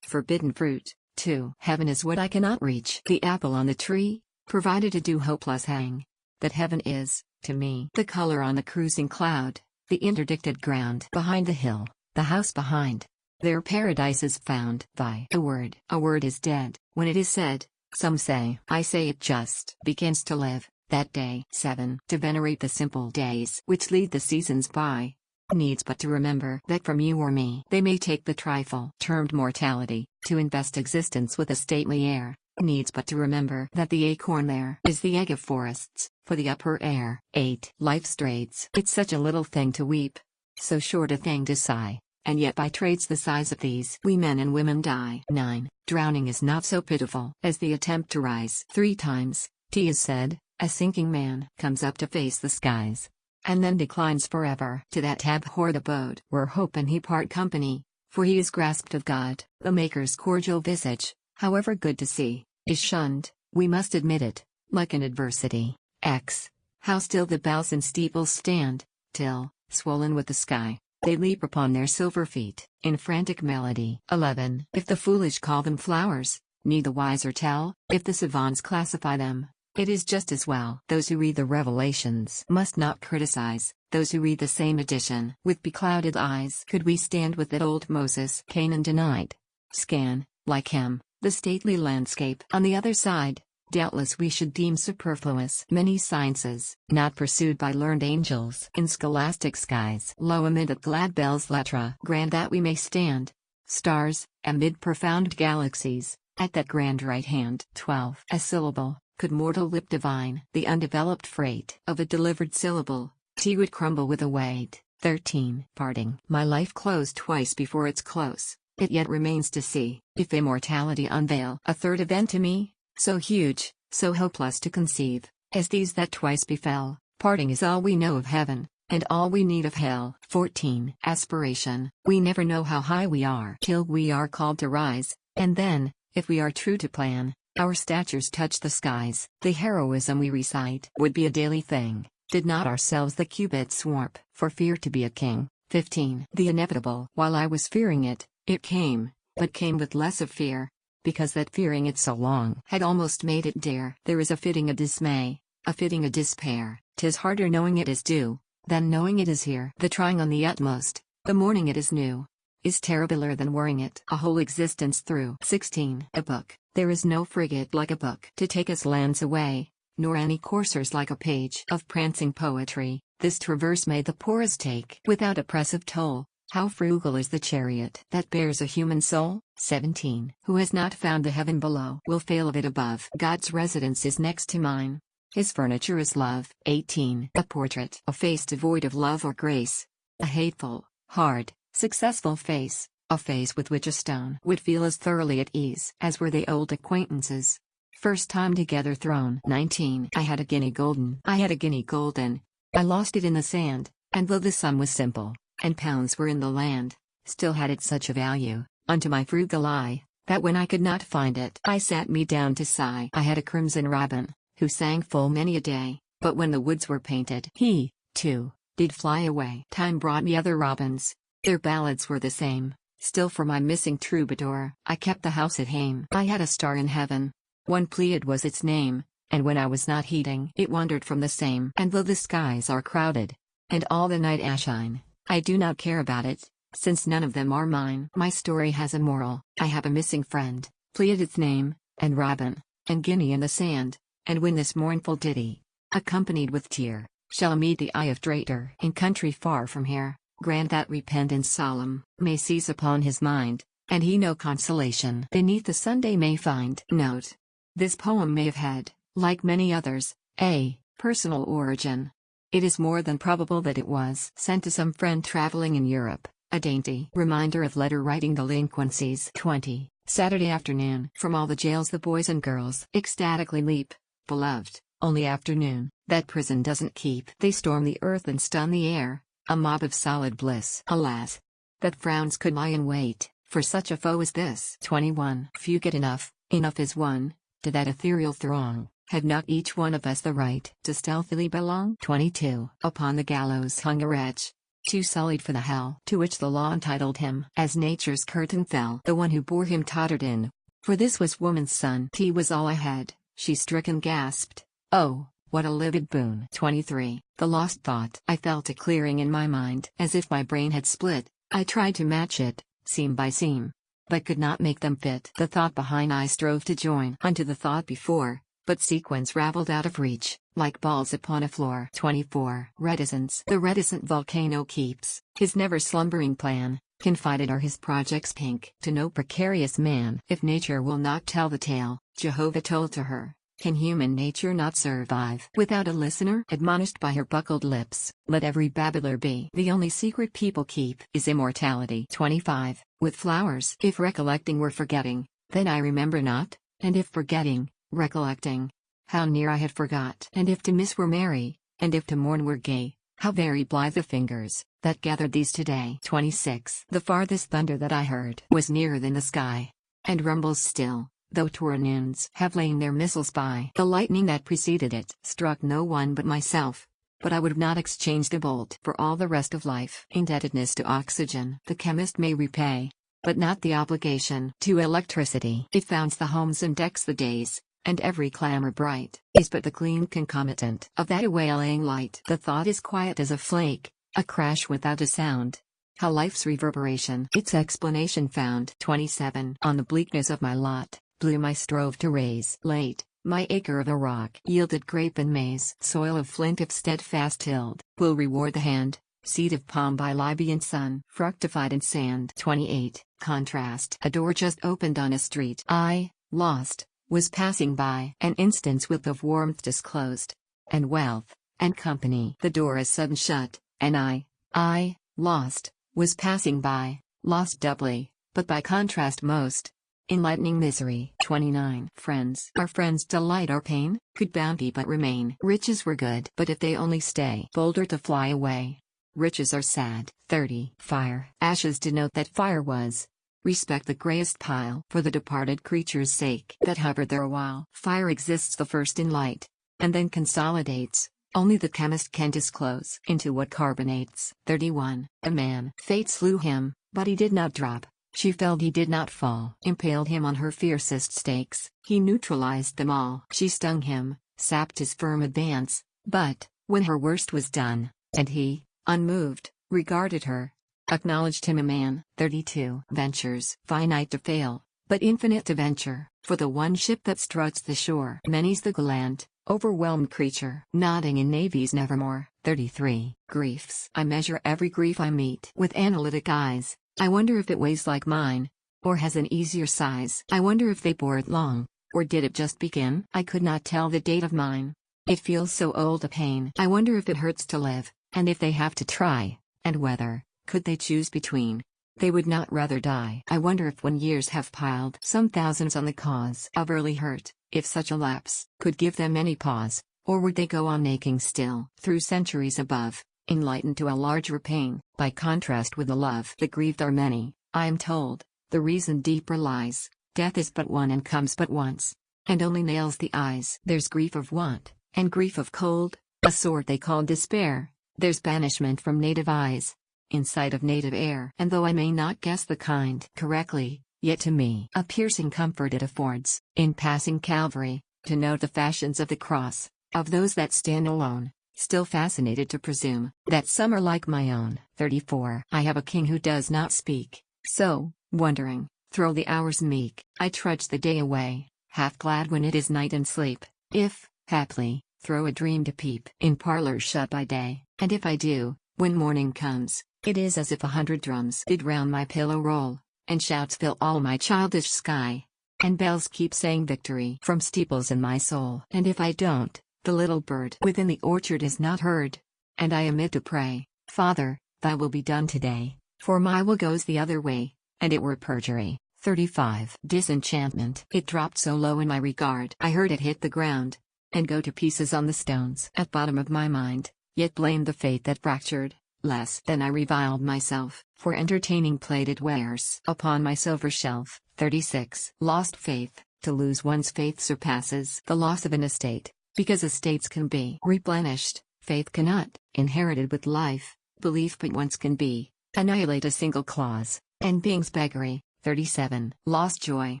Forbidden fruit. 2. Heaven is what I cannot reach. The apple on the tree, provided a do hopeless hang. That heaven is, to me, the color on the cruising cloud, the interdicted ground behind the hill. The house behind. There paradise is found by a word. A word is dead when it is said, some say. I say it just begins to live that day. 7. To venerate the simple days which lead the seasons by. Needs but to remember that from you or me they may take the trifle termed mortality, to invest existence with a stately air. Needs but to remember that the acorn there is the egg of forests, for the upper air. 8. Life straits. It's such a little thing to weep, so short a thing to sigh. And yet by trades the size of these we men and women die. 9. Drowning is not so pitiful as the attempt to rise. 3 times, T is said, a sinking man comes up to face the skies, and then declines forever to that abhorred abode where hope and he part company, for he is grasped of God. The Maker's cordial visage, however good to see, is shunned, we must admit it, like an adversity. X. How still the bells and steeples stand, till, swollen with the sky, they leap upon their silver feet, in frantic melody. 11. If the foolish call them flowers, need the wiser tell, if the savants classify them, it is just as well. Those who read the Revelations must not criticize, those who read the same edition with beclouded eyes. Could we stand with that old Moses Canaan denied? Scan, like him, the stately landscape on the other side. Doubtless we should deem superfluous many sciences, not pursued by learned angels in scholastic skies. Lo, amid that glad bell's letra grand that we may stand, stars, amid profound galaxies, at that grand right hand. 12. A syllable, could mortal lip divine the undeveloped freight of a delivered syllable, T would crumble with a weight 13. Parting. My life closed twice before its close. It yet remains to see if immortality unveil a third event to me, so huge, so hopeless to conceive, as these that twice befell. Parting is all we know of heaven, and all we need of hell. 14. Aspiration. We never know how high we are till we are called to rise, and then, if we are true to plan, our statures touch the skies. The heroism we recite would be a daily thing, did not ourselves the cubits warp for fear to be a king. 15. The inevitable. While I was fearing it, it came, but came with less of fear, because that fearing it so long had almost made it dare. There is a fitting a dismay, a fitting a despair. 'Tis harder knowing it is due, than knowing it is here. The trying on the utmost, the morning it is new, is terribler than worrying it a whole existence through. 16. A book. There is no frigate like a book to take us lands away, nor any coursers like a page of prancing poetry. This traverse may the poorest take without oppressive toll. How frugal is the chariot that bears a human soul? 17. Who has not found the heaven below will fail of it above. God's residence is next to mine. His furniture is love. 18. A portrait. A face devoid of love or grace. A hateful, hard, successful face. A face with which a stone would feel as thoroughly at ease as were they old acquaintances. First time together thrown. 19. I had a guinea golden. I had a guinea golden. I lost it in the sand, and though the sum was simple, and pounds were in the land, still had it such a value, unto my frugal eye, that when I could not find it, I sat me down to sigh. I had a crimson robin, who sang full many a day, but when the woods were painted, he, too, did fly away. Time brought me other robins, their ballads were the same, still for my missing troubadour, I kept the house at hame. I had a star in heaven, one Pleiad was its name, and when I was not heeding, it wandered from the same. And though the skies are crowded, and all the night ashine, I do not care about it, since none of them are mine. My story has a moral. I have a missing friend, Pleiad its name, and robin, and guinea in the sand, and when this mournful ditty, accompanied with tear, shall meet the eye of traitor in country far from here, grant that repentance solemn may seize upon his mind, and he no consolation beneath the Sunday may find. Note. This poem may have had, like many others, a personal origin. It is more than probable that it was sent to some friend traveling in Europe, a dainty reminder of letter-writing delinquencies. 20. Saturday afternoon. From all the jails the boys and girls ecstatically leap, beloved, only afternoon, that prison doesn't keep. They storm the earth and stun the air, a mob of solid bliss. Alas! That frowns could lie in wait, for such a foe as this. 21. Few get enough is one, to that ethereal throng. Have not each one of us the right to stealthily belong? 22. Upon the gallows hung a wretch, too sullied for the hell to which the law entitled him. As nature's curtain fell, the one who bore him tottered in, for this was woman's son. He was all I had, she stricken gasped, oh, what a livid boon. 23. The lost thought. I felt a clearing in my mind, as if my brain had split. I tried to match it, seam by seam, but could not make them fit. The thought behind I strove to join unto the thought before, but sequence raveled out of reach, like balls upon a floor. 24. Reticence. The reticent volcano keeps his never slumbering plan, confided are his projects pink to no precarious man. If nature will not tell the tale Jehovah told to her, can human nature not survive without a listener? Admonished by her buckled lips, let every babbler be. The only secret people keep is immortality. 25. With flowers. If recollecting were forgetting, then I remember not, and if forgetting, recollecting, how near I had forgot. And if to miss were merry, and if to mourn were gay, how very blithe the fingers that gathered these today. 26. The farthest thunder that I heard was nearer than the sky, and rumbles still, though noons have lain their missiles by. The lightning that preceded it struck no one but myself, but I would not exchange the bolt for all the rest of life. Indebtedness to oxygen the chemist may repay, but not the obligation to electricity. It founds the homes and decks the days, and every clamor bright is but the clean concomitant of that awailing light. The thought is quiet as a flake, a crash without a sound. How life's reverberation its explanation found. 27. On the bleakness of my lot, bloom I strove to raise. Late, my acre of a rock yielded grape and maize. Soil of flint if steadfast tilled, will reward the hand. Seed of palm by Libyan sun, fructified in sand. 28. Contrast. A door just opened on a street I, lost, was passing by. An instant's whip of warmth disclosed, and wealth, and company. The door is sudden shut, and I, I, lost, was passing by, lost doubly, but by contrast most. Enlightening misery. 29. Friends. Are friends delight or pain? Could bounty but remain? Riches were good, but if they only stay, bolder to fly away. Riches are sad. 30. Fire. Ashes denote that fire was. Respect the grayest pile for the departed creature's sake that hovered there a while. Fire exists the first in light, and then consolidates. Only the chemist can disclose into what carbonates. 31. A man. Fate slew him, but he did not drop. She felled, he did not fall. Impaled him on her fiercest stakes. He neutralized them all. She stung him, sapped his firm advance, but, when her worst was done, and he, unmoved, regarded her, acknowledged him a man. 32. Ventures. Finite to fail, but infinite to venture, for the one ship that struts the shore. Many's the gallant, overwhelmed creature, nodding in navies nevermore. 33. Griefs. I measure every grief I meet with analytic eyes. I wonder if it weighs like mine, or has an easier size. I wonder if they bore it long, or did it just begin? I could not tell the date of mine. It feels so old a pain. I wonder if it hurts to live, and if they have to try, and whether, could they choose between, they would not rather die. I wonder if when years have piled some thousands on the cause of early hurt, if such a lapse could give them any pause, or would they go on aching still through centuries above, enlightened to a larger pain. By contrast with the love that grieved are many, I am told, the reason deeper lies. Death is but one and comes but once, and only nails the eyes. There's grief of want, and grief of cold, a sort they call despair. There's banishment from native eyes, in sight of native air. And though I may not guess the kind correctly, yet to me a piercing comfort it affords, in passing Calvary, to note the fashions of the cross, of those that stand alone. Still fascinated to presume that some are like my own. 34. I have a king who does not speak, so, wondering, throw the hours meek. I trudge the day away, half glad when it is night and sleep, if, haply, throw a dream to peep in parlors shut by day. And if I do, when morning comes, it is as if 100 drums did round my pillow roll, and shouts fill all my childish sky, and bells keep saying victory from steeples in my soul. And if I don't, the little bird within the orchard is not heard, and I omit to pray, Father, thy will be done today, for my will goes the other way, and it were perjury. 35. Disenchantment. It dropped so low in my regard I heard it hit the ground, and go to pieces on the stones at bottom of my mind, yet blamed the fate that fractured, less than I reviled myself, for entertaining plated wares upon my silver shelf. 36. Lost faith. To lose one's faith surpasses the loss of an estate. Because estates can be replenished, faith cannot. Inherited with life, belief but once can be. Annihilate a single clause, and being's beggary. 37. Lost joy.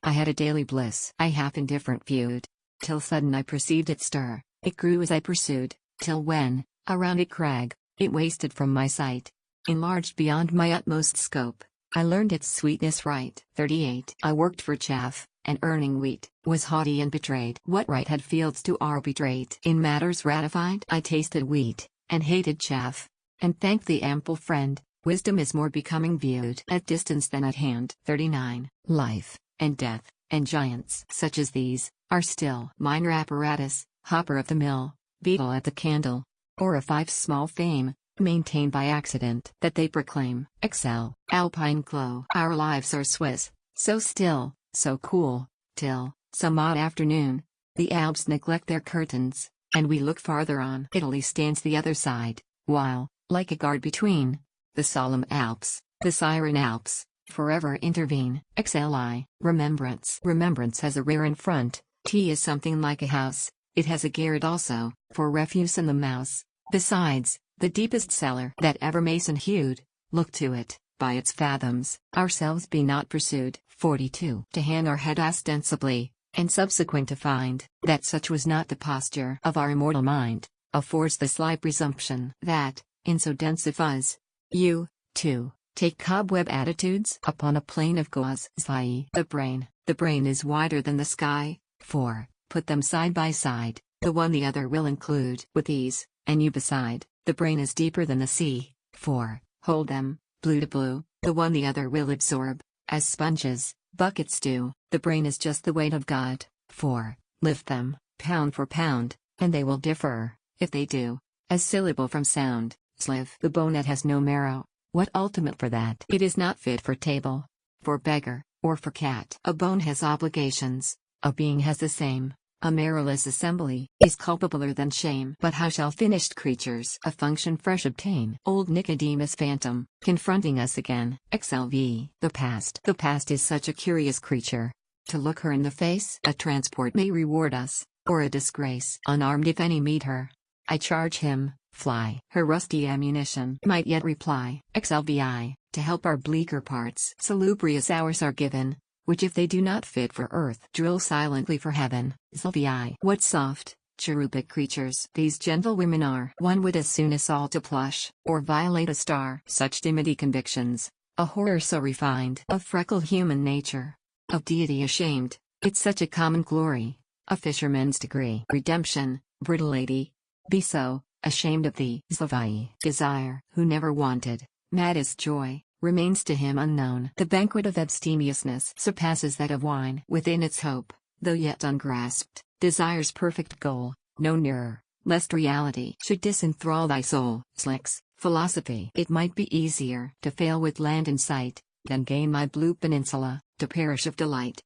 I had a daily bliss I half indifferent viewed, till sudden I perceived it stir. It grew as I pursued, till when, around a crag, it wasted from my sight. Enlarged beyond my utmost scope, I learned its sweetness right. 38. I worked for chaff, and earning wheat, was haughty and betrayed. What right had fields to arbitrate? In matters ratified, I tasted wheat, and hated chaff, and thanked the ample friend. Wisdom is more becoming viewed at distance than at hand. 39. Life, and death, and giants such as these, are still minor apparatus, hopper of the mill, beetle at the candle, or a fife's small fame, maintained by accident that they proclaim. Excel. Alpine glow. Our lives are Swiss, so still, so cool, till, some odd afternoon, the Alps neglect their curtains, and we look farther on. Italy stands the other side, while, like a guard between, the solemn Alps, the Siren Alps, forever intervene. XLI. Remembrance. Remembrance has a rear and front. T is something like a house, it has a garret also, for refuse and the mouse. Besides, the deepest cellar that ever mason hewed, look to it, by its fathoms, ourselves be not pursued. 42. To hang our head ostensibly, and subsequent to find that such was not the posture of our immortal mind, affords the sly presumption that, in so dense a fuzz, you, too, take cobweb attitudes upon a plane of gauze. The brain is wider than the sky, for, put them side by side, the one the other will include with ease, and you beside, the brain is deeper than the sea, for, hold them, blue to blue, the one the other will absorb, as sponges, buckets do. The brain is just the weight of God, for, lift them, pound for pound, and they will differ, if they do, as syllable from sound. Slive. The bone that has no marrow, what ultimate for that? It is not fit for table, for beggar, or for cat. A bone has obligations, a being has the same. A marrowless assembly is culpabler than shame. But how shall finished creatures a function fresh obtain? Old Nicodemus phantom, confronting us again. XLV. The past. The past is such a curious creature. To look her in the face, a transport may reward us, or a disgrace. Unarmed if any meet her, I charge him, fly. Her rusty ammunition might yet reply. XLVI. To help our bleaker parts, salubrious hours are given, which if they do not fit for earth, drill silently for heaven. XLVI. What soft, cherubic creatures these gentle women are. One would as soon assault a plush, or violate a star. Such dimity convictions, a horror so refined. Of freckled human nature, of deity ashamed, it's such a common glory, a fisherman's degree. Redemption, brittle lady, be so, ashamed of thee. XLVI. Desire, who never wanted, maddest joy, remains to him unknown. The banquet of abstemiousness surpasses that of wine. Within its hope, though yet ungrasped, desire's perfect goal, no nearer, lest reality should disenthrall thy soul. Slicks, philosophy. It might be easier to fail with land in sight, than gain my blue peninsula, to perish of delight.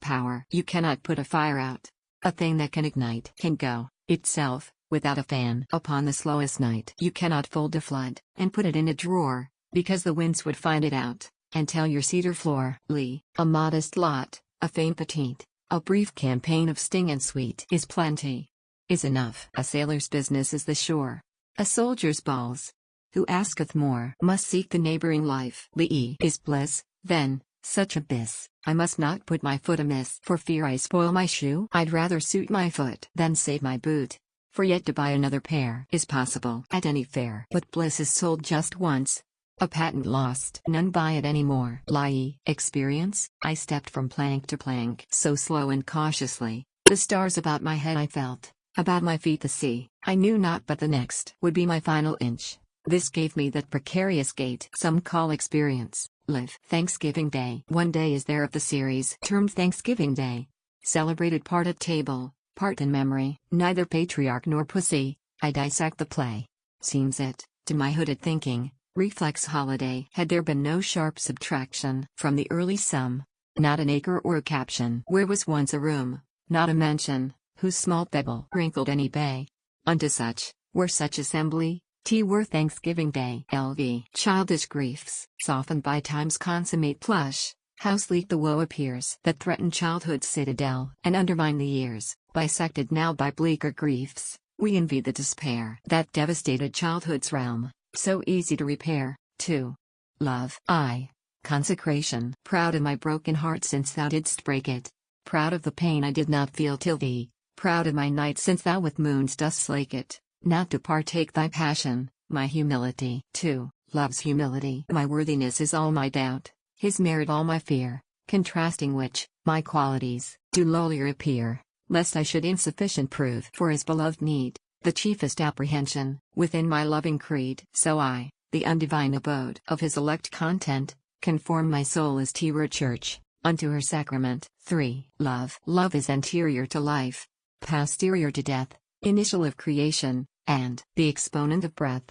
Power. You cannot put a fire out. A thing that can ignite can go, itself, without a fan. Upon the slowest night. You cannot fold a flood, and put it in a drawer, because the winds would find it out, and tell your cedar floor. A modest lot, a fame petite, a brief campaign of sting and sweet is plenty, is enough. A sailor's business is the shore, a soldier's balls. Who asketh more must seek the neighboring life. Is bliss, then, such abyss? I must not put my foot amiss, for fear I spoil my shoe. I'd rather suit my foot than save my boot, for yet to buy another pair is possible at any fair. But bliss is sold just once, a patent lost, none buy it any more. Experience. I stepped from plank to plank, so slow and cautiously, the stars about my head I felt, about my feet the sea. I knew not but the next would be my final inch. This gave me that precarious gait some call experience. Live. Thanksgiving Day. One day is there of the series termed Thanksgiving Day, celebrated part at table, part in memory. Neither patriarch nor pussy, I dissect the play. Seems it, to my hooded thinking, reflex holiday. Had there been no sharp subtraction from the early sum, not an acre or a caption, where was once a room, not a mention, whose small pebble wrinkled any bay, unto such, were such assembly, were Thanksgiving Day. Childish griefs, softened by time's consummate plush, how sleek the woe appears that threaten childhood's citadel, and undermine the years, bisected now by bleaker griefs. We envy the despair that devastated childhood's realm, so easy to repair. Love. Consecration. Proud of my broken heart since thou didst break it. Proud of the pain I did not feel till thee. Proud of my night since thou with moons dost slake it. Not to partake thy passion, my humility. Love's humility. My worthiness is all my doubt, his merit all my fear, contrasting which, my qualities do lowlier appear, lest I should insufficient prove for his beloved need, the chiefest apprehension, within my loving creed. So I, the undivine abode of his elect content, conform my soul as were a church, unto her sacrament. Love. Love is anterior to life, posterior to death, initial of creation, and the exponent of breath.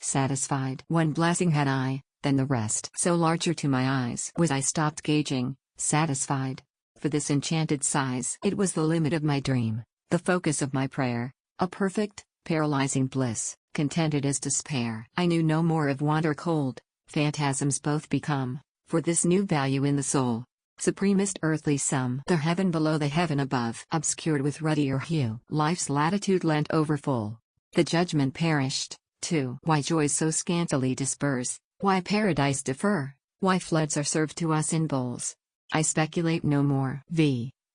Satisfied. One blessing had I, then the rest. So larger to my eyes was I stopped gauging, satisfied. For this enchanted size, it was the limit of my dream, the focus of my prayer, a perfect, paralyzing bliss, contented as despair. I knew no more of want or cold, phantasms both become, for this new value in the soul, supremest earthly sum. The heaven below, the heaven above, obscured with ruddier hue. Life's latitude lent over full. The judgment perished, too. Why joys so scantily disperse? Why paradise defer? Why floods are served to us in bowls? I speculate no more.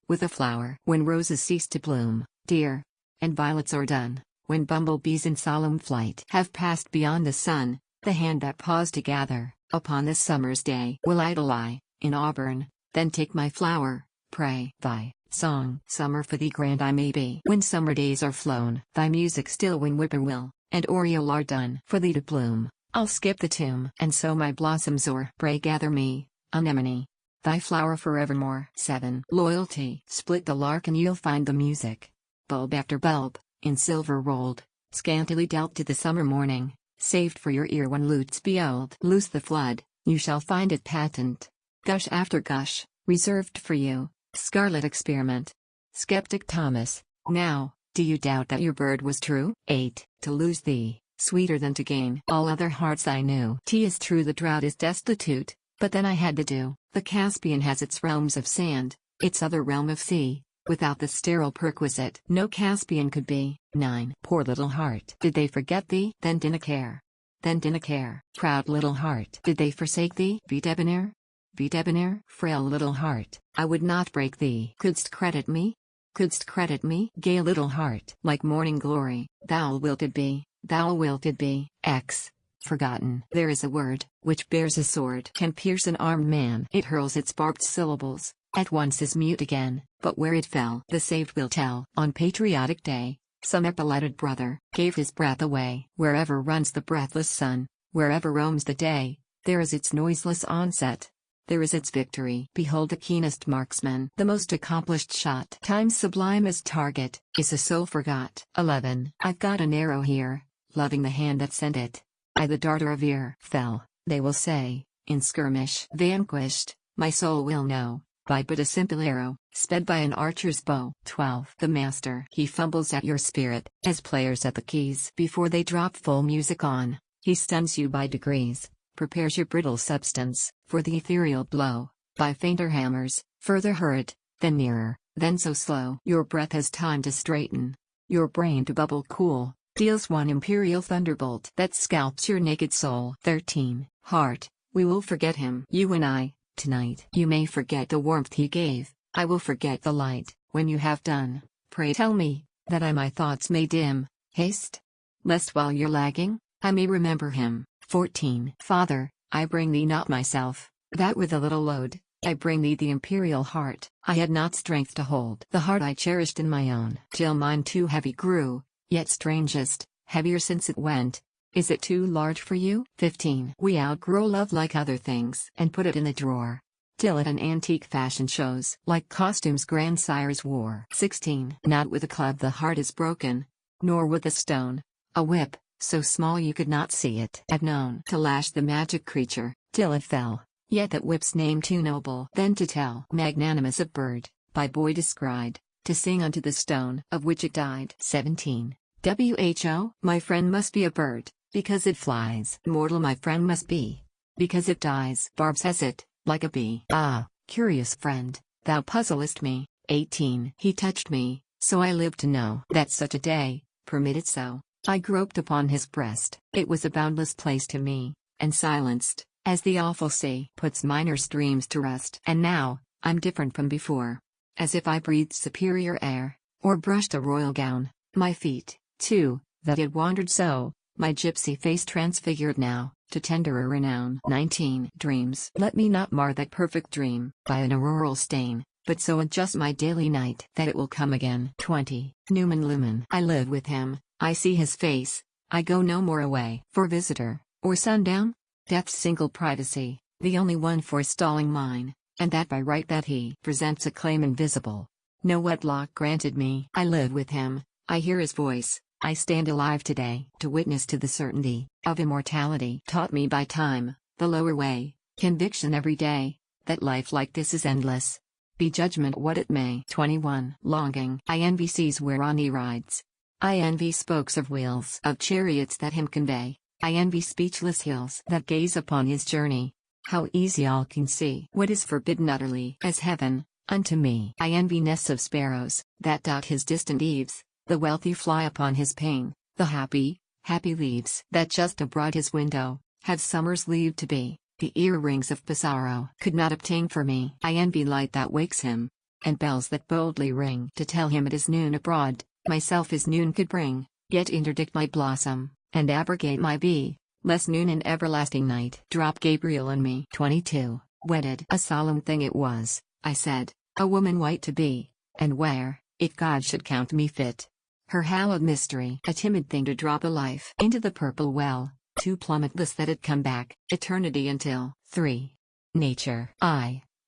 With a flower. When roses cease to bloom, dear, and violets are done, when bumblebees in solemn flight have passed beyond the sun, the hand that paused to gather, upon this summer's day, will idle I, in Auburn, then take my flower, pray. Thy song, summer for thee grand I may be. When summer days are flown, thy music still when whippoorwill and oriole are done. For thee to bloom, I'll skip the tomb, and sow my blossoms o'er. Pray gather me, anemone, thy flower forevermore. 7. Loyalty. Split the lark and you'll find the music. Bulb after bulb, in silver rolled, scantily dealt to the summer morning, saved for your ear when lutes behold. Loose the flood, you shall find it patent. Gush after gush, reserved for you, scarlet experiment. Skeptic Thomas, now, do you doubt that your bird was true? 8. To lose thee, sweeter than to gain all other hearts I knew. 'Tis true the drought is destitute, but then I had the dew. The Caspian has its realms of sand, its other realm of sea, without the sterile perquisite. No Caspian could be. 9. Poor little heart, did they forget thee? Then dinna care. Then dinna care. Proud little heart, did they forsake thee? Be debonair? Be debonair? Frail little heart, I would not break thee. Couldst credit me? Couldst credit me? Gay little heart, like morning glory, thou wilted be, thou wilted be. X. Forgotten. There is a word, which bears a sword, can pierce an armed man. It hurls its barbed syllables, at once is mute again, but where it fell, the saved will tell. On patriotic day, some epauletted brother, gave his breath away. Wherever runs the breathless sun, wherever roams the day, there is its noiseless onset. There is its victory. Behold the keenest marksman, the most accomplished shot. Time's sublimest target, is a soul forgot. 11. I've got an arrow here, loving the hand that sent it. I the darter of ear. Fell, they will say, in skirmish. Vanquished, my soul will know, by but a simple arrow, sped by an archer's bow. 12. The master. He fumbles at your spirit, as players at the keys. Before they drop full music on, he stuns you by degrees. Prepares your brittle substance, for the ethereal blow, by fainter hammers, further heard, then nearer, then so slow. Your breath has time to straighten, your brain to bubble cool, deals one imperial thunderbolt that scalps your naked soul. 13. Heart, we will forget him. You and I, tonight. You may forget the warmth he gave, I will forget the light. When you have done, pray tell me, that I my thoughts may dim, haste, lest while you're lagging, I may remember him. 14. Father, I bring thee not myself, that with a little load, I bring thee the imperial heart. I had not strength to hold the heart I cherished in my own, till mine too heavy grew, yet strangest, heavier since it went. Is it too large for you? 15. We outgrow love like other things, and put it in the drawer, till it an antique fashion shows, like costumes grandsires wore. 16. Not with a club the heart is broken, nor with a stone, a whip, so small you could not see it. I've known to lash the magic creature, till it fell, yet that whip's name too noble. Then to tell magnanimous of bird, by boy descried, to sing unto the stone of which it died. 17. Who, my friend must be a bird, because it flies. Mortal my friend must be, because it dies. Barb says it, like a bee. Ah, curious friend, thou puzzlest me. 18. He touched me, so I lived to know that such a day, permitted so. I groped upon his breast. It was a boundless place to me, and silenced, as the awful sea puts minor streams to rest. And now, I'm different from before. As if I breathed superior air, or brushed a royal gown. My feet, too, that had wandered so, my gypsy face transfigured now, to tenderer renown. 19. Dreams. Let me not mar that perfect dream, by an auroral stain, but so adjust my daily night, that it will come again. 20. Newman Lumen. I live with him. I see his face, I go no more away. For visitor, or sundown? Death's single privacy, the only one forestalling mine, and that by right that he presents a claim invisible. No wedlock granted me. I live with him, I hear his voice, I stand alive today, to witness to the certainty of immortality taught me by time, the lower way, conviction every day, that life like this is endless. Be judgment what it may. 21. Longing. I envy seas whereon he rides. I envy spokes of wheels of chariots that him convey. I envy speechless hills that gaze upon his journey. How easy all can see what is forbidden utterly as heaven, unto me. I envy nests of sparrows that dot his distant eaves, the wealthy fly upon his pane, the happy, happy leaves that just abroad his window, have summer's leave to be. The earrings of Pissarro could not obtain for me. I envy light that wakes him, and bells that boldly ring to tell him it is noon abroad. Myself as noon could bring, yet interdict my blossom, and abrogate my bee, lest noon and everlasting night drop Gabriel on me. 22. Wedded. A solemn thing it was, I said, a woman white to be, and where, if God should count me fit. Her hallowed mystery, a timid thing to drop a life into the purple well, too plummetless that it come back, eternity until. 3. Nature.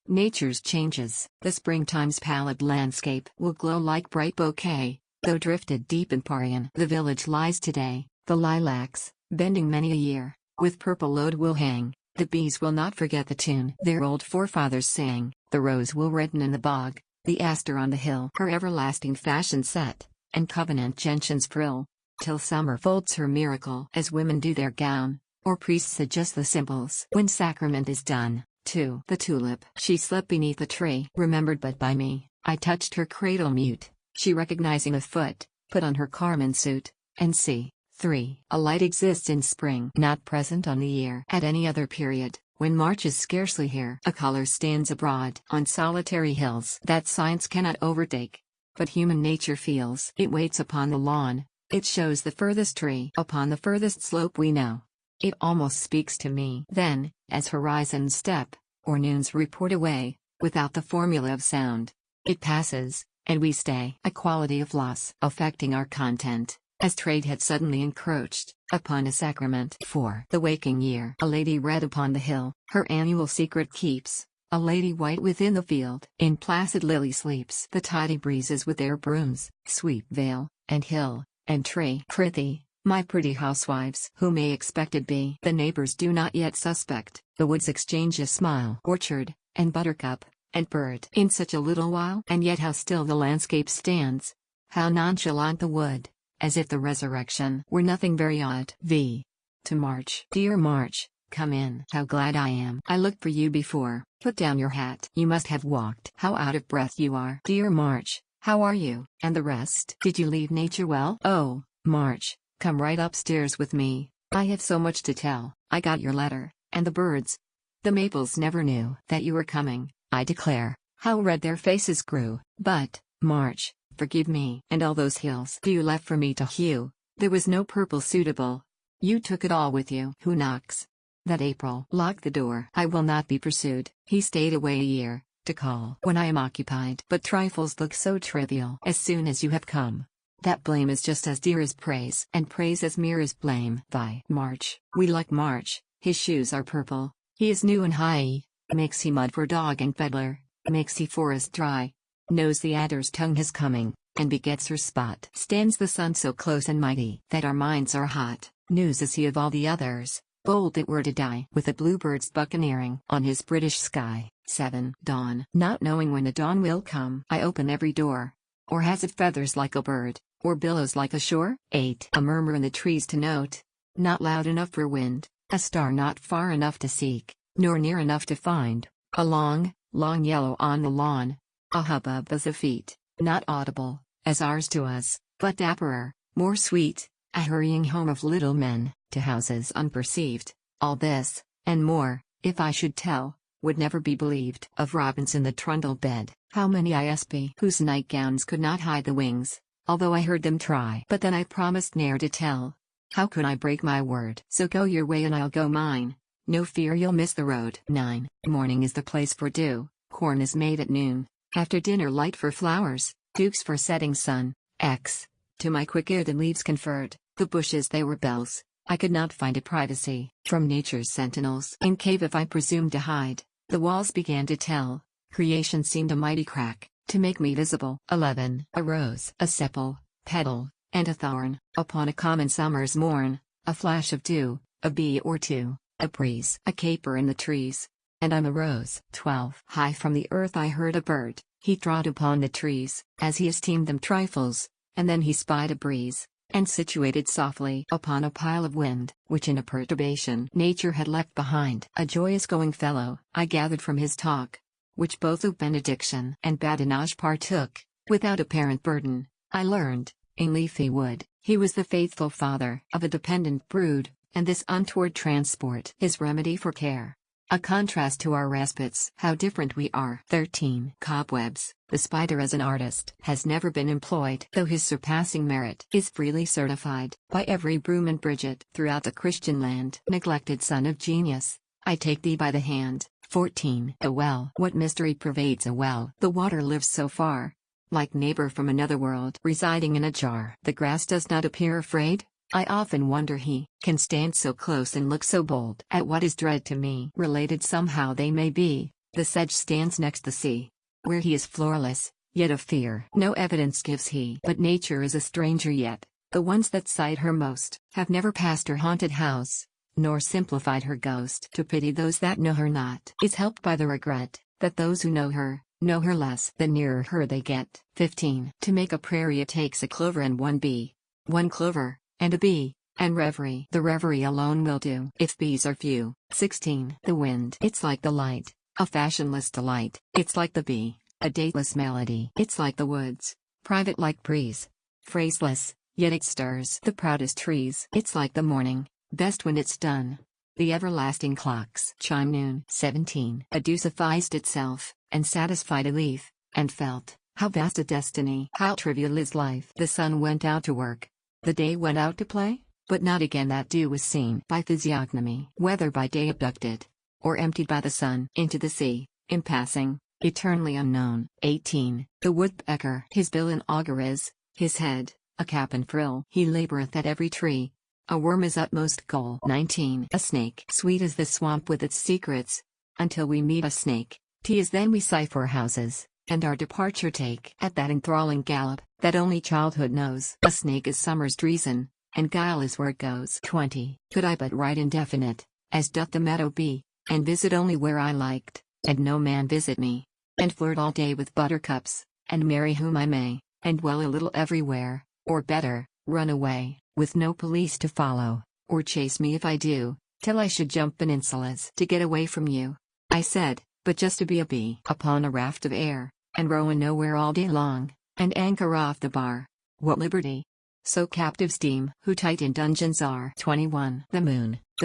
Nature's changes, the springtime's pallid landscape will glow like bright bouquet. Though drifted deep in Parian, the village lies today, the lilacs, bending many a year, with purple load will hang, the bees will not forget the tune their old forefathers sang, the rose will redden in the bog, the aster on the hill her everlasting fashion set, and covenant gentians frill, till summer folds her miracle as women do their gown, or priests adjust the simples when sacrament is done. 2. The tulip. She slept beneath a tree, remembered but by me. I touched her cradle mute, she recognizing a foot, put on her carmine suit, and see. 3. A light exists in spring, not present on the year at any other period, when March is scarcely here. A color stands abroad on solitary hills that science cannot overtake, but human nature feels. It waits upon the lawn, it shows the furthest tree upon the furthest slope we know. It almost speaks to me. Then, as horizons step, or noons report away, without the formula of sound, it passes, and we stay. A quality of loss affecting our content, as trade had suddenly encroached upon a sacrament. 4. The waking year. A lady red upon the hill, her annual secret keeps. A lady white within the field, in placid lily sleeps. The tidy breezes with their brooms, sweep vale, and hill, and tree. Prithee, my pretty housewives, who may expected be? The neighbors do not yet suspect, the woods exchange a smile. Orchard, and buttercup, and bird. In such a little while, and yet how still the landscape stands, how nonchalant the wood, as if the resurrection were nothing very odd. V. To March. Dear March, come in. How glad I am. I looked for you before. Put down your hat. You must have walked. How out of breath you are. Dear March, how are you? And the rest? Did you leave nature well? Oh, March, come right upstairs with me. I have so much to tell. I got your letter, and the birds. The maples never knew that you were coming, I declare. How red their faces grew. But, March, forgive me. And all those hills you left for me to hew, there was no purple suitable. You took it all with you. Who knocks? That April. Lock the door. I will not be pursued. He stayed away a year, to call when I am occupied. But trifles look so trivial as soon as you have come, that blame is just as dear as praise, and praise as mere as blame. Thy March. We like March. His shoes are purple. He is new and high. Makes he mud for dog and peddler. Makes he forest dry. Knows the adder's tongue is coming, and begets her spot. Stands the sun so close and mighty that our minds are hot. News is he of all the others. Bold it were to die with a bluebird's buccaneering on his British sky. 7. Dawn. Not knowing when the dawn will come, I open every door. Or has it feathers like a bird, or billows like a shore? 8. A murmur in the trees to note, not loud enough for wind, a star not far enough to seek, nor near enough to find, a long, long yellow on the lawn, a hubbub as of feet, not audible, as ours to us, but dapperer, more sweet, a hurrying home of little men, to houses unperceived. All this, and more, if I should tell, would never be believed. Of robins in the trundle bed, how many ISP whose nightgowns could not hide the wings, although I heard them try. But then I promised ne'er to tell. How could I break my word? So go your way and I'll go mine. No fear you'll miss the road. 9. Morning is the place for dew. Corn is made at noon. After dinner light for flowers, dukes for setting sun. X. To my quick ear the leaves conferred, the bushes they were bells. I could not find a privacy from nature's sentinels. In cave if I presumed to hide, the walls began to tell. Creation seemed a mighty crack, to make me visible. 11. A rose, a sepal, petal, and a thorn, upon a common summer's morn, a flash of dew, a bee or two, a breeze, a caper in the trees. And I'm a rose. 12. High from the earth I heard a bird, he trod upon the trees, as he esteemed them trifles, and then he spied a breeze, and situated softly upon a pile of wind, which in a perturbation nature had left behind. A joyous going fellow, I gathered from his talk, which both of benediction and badinage partook, without apparent burden. I learned, in leafy wood, he was the faithful father of a dependent brood, and this untoward transport his remedy for care. A contrast to our respites. How different we are. 13. Cobwebs. The spider as an artist has never been employed, though his surpassing merit is freely certified by every Broom and Bridget throughout the Christian land. Neglected son of genius, I take thee by the hand. 14. A well. What mystery pervades a well? The water lives so far, like neighbor from another world, residing in a jar. The grass does not appear afraid? I often wonder he can stand so close and look so bold at what is dread to me. Related somehow they may be. The sedge stands next the sea, where he is floorless, yet of fear no evidence gives he. But nature is a stranger yet, The ones that sight her most have never passed her haunted house, nor simplified her ghost to pity those that know her not. Is helped by the regret that those who know her less the nearer her they get. 15. To make a prairie it takes a clover and one bee. One clover, and a bee, and reverie. The reverie alone will do if bees are few. 16. The wind. It's like the light, a fashionless delight. It's like the bee, a dateless melody. It's like the woods, private like breeze, phraseless, yet it stirs the proudest trees. It's like the morning, best when it's done. The everlasting clocks chime noon. 17. A dew sufficed itself, and satisfied a leaf, and felt, how vast a destiny, how trivial is life. The sun went out to work, the day went out to play, but not again that dew was seen by physiognomy, whether by day abducted, or emptied by the sun into the sea, in passing, eternally unknown. 18. The woodpecker, his bill an augur is, his head, a cap and frill. He laboureth at every tree, a worm his utmost goal. 19. A snake, sweet as the swamp with its secrets, until we meet a snake, 'tis then we sigh for houses, and our departure take. At that enthralling gallop, that only childhood knows, a snake is summer's treason, and guile is where it goes. 20. Could I but write indefinite, as doth the meadow bee, and visit only where I liked, and no man visit me, and flirt all day with buttercups, and marry whom I may, and dwell a little everywhere, or better, run away, with no police to follow, or chase me if I do, till I should jump peninsulas to get away from you. I said, but just to be a bee upon a raft of air, and row in nowhere all day long, and anchor off the bar. What liberty! So captives deem who tight in dungeons are. 21. The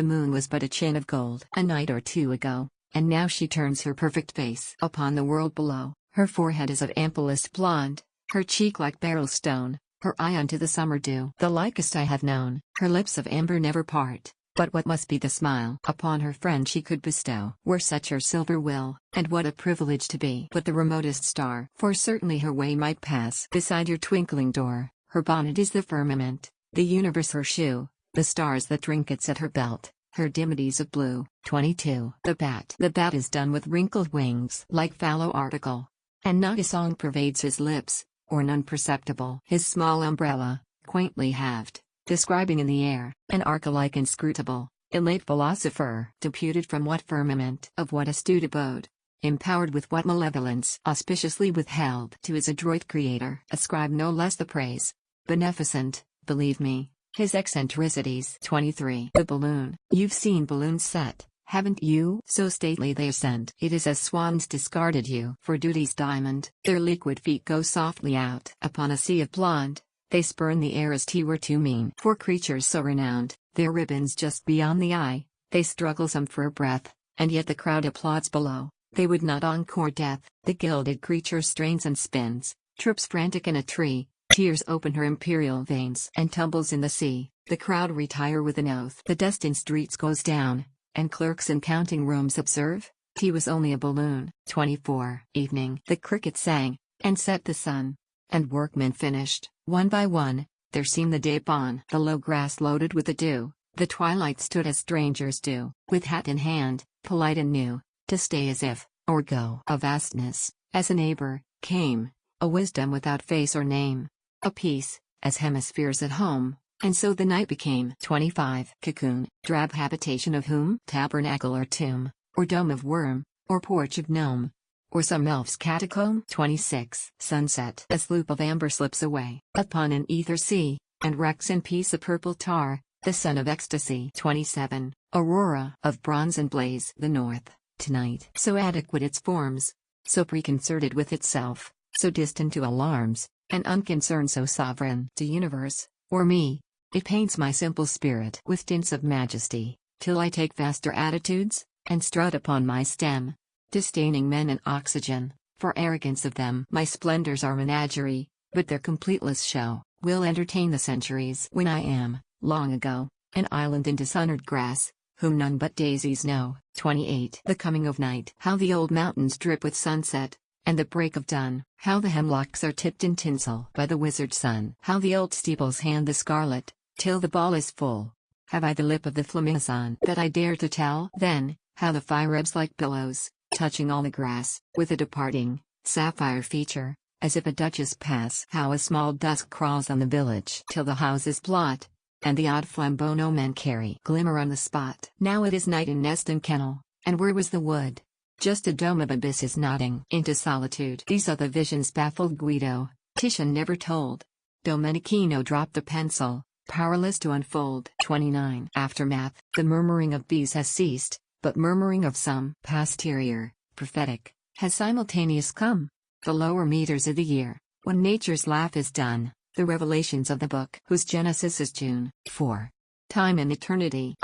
moon was but a chin of gold a night or two ago, and now she turns her perfect face upon the world below. Her forehead is of amplest blonde, her cheek like beryl stone, her eye unto the summer dew the likest I have known. Her lips of amber never part, but what must be the smile upon her friend she could bestow were such her silver will, and what a privilege to be but the remotest star, for certainly her way might pass beside your twinkling door. Her bonnet is the firmament, the universe her shoe, the stars the trinkets at her belt, her dimities of blue. 22. The bat is done with wrinkled wings like fallow article, and not a song pervades his lips, or none perceptible. His small umbrella, quaintly halved, describing in the air, an arc alike inscrutable, elate philosopher, deputed from what firmament of what astute abode, empowered with what malevolence auspiciously withheld to his adroit creator, ascribe no less the praise. Beneficent, believe me, his eccentricities. 23. The balloon. You've seen balloons set, haven't you? So stately they ascend. It is as swans discarded you for duty's diamond. Their liquid feet go softly out upon a sea of blonde. They spurn the air as tea were too mean for creatures so renowned. Their ribbons just beyond the eye, they struggle some for a breath, and yet the crowd applauds below. They would not encore death. The gilded creature strains and spins, trips frantic in a tree. Tears open her imperial veins and tumbles in the sea. The crowd retire with an oath. The dust in streets goes down, and clerks in counting rooms observe, he was only a balloon. 24. Evening. The cricket sang, and set the sun, and workmen finished, one by one, there seemed the day upon. The low grass loaded with the dew, the twilight stood as strangers do, with hat in hand, polite and new, to stay as if, or go. A vastness, as a neighbor, came, a wisdom without face or name. A peace, as hemispheres at home, and so the night became. 25. Cocoon, drab habitation of whom? Tabernacle or tomb, or dome of worm, or porch of gnome, or some elf's catacomb. 26. Sunset. A sloop of amber slips away, upon an ether sea, and wrecks in peace a purple tar, the sun of ecstasy. 27. Aurora, of bronze and blaze. The north, tonight. So adequate its forms, so preconcerted with itself, so distant to alarms, and unconcerned so sovereign to universe, or me, it paints my simple spirit with tints of majesty, till I take vaster attitudes, and strut upon my stem, disdaining men and oxygen, for arrogance of them. My splendors are menagerie, but their completeless show will entertain the centuries. When I am, long ago, an island in dishonored grass, whom none but daisies know. 28. The coming of night. How the old mountains drip with sunset, and the break of dawn. How the hemlocks are tipped in tinsel by the wizard sun. How the old steeples hand the scarlet, till the ball is full. Have I the lip of the flamizon that I dare to tell? Then, how the fire ebbs like billows, touching all the grass, with a departing, sapphire feature, as if a duchess pass. How a small dusk crawls on the village till the houses blot, and the odd flambeau no men carry glimmer on the spot. Now it is night in nest and kennel, and where was the wood? Just a dome of abysses nodding into solitude. These are the visions baffled Guido, Titian never told. Domenichino dropped the pencil, powerless to unfold. 29. Aftermath. The murmuring of bees has ceased, but murmuring of some posterior, prophetic, has simultaneous come. The lower meters of the year, when nature's laugh is done, the revelations of the book whose genesis is June. 4. Time and eternity.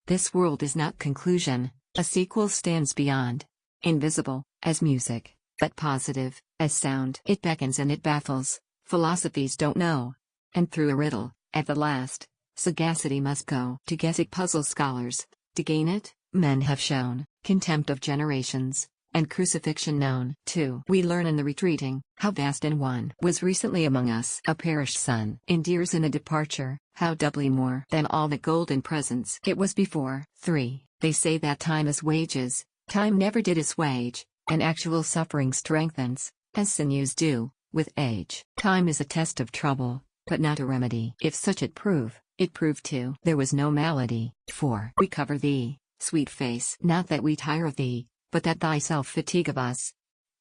This world is not conclusion, a sequel stands beyond. Invisible, as music, but positive, as sound. It beckons and it baffles, philosophies don't know. And through a riddle, at the last, sagacity must go. To guess it puzzles scholars, to gain it, men have shown, contempt of generations, and crucifixion known. 2. We learn in the retreating, how vast and one was recently among us. A perished son endears in a departure, how doubly more than all the golden presents it was before. 3. They say that time is wages, time never did assuage, and actual suffering strengthens, as sinews do, with age. Time is a test of trouble, but not a remedy. If such it proved too. There was no malady. 4. We cover thee, sweet face, not that we tire thee, but that thyself fatigue of us.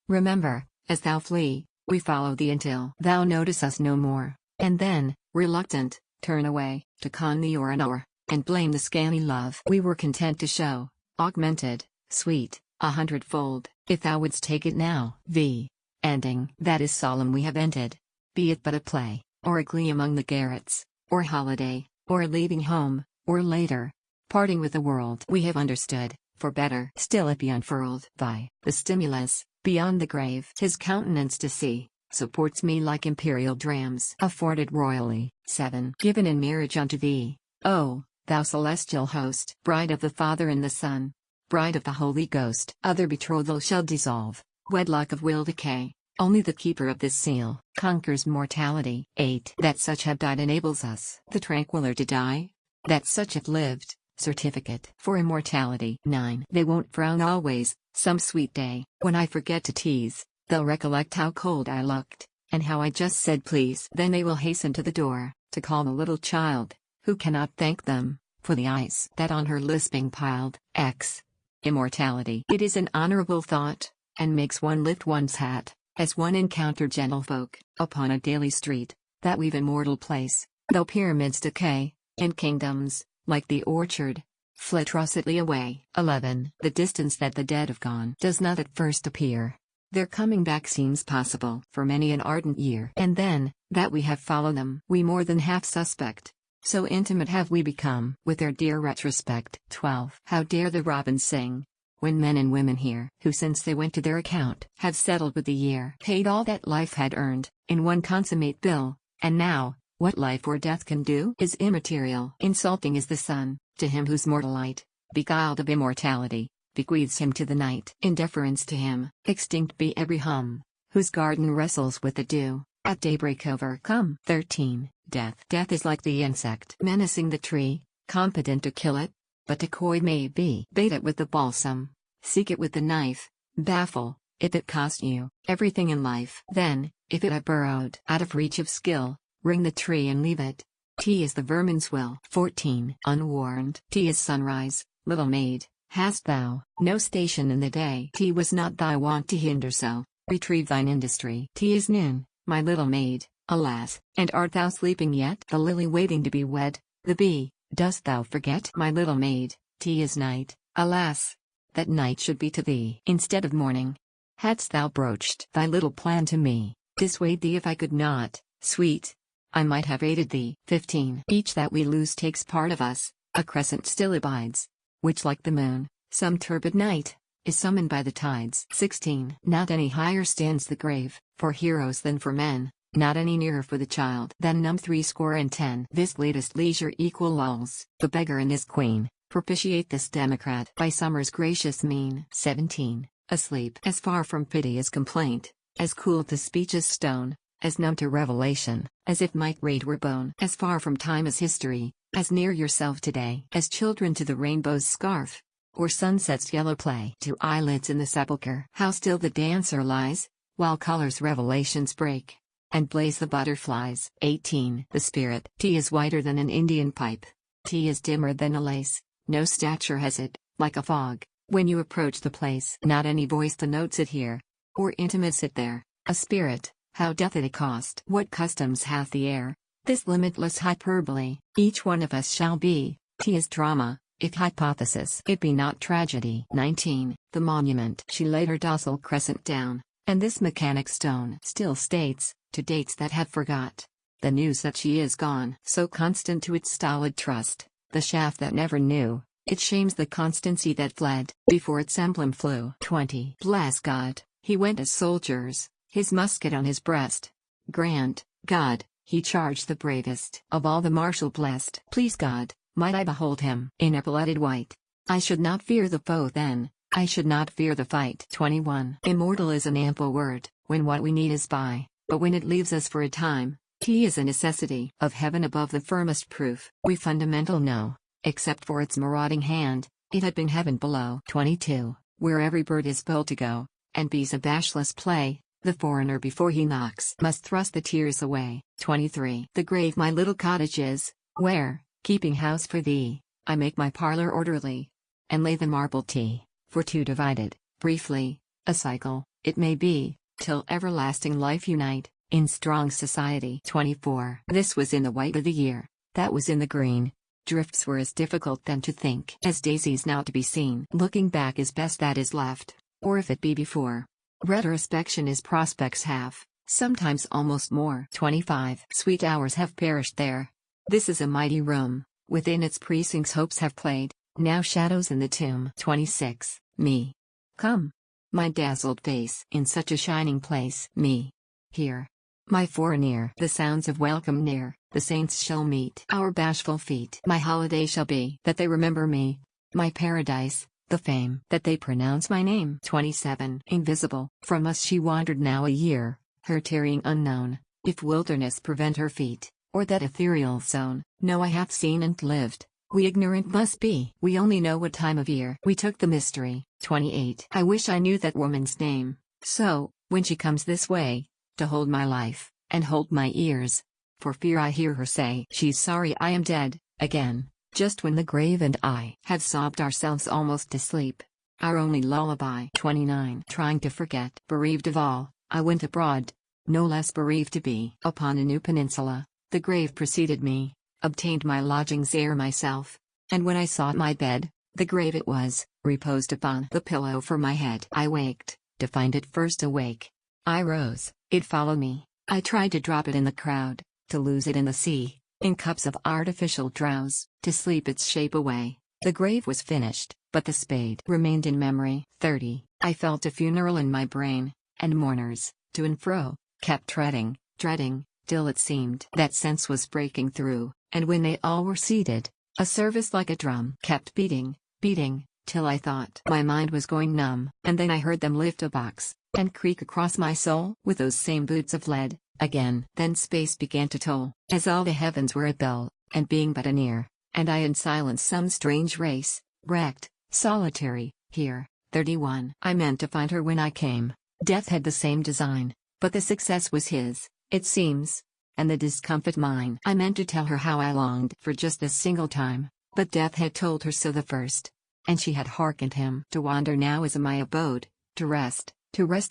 Remember, as thou flee, we follow thee until thou notice us no more, and then, reluctant, turn away, to con thee o'er and o'er, and blame the scanty love we were content to show, augmented, sweet, 100-fold, if thou wouldst take it now. The ending that is solemn we have ended, be it but a play, or a glee among the garrets, or holiday, or leaving home, or later, parting with the world we have understood, for better still it be unfurled by the stimulus, beyond the grave. His countenance to see, supports me like imperial drams afforded royally. 7. Given in marriage unto thee, O, thou celestial host, bride of the Father and the Son, bride of the Holy Ghost. Other betrothal shall dissolve, wedlock of will decay, only the keeper of this seal conquers mortality. 8. That such have died enables us the tranquiller to die, that such have lived, certificate for immortality. 9. They won't frown always, some sweet day, when I forget to tease, they'll recollect how cold I looked, and how I just said please. Then they will hasten to the door, to call the little child, who cannot thank them, for the ice that on her lisping piled. X. Immortality. It is an honorable thought, and makes one lift one's hat, as one encounter gentlefolk, upon a daily street, that we've immortal place, though pyramids decay, and kingdoms, like the orchard, flit russetly away. 11. The distance that the dead have gone does not at first appear. Their coming back seems possible for many an ardent year. And then, that we have followed them, we more than half suspect. So intimate have we become with their dear retrospect. 12. How dare the robins sing, when men and women here, who since they went to their account, have settled with the year, paid all that life had earned, in one consummate bill, and now, what life or death can do is immaterial. Insulting is the sun, to him whose mortal light, beguiled of immortality, bequeaths him to the night. Indifference to him, extinct be every hum, whose garden wrestles with the dew, at daybreak overcome. 13. Death. Death is like the insect menacing the tree, competent to kill it, but decoy may be. Bait it with the balsam, seek it with the knife, baffle, if it cost you everything in life. Then, if it have burrowed out of reach of skill, ring the tree and leave it. T is the vermin's will. 14. Unwarned. T is sunrise, little maid, hast thou no station in the day? T was not thy wont to hinder, so retrieve thine industry. T is noon, my little maid, alas, and art thou sleeping yet? The lily waiting to be wed, the bee, dost thou forget? My little maid, T is night, alas, that night should be to thee instead of morning. Hadst thou broached thy little plan to me, dissuade thee if I could not, sweet, I might have aided thee. 15. Each that we lose takes part of us, a crescent still abides, which like the moon, some turbid night, is summoned by the tides. 16. Not any higher stands the grave, for heroes than for men, not any nearer for the child than numb 10. This latest leisure equal lulls the beggar and his queen, propitiate this democrat by summer's gracious mean. 17. Asleep. As far from pity as complaint, as cool to speech as stone, as numb to revelation, as if might raid were bone. As far from time as history, as near yourself today as children to the rainbow's scarf, or sunset's yellow play to eyelids in the sepulchre. How still the dancer lies, while colors revelations break, and blaze the butterflies. 18. The spirit. Tea is whiter than an Indian pipe. Tea is dimmer than a lace, no stature has it, like a fog, when you approach the place. Not any voice denotes it here, or intimates it there. A spirit, how doth it accost? What customs hath the air? This limitless hyperbole, each one of us shall be. Tea is drama, if hypothesis it be not tragedy. 19. The monument. She laid her docile crescent down, and this mechanic stone still states, to dates that have forgot, the news that she is gone. So constant to its stolid trust, the shaft that never knew, it shames the constancy that fled, before its emblem flew. 20. Bless God, he went as soldiers, his musket on his breast. Grant, God, he charged the bravest of all the martial blessed. Please God, might I behold him in epauletted white. I should not fear the foe then, I should not fear the fight. 21. Immortal is an ample word, when what we need is by, but when it leaves us for a time, tea is a necessity. Of heaven above the firmest proof, we fundamental know, except for its marauding hand, it had been heaven below. 22. Where every bird is bold to go, and bees a bashless play, the foreigner before he knocks must thrust the tears away. 23. The grave my little cottage is, where, keeping house for thee, I make my parlor orderly, and lay the marble tea, for two divided, briefly, a cycle, it may be, till everlasting life unite, in strong society. 24. This was in the white of the year, that was in the green. Drifts were as difficult then to think as daisies now to be seen. Looking back is best that is left, or if it be before. Retrospection is prospects have, sometimes almost more. 25. Sweet hours have perished there. This is a mighty room, within its precincts hopes have played, now shadows in the tomb. 26. Me. Come. My dazzled face in such a shining place. Me. Here. My foreigner. The sounds of welcome near, the saints shall meet our bashful feet. My holiday shall be that they remember me. My paradise, the fame that they pronounce my name. 27. Invisible. From us she wandered now a year, her tarrying unknown, if wilderness prevent her feet, or that ethereal zone. No, I have seen and lived. We ignorant must be. We only know what time of year we took the mystery. 28. I wish I knew that woman's name, so, when she comes this way, to hold my life, and hold my ears, for fear I hear her say she's sorry I am dead, again, just when the grave and I had sobbed ourselves almost to sleep. Our only lullaby. 29. Trying to forget. Bereaved of all, I went abroad, no less bereaved to be upon a new peninsula. The grave preceded me, obtained my lodgings ere myself, and when I sought my bed, the grave it was, reposed upon the pillow for my head. I waked, to find it first awake. I rose, it followed me, I tried to drop it in the crowd, to lose it in the sea, in cups of artificial drowse, to sleep its shape away. The grave was finished, but the spade remained in memory. 30. I felt a funeral in my brain, and mourners, to and fro, kept treading, dreading, till it seemed that sense was breaking through, and when they all were seated, a service like a drum kept beating, beating, till I thought my mind was going numb, and then I heard them lift a box, and creak across my soul with those same boots of lead, again. Then space began to toll, as all the heavens were a bell, and being but an ear, and I in silence some strange race, wrecked, solitary, here. 31. I meant to find her when I came, death had the same design, but the success was his, it seems, and the discomfit mine. I meant to tell her how I longed for just this single time, but death had told her so the first, and she had hearkened him. To wander now is my abode, to rest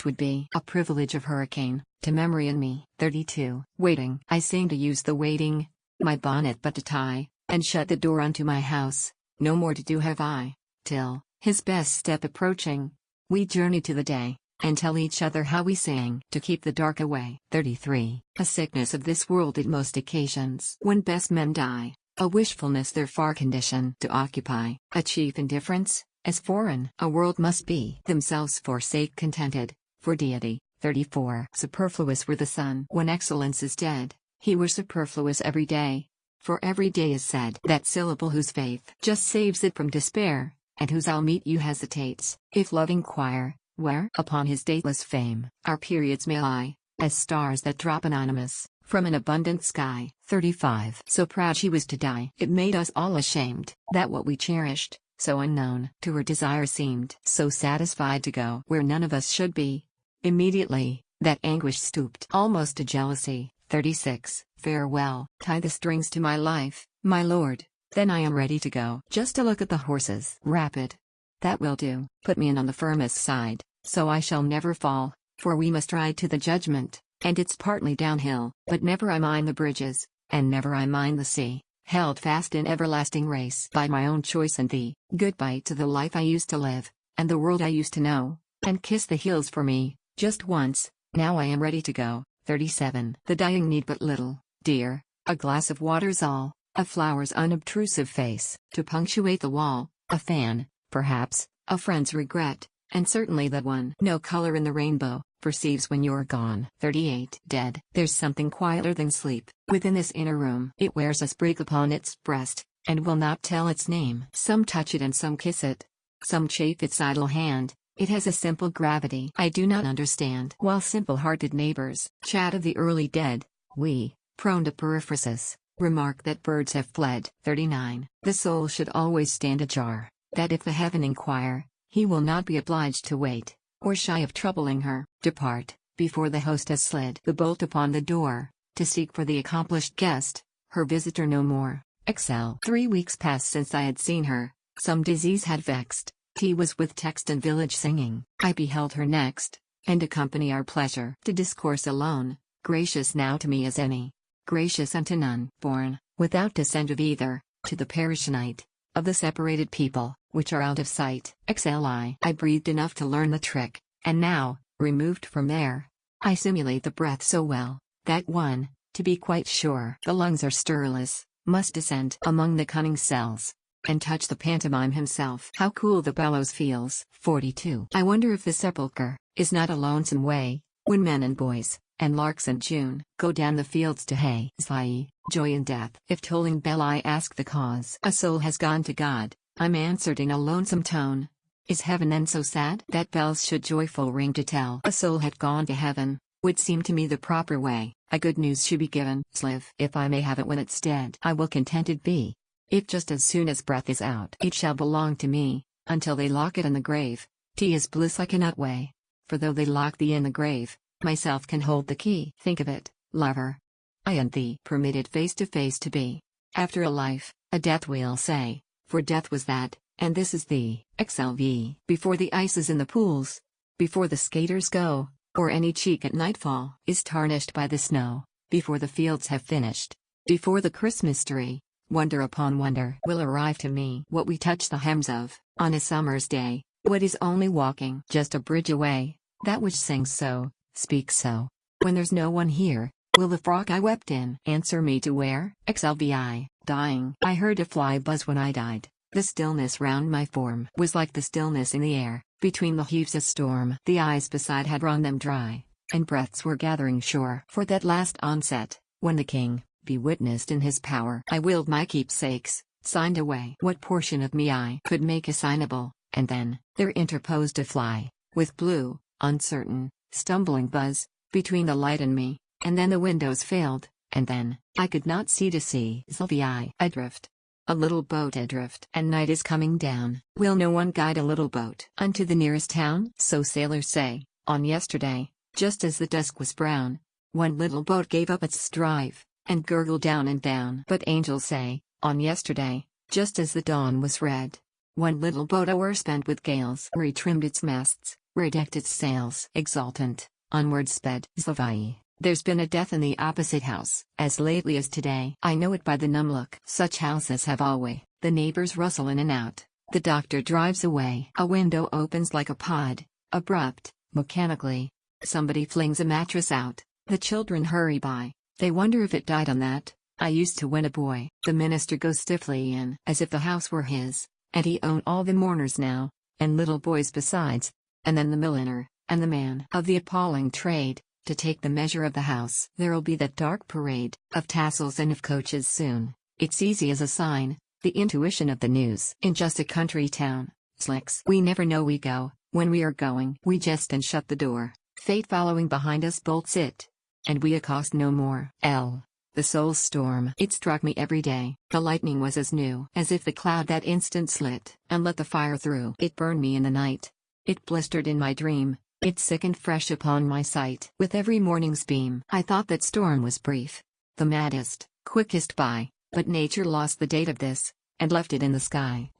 would be a privilege of hurricane, to memory and me. 32. Waiting. I sing to use the waiting, my bonnet but to tie, and shut the door unto my house, no more to do have I, till, his best step approaching, we journey to the day, and tell each other how we sang to keep the dark away. 33. A sickness of this world at most occasions. When best men die, a wishfulness their far condition to occupy, a chief indifference, as foreign a world must be. Themselves forsake contented, for deity. 34. Superfluous were the sun. When excellence is dead, he were superfluous every day. For every day is said that syllable whose faith just saves it from despair, and whose I'll meet you hesitates. If love inquire, where upon his dateless fame our periods may lie, as stars that drop anonymous from an abundant sky. 35. So proud she was to die, it made us all ashamed, that what we cherished, so unknown to her desire seemed, so satisfied to go where none of us should be. Immediately, That anguish stooped almost to jealousy. 36. Farewell. Tie the strings to my life, my lord. Then I am ready to go. Just to look at the horses. Rapid. That will do. Put me in on the firmest side, so I shall never fall, for we must ride to the judgment, and it's partly downhill. But never I mind the bridges, and never I mind the sea, held fast in everlasting race by my own choice and thee. Goodbye to the life I used to live, and the world I used to know, and kiss the hills for me, just once. Now I am ready to go. 37. The dying need but little, dear, a glass of water's all, a flower's unobtrusive face to punctuate the wall, a fan, perhaps, a friend's regret, and certainly that one no color in the rainbow perceives when you're gone. 38. Dead. There's something quieter than sleep within this inner room. It wears a sprig upon its breast, and will not tell its name. Some touch it and some kiss it, some chafe its idle hand. It has a simple gravity I do not understand. While simple-hearted neighbors chat of the early dead, we, prone to periphrasis, remark that birds have fled. 39. The soul should always stand ajar, that if the heaven inquire, he will not be obliged to wait, or shy of troubling her. Depart, before the host has slid the bolt upon the door, to seek for the accomplished guest, her visitor no more. Excel. 3 weeks passed since I had seen her, some disease had vexed. Tea was with text and village singing. I beheld her next, and accompany our pleasure to discourse alone, gracious now to me as any, gracious unto none. Born, without descent of either, to the parish night, of the separated people, which are out of sight. XLI. I breathed enough to learn the trick, and now, removed from there, I simulate the breath so well, that one, to be quite sure the lungs are stirless, must descend among the cunning cells, and touch the pantomime himself. How cool the bellows feels. 42. I wonder if the sepulchre is not a lonesome way, when men and boys, and larks in June, go down the fields to hay. Zai, joy in death. If tolling bell I ask the cause, a soul has gone to God, I'm answered in a lonesome tone. Is heaven then so sad that bells should joyful ring to tell a soul had gone to heaven? Would seem to me the proper way, a good news should be given. Live, if I may have it when it's dead, I will contented be. If just as soon as breath is out, it shall belong to me, until they lock it in the grave. Tea is bliss I cannot weigh, for though they lock thee in the grave, myself can hold the key. Think of it, lover. I and thee permitted face to face to be. After a life, a death we'll say, for death was that, and this is thee. XLV. Before the ice is in the pools, before the skaters go, or any cheek at nightfall is tarnished by the snow, before the fields have finished, before the Christmas tree, wonder upon wonder will arrive to me. What we touch the hems of, on a summer's day, what is only walking just a bridge away, that which sings so, speaks so, when there's no one here, will the frock I wept in answer me to wear? XLVI. Dying. I heard a fly buzz when I died. The stillness round my form was like the stillness in the air, between the heaves of storm. The eyes beside had wrung them dry, and breaths were gathering sure for that last onset, when the king be witnessed in his power. I willed my keepsakes, signed away what portion of me I could make assignable, and then, there interposed a fly, with blue, uncertain, stumbling buzz, between the light and me, and then the windows failed, and then, I could not see to see. Sylvie. Adrift. A little boat adrift. And night is coming down. Will no one guide a little boat unto the nearest town? So sailors say, on yesterday, just as the dusk was brown, one little boat gave up its strive, and gurgled down and down. But angels say, on yesterday, just as the dawn was red, one little boat o'erspent with gales retrimmed its masts, redecked its sails. Exultant, onward sped Sylvie. There's been a death in the opposite house, as lately as today. I know it by the numb look. Such houses have always, the neighbors rustle in and out, the doctor drives away. A window opens like a pod, abrupt, mechanically. Somebody flings a mattress out, the children hurry by, they wonder if it died on that. I used to when a boy. The minister goes stiffly in, as if the house were his, and he owned all the mourners now, and little boys besides, and then the milliner, and the man of the appalling trade, to take the measure of the house. There'll be that dark parade, of tassels and of coaches soon. It's easy as a sign, the intuition of the news. In just a country town, slicks. We never know we go, when we are going. We jest and shut the door, fate following behind us bolts it, and we accost no more. The soul's storm. It struck me every day. The lightning was as new as if the cloud that instant slit and let the fire through. It burned me in the night. It blistered in my dream, It sickened fresh upon my sight. With every morning's beam, I thought that storm was brief. The maddest, quickest by, but nature lost the date of this, and left it in the sky.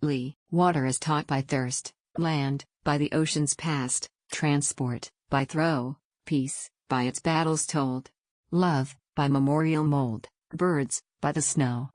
Water is taught by thirst, land, by the ocean's past, transport, by throe, peace, by its battles told, love, by memorial mold, birds, by the snow.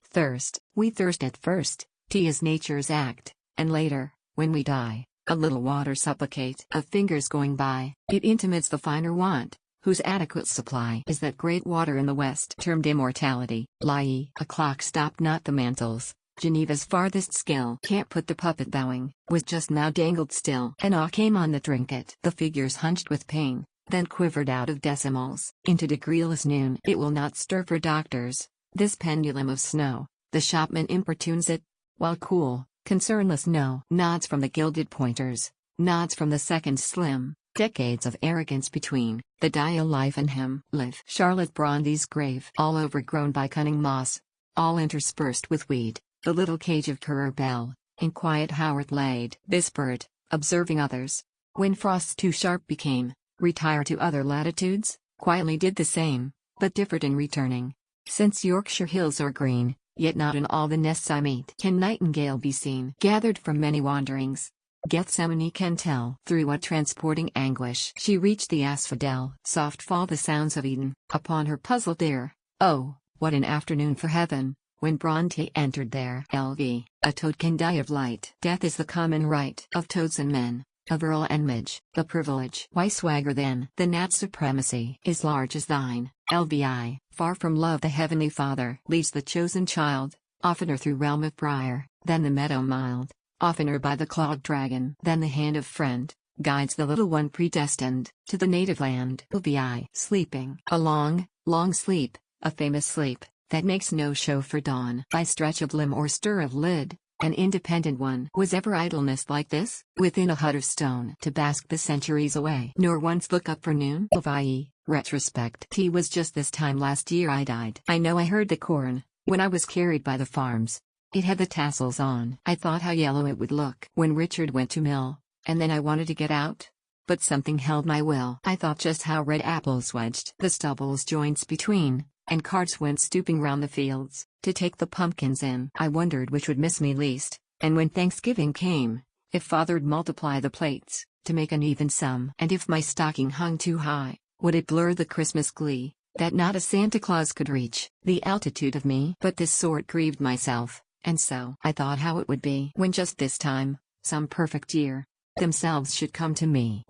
Thirst. We thirst at first, is nature's act, and later, when we die, a little water supplicate of fingers going by. It intimates the finer want, whose adequate supply is that great water in the west termed immortality. A clock stopped not the mantles. Geneva's farthest skill can't put the puppet bowing, was just now dangled still. An awe came on the trinket. The figures hunched with pain, then quivered out of decimals into degreeless noon. It will not stir for doctors, this pendulum of snow. The shopman importunes it, while cool, concernless nods from the gilded pointers, nods from the seconds slim, decades of arrogance between, the dial life and him. Charlotte Bronte's grave, all overgrown by cunning moss, all interspersed with weed. The little cage of Currer Bell, in quiet Howard laid. This bird, observing others, when frosts too sharp became, retire to other latitudes, quietly did the same, but differed in returning. Since Yorkshire hills are green, yet not in all the nests I meet can nightingale be seen. Gathered from many wanderings, Gethsemane can tell through what transporting anguish she reached the asphodel. Soft fall the sounds of Eden upon her puzzled ear. Oh, what an afternoon for heaven, when Bronte entered there. A toad can die of light. Death is the common right of toads and men, of earl and midge, the privilege. Why swagger then? The gnat's supremacy is large as thine. Far from love the heavenly Father leads the chosen child, oftener through realm of briar, than the meadow mild, oftener by the clawed dragon, than the hand of friend, guides the little one predestined, to the native land. Sleeping. A long, long sleep, a famous sleep, that makes no show for dawn. By stretch of limb or stir of lid, an independent one. Was ever idleness like this? Within a hut of stone to bask the centuries away. Nor once look up for noon? Retrospect. Was just this time last year I died. I know I heard the corn, when I was carried by the farms. It had the tassels on. I thought how yellow it would look when Richard went to mill, and then I wanted to get out. But something held my will. I thought just how red apples wedged the stubble's joints between, and carts went stooping round the fields, to take the pumpkins in. I wondered which would miss me least, and when Thanksgiving came, if father'd multiply the plates, to make an even sum. And if my stocking hung too high, would it blur the Christmas glee, that not a Santa Claus could reach the altitude of me? But this sort grieved myself, and so I thought how it would be when just this time, some perfect year, themselves should come to me.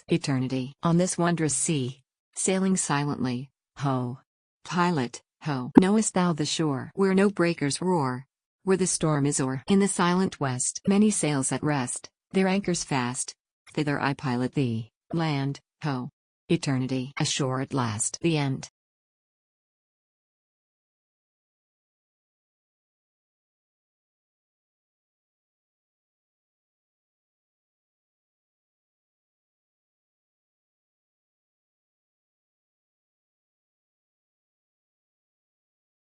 Eternity. On this wondrous sea, sailing silently, ho! Pilot, ho! Knowest thou the shore where no breakers roar, where the storm is o'er? In the silent west, many sails at rest, their anchors fast. Thither I pilot thee, land, ho! Eternity. Ashore at last. The end.